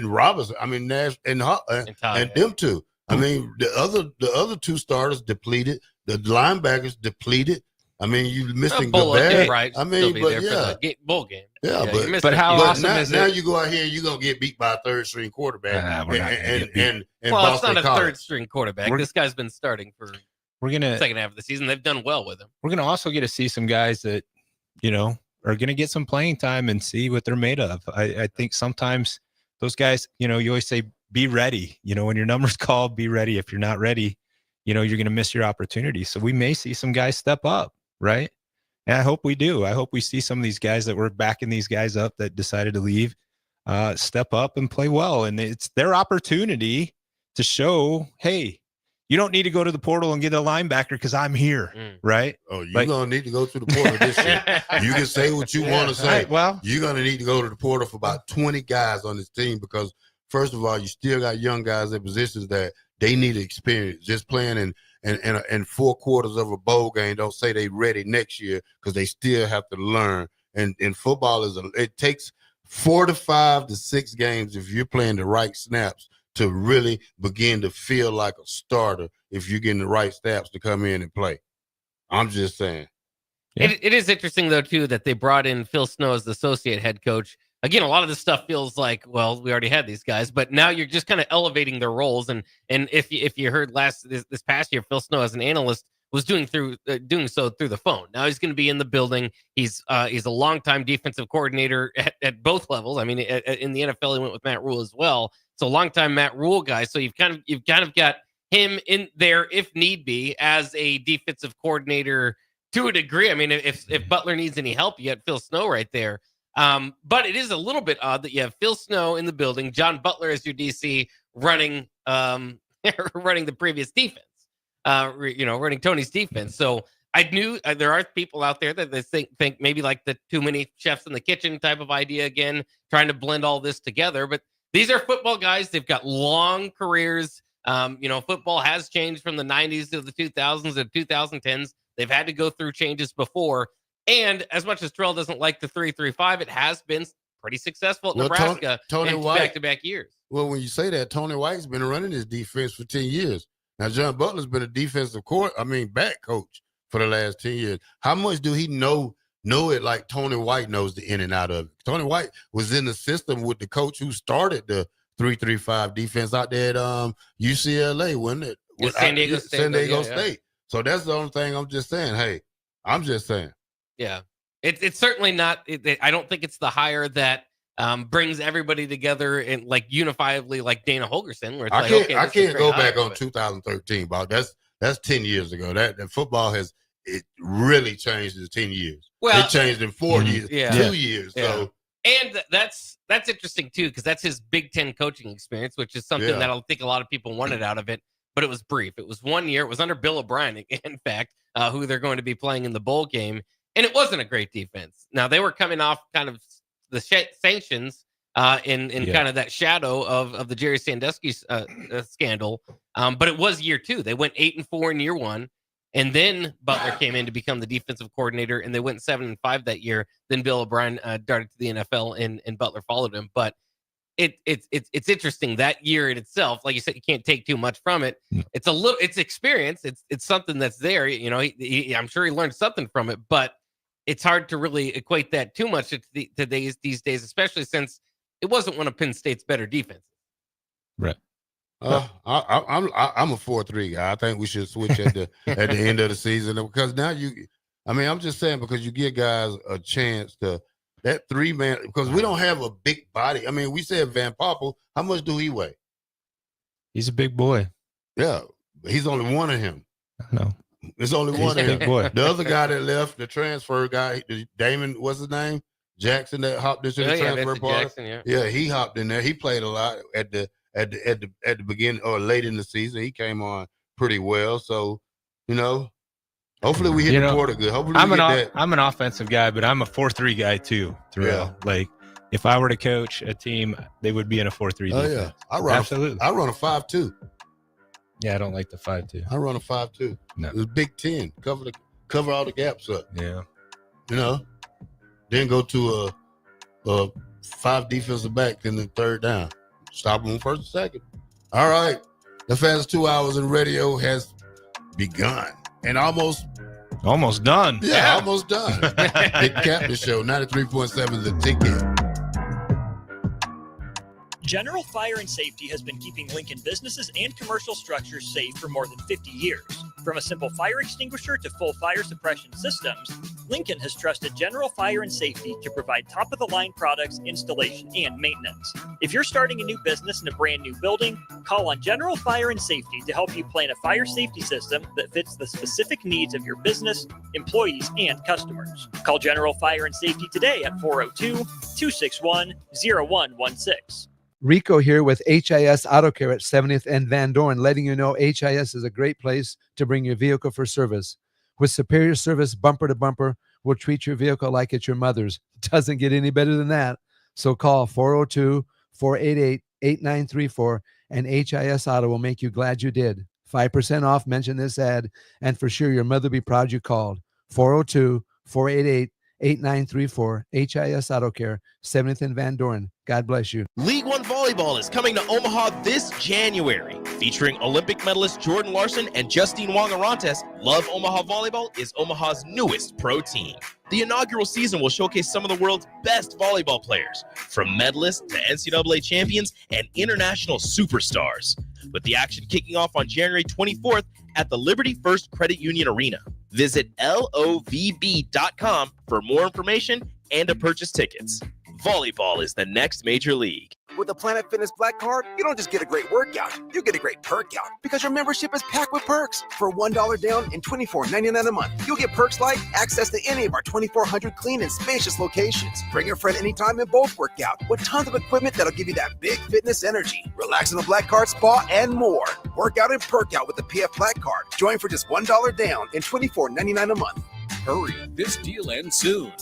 Speaker 11: Robinson. I mean, Nash and them two. I mean, the other two starters depleted. The linebackers depleted. I mean, you missing Gobert,
Speaker 12: right?
Speaker 11: I mean, but
Speaker 12: bowl game.
Speaker 11: Yeah,
Speaker 10: but how awesome is
Speaker 11: now
Speaker 10: it?
Speaker 11: you go out here, you're gonna get beat by a third string quarterback.
Speaker 12: Well, it's not a third string quarterback. This guy's been starting for second half of the season. They've done well with him.
Speaker 10: We're gonna also get to see some guys that are gonna get some playing time and see what they're made of. I think sometimes those guys, you always say be ready. When your number's called, be ready. If you're not ready, you're gonna miss your opportunity. So we may see some guys step up. Right. And I hope we do. I hope we see some of these guys that were backing these guys up that decided to leave, step up and play well. And it's their opportunity to show, hey, you don't need to go to the portal and get a linebacker because I'm here. Right.
Speaker 11: Oh, you're going to need to go to the portal this year. You can say what you want to say.
Speaker 10: Right, well,
Speaker 11: you're going to need to go to the portal for about 20 guys on this team because, first of all, you still got young guys in positions that they need experience. Just playing and 4 quarters of a bowl game don't say they ready next year because they still have to learn. And football it takes 4 to 5 to 6 games if you're playing the right snaps to really begin to feel like a starter if you're getting the right snaps to come in and play. I'm just saying.
Speaker 12: Yeah. It is interesting, though, too, that they brought in Phil Snow as the associate head coach. Again, a lot of this stuff feels like, well, we already had these guys, but now you're just kind of elevating their roles. And if you heard this past year, Phil Snow as an analyst was doing so through the phone. Now he's going to be in the building. He's a longtime defensive coordinator at both levels. I mean, in the NFL, he went with Matt Rule as well. So longtime Matt Rule guy. So you've kind of got him in there if need be as a defensive coordinator to a degree. I mean, if Butler needs any help, you got Phil Snow right there. But it is a little bit odd that you have Phil Snow in the building, John Butler as your DC running running the previous defense, running Tony's defense. So I knew there are people out there that they think maybe like the too many chefs in the kitchen type of idea again, trying to blend all this together. But these are football guys. They've got long careers. Football has changed from the 90s to the 2000s and 2010s. They've had to go through changes before. And as much as Terrell doesn't like the 3-3-5, it has been pretty successful at Nebraska
Speaker 11: Tony
Speaker 12: in
Speaker 11: White,
Speaker 12: back-to-back years.
Speaker 11: Well, when you say that, Tony White's been running his defense for 10 years. Now, John Butler's been a back coach for the last 10 years. How much do he know it like Tony White knows the in and out of it? Tony White was in the system with the coach who started the 3-3-5 defense out there at UCLA, wasn't it?
Speaker 12: With San Diego
Speaker 11: State. So that's the only thing I'm just saying. Hey, I'm just saying.
Speaker 12: Yeah. It's certainly not. I don't think it's the hire that brings everybody together and like unifiably like Dana Holgerson. Where it's
Speaker 11: I can't go back on 2013, Bob. That's 10 years ago. That football has really changed in 10 years.
Speaker 12: Well,
Speaker 11: it changed in 4 years, 2 years.
Speaker 12: Yeah.
Speaker 11: So
Speaker 12: and that's interesting too, because that's his Big Ten coaching experience, which is something that I think a lot of people wanted out of it. But it was brief. It was 1 year. It was under Bill O'Brien, in fact, who they're going to be playing in the bowl game. And it wasn't a great defense. Now, they were coming off kind of the sanctions in kind of that shadow of the Jerry Sandusky scandal. But it was year 2. They went 8-4 in year 1. And then Butler came in to become the defensive coordinator, and they went 7-5 that year. Then Bill O'Brien darted to the NFL, and Butler followed him. But it's interesting that year in itself. Like you said, you can't take too much from it. It's experience. It's something that's there. I'm sure he learned something from it, but it's hard to really equate that too much to these days, especially since it wasn't one of Penn State's better defenses.
Speaker 10: Right.
Speaker 11: I'm a 4-3 guy. I think we should switch at the end of the season because now I'm just saying because you give guys a chance to that 3-man because we don't have a big body. I mean, we said Van Poppel. How much do he weigh?
Speaker 10: He's a big boy.
Speaker 11: Yeah, he's only one of him.
Speaker 10: No.
Speaker 11: There's only one of him. The other guy that left, the transfer guy, Damon, what's his name? Jackson that hopped into the transfer party.
Speaker 12: Jackson,
Speaker 11: yeah, he hopped in there. He played a lot at the beginning or late in the season. He came on pretty well. So, hopefully we hit the quarter good. Hopefully
Speaker 10: I'm an offensive guy, but I'm a 4-3 guy too. Terrell. Like if I were to coach a team, they would be in a 4-3 defense.
Speaker 11: Yeah, I run a 5-2.
Speaker 10: Yeah, I don't like the 5-2.
Speaker 11: I run a 5-2.
Speaker 10: No.
Speaker 11: It was Big Ten. Cover all the gaps up.
Speaker 10: Yeah.
Speaker 11: Then go to a 5 defensive back in the third down. Stop them first and second. All right. The fastest 2 hours in radio has begun. And almost
Speaker 10: done.
Speaker 11: Yeah, almost done. Big Captain Show, 93.7 The Ticket.
Speaker 16: General Fire and Safety has been keeping Lincoln businesses and commercial structures safe for more than 50 years. From a simple fire extinguisher to full fire suppression systems, Lincoln has trusted General Fire and Safety to provide top-of-the-line products, installation, and maintenance. If you're starting a new business in a brand new building, call on General Fire and Safety to help you plan a fire safety system that fits the specific needs of your business, employees, and customers. Call General Fire and Safety today at 402-261-0116.
Speaker 25: Rico here with HIS Auto Care at 70th and Van Dorn, letting you know HIS is a great place to bring your vehicle for service. With superior service bumper to bumper, we'll treat your vehicle like it's your mother's. Doesn't get any better than that. So call 402-488-8934 and HIS Auto will make you glad you did. 5% off. Mention this ad, and for sure your mother will be proud you called. 402-488-8934. HIS Auto Care, 70th and Van Doren. God bless you.
Speaker 2: League One Volleyball is coming to Omaha this January. Featuring Olympic medalist Jordan Larson and Justine Wong-Arantes, Love Omaha Volleyball is Omaha's newest pro team. The inaugural season will showcase some of the world's best volleyball players, from medalists to NCAA champions and international superstars, with the action kicking off on January 24th at the Liberty First Credit Union Arena. Visit LOVB.com for more information and to purchase tickets. Volleyball is the next major league.
Speaker 13: With the Planet Fitness Black Card, you don't just get a great workout, you get a great perk out because your membership is packed with perks. For $1 down and $24.99 a month, you'll get perks like access to any of our 2,400 clean and spacious locations. Bring a friend anytime and both work out with tons of equipment that'll give you that big fitness energy. Relax in the Black Card spa and more. Work out and perk out with the PF Black Card. Join for just $1 down and $24.99 a month. Hurry, this deal ends soon.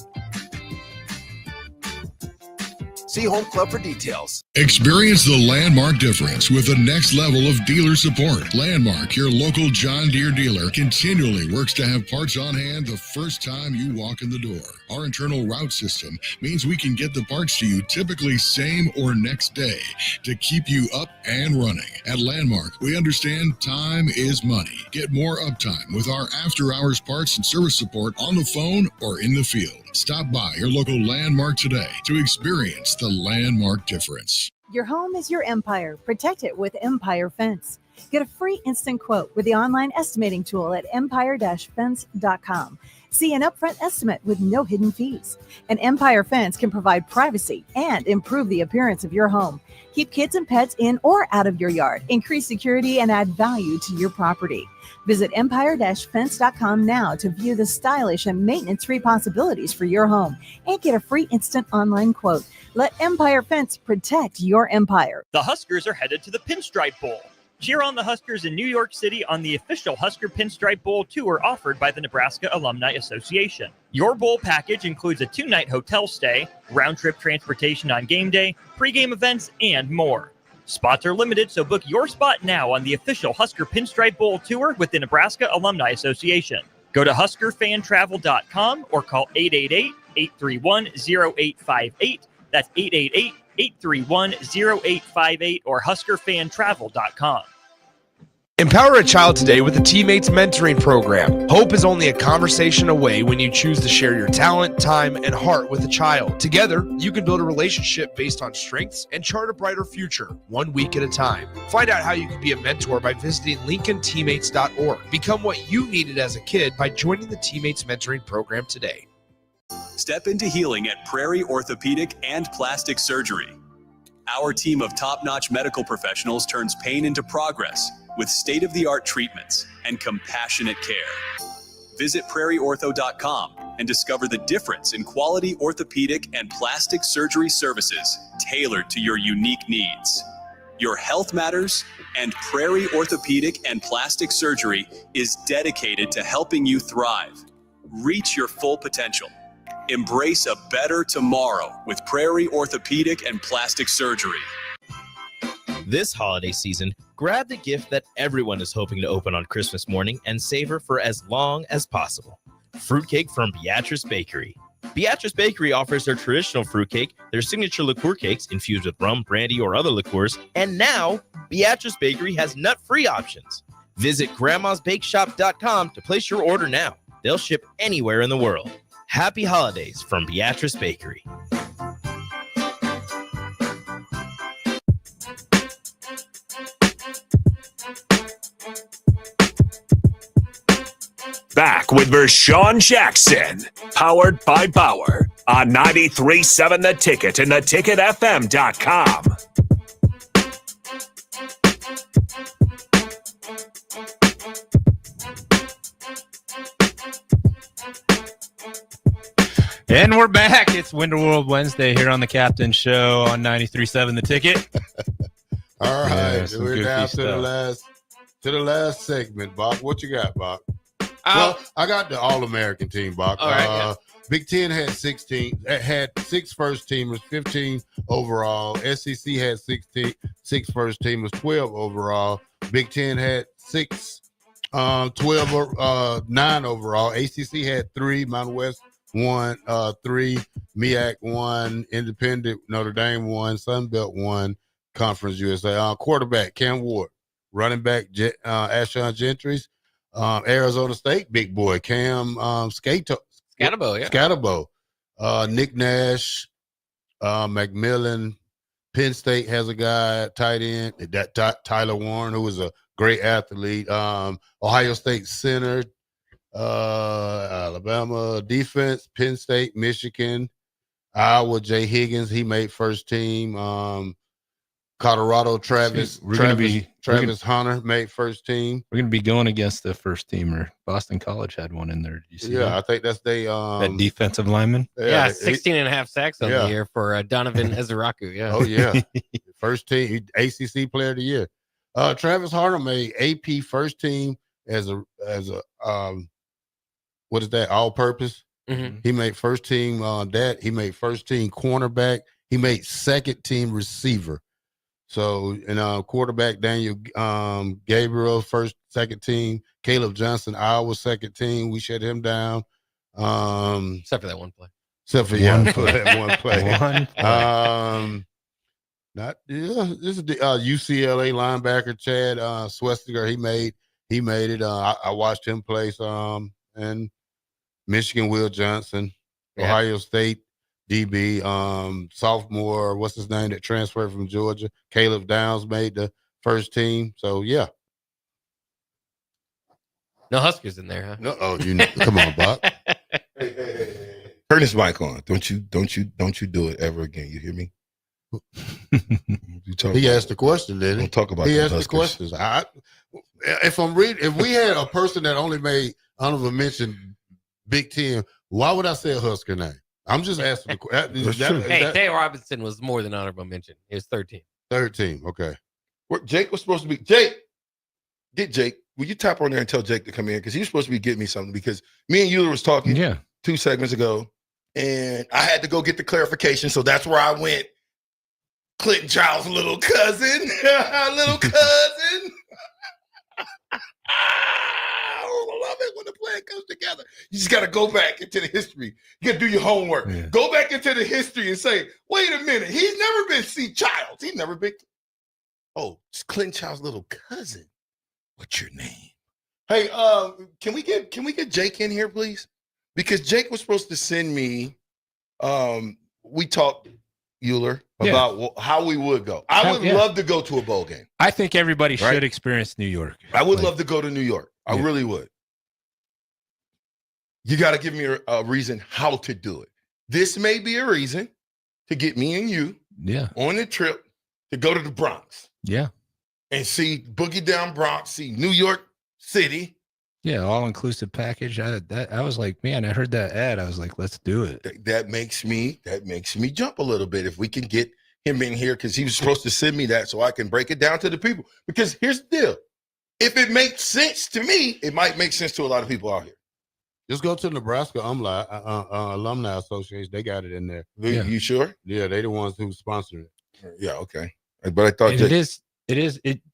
Speaker 13: See Home Club for details.
Speaker 14: Experience the Landmark difference with the next level of dealer support. Landmark, your local John Deere dealer, continually works to have parts on hand the first time you walk in the door. Our internal route system means we can get the parts to you typically same or next day to keep you up and running. At Landmark, we understand time is money. Get more uptime with our after-hours parts and service support on the phone or in the field. Stop by your local Landmark today to experience the Landmark difference.
Speaker 22: Your home is your empire. Protect it with Empire Fence. Get a free instant quote with the online estimating tool at empire-fence.com. See an upfront estimate with no hidden fees. An Empire Fence can provide privacy and improve the appearance of your home. Keep kids and pets in or out of your yard. Increase security and add value to your property. Visit empire-fence.com now to view the stylish and maintenance-free possibilities for your home and get a free instant online quote. Let Empire Fence protect your empire.
Speaker 16: The Huskers are headed to the Pinstripe Bowl. Cheer on the Huskers in New York City on the official Husker Pinstripe Bowl tour offered by the Nebraska Alumni Association. Your bowl package includes a 2-night hotel stay, round-trip transportation on game day, pregame events, and more. Spots are limited, so book your spot now on the official Husker Pinstripe Bowl tour with the Nebraska Alumni Association. Go to huskerfantravel.com or call 888-831-0858. That's 888-831-0858 or huskerfantravel.com.
Speaker 6: Empower a child today with the Teammates Mentoring Program. Hope is only a conversation away when you choose to share your talent, time, and heart with a child. Together, you can build a relationship based on strengths and chart a brighter future, 1 week at a time. Find out how you can be a mentor by visiting lincolnteammates.org. Become what you needed as a kid by joining the Teammates Mentoring Program today.
Speaker 15: Step into healing at Prairie Orthopedic and Plastic Surgery. Our team of top-notch medical professionals turns pain into progress with state-of-the-art treatments and compassionate care. Visit prairieortho.com and discover the difference in quality orthopedic and plastic surgery services tailored to your unique needs. Your health matters, and Prairie Orthopedic and Plastic Surgery is dedicated to helping you thrive. Reach your full potential. Embrace a better tomorrow with Prairie Orthopedic and Plastic Surgery.
Speaker 2: This holiday season, grab the gift that everyone is hoping to open on Christmas morning and savor for as long as possible. Fruitcake from Beatrice Bakery. Beatrice Bakery offers their traditional fruitcake, their signature liqueur cakes infused with rum, brandy, or other liqueurs, and now Beatrice Bakery has nut-free options. Visit grandmasbakeshop.com to place your order now. They'll ship anywhere in the world. Happy holidays from Beatrice Bakery.
Speaker 5: Back with Vershawn Jackson, powered by Bauer on 93.7 The Ticket and theticketfm.com.
Speaker 10: And we're back. It's Winter World Wednesday here on the Captain Show on 93.7 The Ticket.
Speaker 11: All right,
Speaker 10: Yeah,
Speaker 11: we're down to the last segment, Bob. What you got, Bob? Well, I got the All-American team, Bob.
Speaker 12: All right,
Speaker 11: Big Ten had 6 first teamers, 15 overall. SEC had 6 first teamers, 12 overall. Big Ten had 6, 12 or 9 overall. ACC had 3, Mountain West 1, 3, MEAC 1, Independent Notre Dame 1, Sun Belt 1, Conference USA. Quarterback Cam Ward, running back Ashon Gentry's, Arizona State big boy Cam Scatabo, Nick Nash, McMillan. Penn State has a guy tight end, that Tyler Warren, who is a great athlete. Ohio State center, Alabama defense, Penn State, Michigan, Iowa, Jay Higgins, he made first team. Colorado, Travis Hunter made first team.
Speaker 10: We're gonna be going against the first teamer. Boston College had one in there. Did you see that?
Speaker 11: I think that's
Speaker 10: that defensive lineman.
Speaker 12: 16 and a half sacks on the year for Donovan Ezeraku. Yeah.
Speaker 11: Oh yeah. First team ACC player of the year. Travis Hunter made AP first team as a what is that, all purpose?
Speaker 12: Mm-hmm.
Speaker 11: He made first team that. He made first team cornerback. He made second team receiver. So, and quarterback Daniel Gabriel, second team. Caleb Johnson, Iowa, second team. We shut him down.
Speaker 12: Except for that one play.
Speaker 11: For that one play. This is the UCLA linebacker Chad Swestiger. He made it. I watched him play some. And Michigan Will Johnson, Ohio State DB, sophomore, what's his name, that transferred from Georgia? Caleb Downs made the first team. So yeah.
Speaker 12: No Huskers in there, huh?
Speaker 11: No, come on, Bob.
Speaker 1: Turn this mic on. Don't you do it ever again. You hear me?
Speaker 11: He asked the question, didn't he?
Speaker 1: Don't talk about
Speaker 11: he
Speaker 1: the
Speaker 11: asked
Speaker 1: Huskers.
Speaker 11: the questions. If we had a person that only made honorable mention Big Ten, why would I say a Husker name? I'm just asking the question.
Speaker 12: Hey, Tay Robinson was more than honorable mention. He was 13.
Speaker 11: Third team, okay.
Speaker 1: Jake was supposed to be Jake. Get Jake. Will you tap on there and tell Jake to come in? Because he was supposed to be getting me something. Because me and Euler was talking 2 segments ago, and I had to go get the clarification. So that's where I went. Clinton Child's little cousin. Little cousin. I love it when the plan comes together. You just got to go back into the history. You got to do your homework. Yeah. Go back into the history and say, wait a minute. He's never been C. Childs. He's never been. Oh, it's Clinton Child's little cousin. What's your name? Hey, can we get Jake in here, please? Because Jake was supposed to send me. We talked, Euler, about how we would go. I would love to go to a bowl game.
Speaker 10: I think everybody should experience New York.
Speaker 1: I would love to go to New York. I really would. You got to give me a reason how to do it. This may be a reason to get me and you on the trip to go to the Bronx.
Speaker 10: Yeah.
Speaker 1: And see Boogie Down Bronx, see New York City.
Speaker 10: Yeah, all-inclusive package. I was like, man, I heard that ad. I was like, let's do it.
Speaker 1: That makes me jump a little bit if we can get him in here, because he was supposed to send me that so I can break it down to the people. Because here's the deal. If it makes sense to me, it might make sense to a lot of people out here.
Speaker 11: Just go to Nebraska Alumni Association. They got it in there.
Speaker 1: You sure?
Speaker 11: Yeah, they the ones who sponsored it.
Speaker 1: Yeah, okay. But I thought
Speaker 10: it is.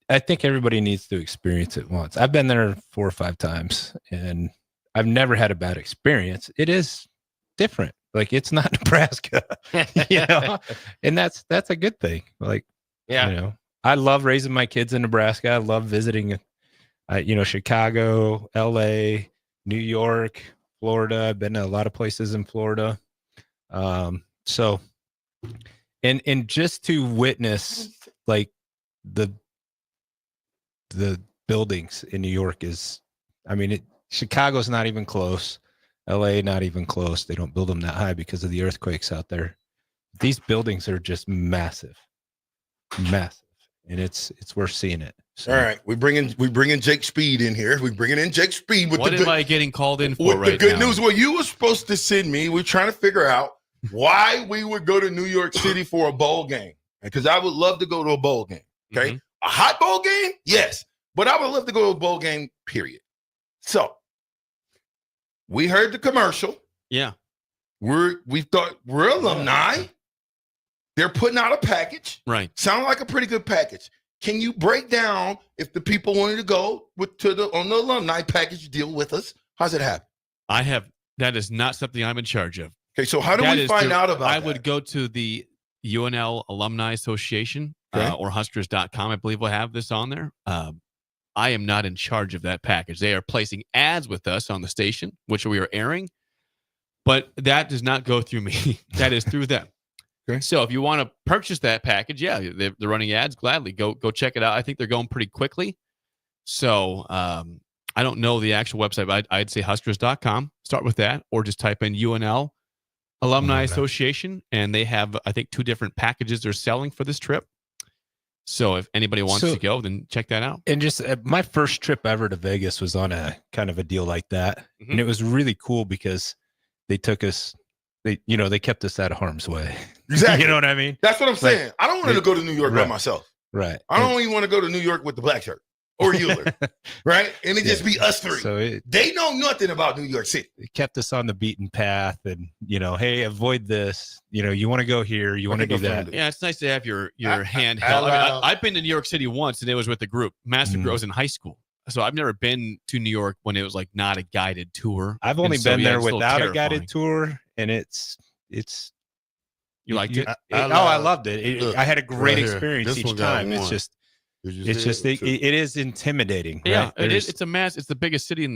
Speaker 10: I think everybody needs to experience it once. I've been there 4 or 5 times, and I've never had a bad experience. It is different. Like, it's not Nebraska, and that's a good thing. Like, I love raising my kids in Nebraska. I love visiting, Chicago, LA, New York, Florida. I've been to a lot of places in Florida. So, and just to witness like the buildings in New York is, Chicago's not even close. LA, not even close. They don't build them that high because of the earthquakes out there. These buildings are just massive, and it's worth seeing it. So.
Speaker 1: All right, we bringing Jake Speed in here. We bringing in Jake Speed with
Speaker 9: what am I getting called in for
Speaker 1: with
Speaker 9: right
Speaker 1: the good
Speaker 9: now?
Speaker 1: news? Well, you were supposed to send me. We're trying to figure out why we would go to New York City for a bowl game, because I would love to go to a bowl game. Okay, a hot bowl game, yes, but I would love to go to a bowl game. Period. So we heard the commercial.
Speaker 9: Yeah,
Speaker 1: we thought we're alumni. They're putting out a package.
Speaker 9: Right.
Speaker 1: Sound like a pretty good package. can you break down if the people wanted to go on the alumni package deal with us? How's it happen?
Speaker 9: That is not something I'm in charge of.
Speaker 1: Okay, so how do we find out about
Speaker 9: I
Speaker 1: that?
Speaker 9: would go to the UNL Alumni Association or Huskers.com. I believe we'll have this on there. I am not in charge of that package. They are placing ads with us on the station, which we are airing, but that does not go through me. That is through them.
Speaker 1: Okay.
Speaker 9: So if you want to purchase that package, yeah, they're running ads. Gladly go check it out. I think they're going pretty quickly. So I don't know the actual website, but I'd say Huskers.com. Start with that, or just type in UNL Alumni Association, and they have, I think, 2 different packages they're selling for this trip. So if anybody wants to go, then check that out.
Speaker 10: And just my first trip ever to Vegas was on a kind of a deal like that. And it was really cool because they took us, they kept us out of harm's way.
Speaker 1: Exactly.
Speaker 10: You know what I mean?
Speaker 1: That's what I'm saying. I don't want to go to New York by myself.
Speaker 10: Right.
Speaker 1: I don't even want to go to New York with the black shirt or Euler. Right? And it just be us 3.
Speaker 10: So
Speaker 1: they know nothing about New York City.
Speaker 10: It kept us on the beaten path and, hey, avoid this. You want to go here. You want to do that.
Speaker 9: Yeah, it's nice to have your handheld. I've been to New York City once, and it was with a group. Master Group. I was in high school. So I've never been to New York when it was like not a guided tour.
Speaker 10: I've only been there without a guided tour, and it's
Speaker 9: you liked it?
Speaker 10: I loved it.
Speaker 11: Look,
Speaker 10: I had a great
Speaker 11: right here.
Speaker 10: experience
Speaker 11: This one
Speaker 10: each
Speaker 11: got
Speaker 10: time.
Speaker 11: one.
Speaker 10: It is intimidating.
Speaker 9: Yeah,
Speaker 10: right?
Speaker 9: it is. It's it's the biggest city in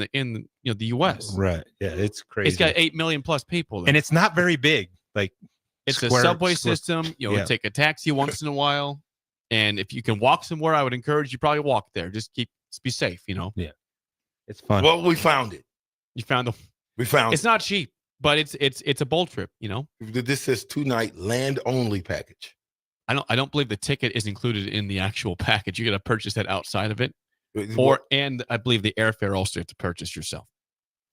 Speaker 9: the U.S.
Speaker 10: Right. Yeah, it's crazy.
Speaker 9: It's got 8 million plus people there.
Speaker 10: And it's not very big. Like
Speaker 9: it's a subway system. Take a taxi once in a while, and if you can walk somewhere, I would encourage you probably walk there. Just be safe.
Speaker 10: Yeah, it's fun.
Speaker 1: Well, we found it.
Speaker 9: You found them.
Speaker 1: We found
Speaker 9: it's not cheap, but it's a bowl trip.
Speaker 1: This says 2-night land only package.
Speaker 9: I don't believe the ticket is included in the actual package. You got to purchase that outside of it, and I believe the airfare also you have to purchase yourself.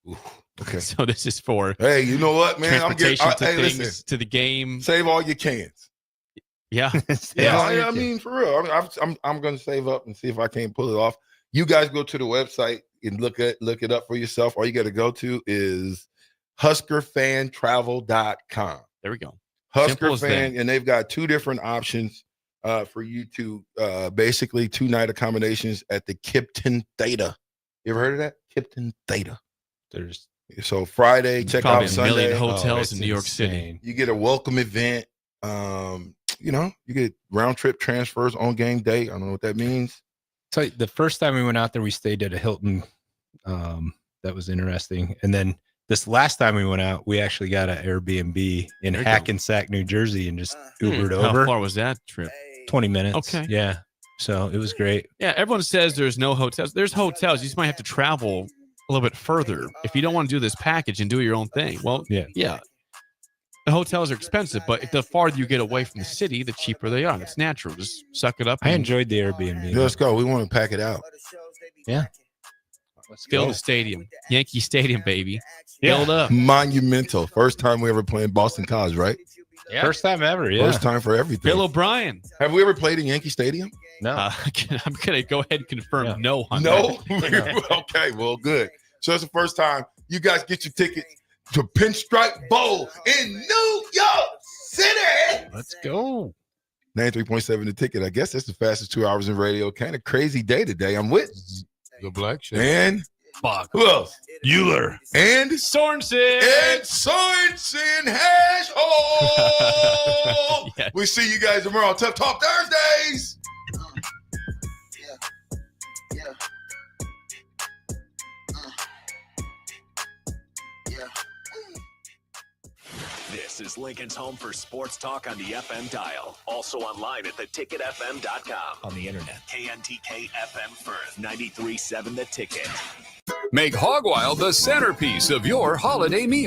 Speaker 1: Ooh, okay.
Speaker 9: So this is for
Speaker 1: you know what, man?
Speaker 9: Transportation to the game.
Speaker 1: Save all your cans.
Speaker 9: Yeah,
Speaker 1: I mean for real. I'm going to save up and see if I can't pull it off. You guys go to the website and look it up for yourself. All you got to go to is HuskerFanTravel.com.
Speaker 9: There we go.
Speaker 1: Husker fan, and they've got 2 different options for you to basically 2-night accommodations at the Kipton Theta. You ever heard of that? Kipton Theta. So Friday, check out Sunday.
Speaker 9: Probably 1 million hotels in New York City.
Speaker 1: You get a welcome event. You get round trip transfers on game day. I don't know what that means.
Speaker 10: So the first time we went out there, we stayed at a Hilton. That was interesting. And then this last time we went out, we actually got an Airbnb in Hackensack, New Jersey, and just Ubered over.
Speaker 9: How far was that trip?
Speaker 10: 20 minutes.
Speaker 9: Okay.
Speaker 10: Yeah. So it was great.
Speaker 9: Yeah. Everyone says there's no hotels. There's hotels. You just might have to travel a little bit further if you don't want to do this package and do your own thing. Well, yeah. The hotels are expensive, but the farther you get away from the city, the cheaper they are. It's natural. Just suck it up.
Speaker 10: I enjoyed the Airbnb.
Speaker 1: Let's go. We want to pack it out.
Speaker 10: Yeah.
Speaker 9: Let's fill the stadium. Yankee Stadium, baby. Filled up.
Speaker 1: Monumental. First time we ever played Boston College, right?
Speaker 10: Yeah. First time ever. Yeah.
Speaker 1: First time for everything.
Speaker 9: Bill O'Brien.
Speaker 1: Have we ever played in Yankee Stadium?
Speaker 10: No.
Speaker 9: I'm going to go ahead and confirm no on
Speaker 1: No?
Speaker 9: that.
Speaker 1: Okay, well, good. So it's the first time. You guys get your ticket to Pinstripe Bowl in New York City.
Speaker 10: Let's go.
Speaker 1: 93.7 the ticket. I guess that's the fastest 2 hours in radio. Kind of crazy day today. I'm with
Speaker 11: the black shit.
Speaker 1: And
Speaker 9: Fuck.
Speaker 1: Who else?
Speaker 11: Euler.
Speaker 1: And
Speaker 9: Sorensen.
Speaker 1: And Sorensen hash hole.
Speaker 9: Yes.
Speaker 1: We see you guys tomorrow. Tough Talk Thursdays.
Speaker 5: This is Lincoln's home for sports talk on the FM dial. Also online at theticketfm.com.
Speaker 18: On the internet.
Speaker 5: KNTK FM Firth, 93.7 The Ticket.
Speaker 19: Make Hog Wild the centerpiece of your holiday meal.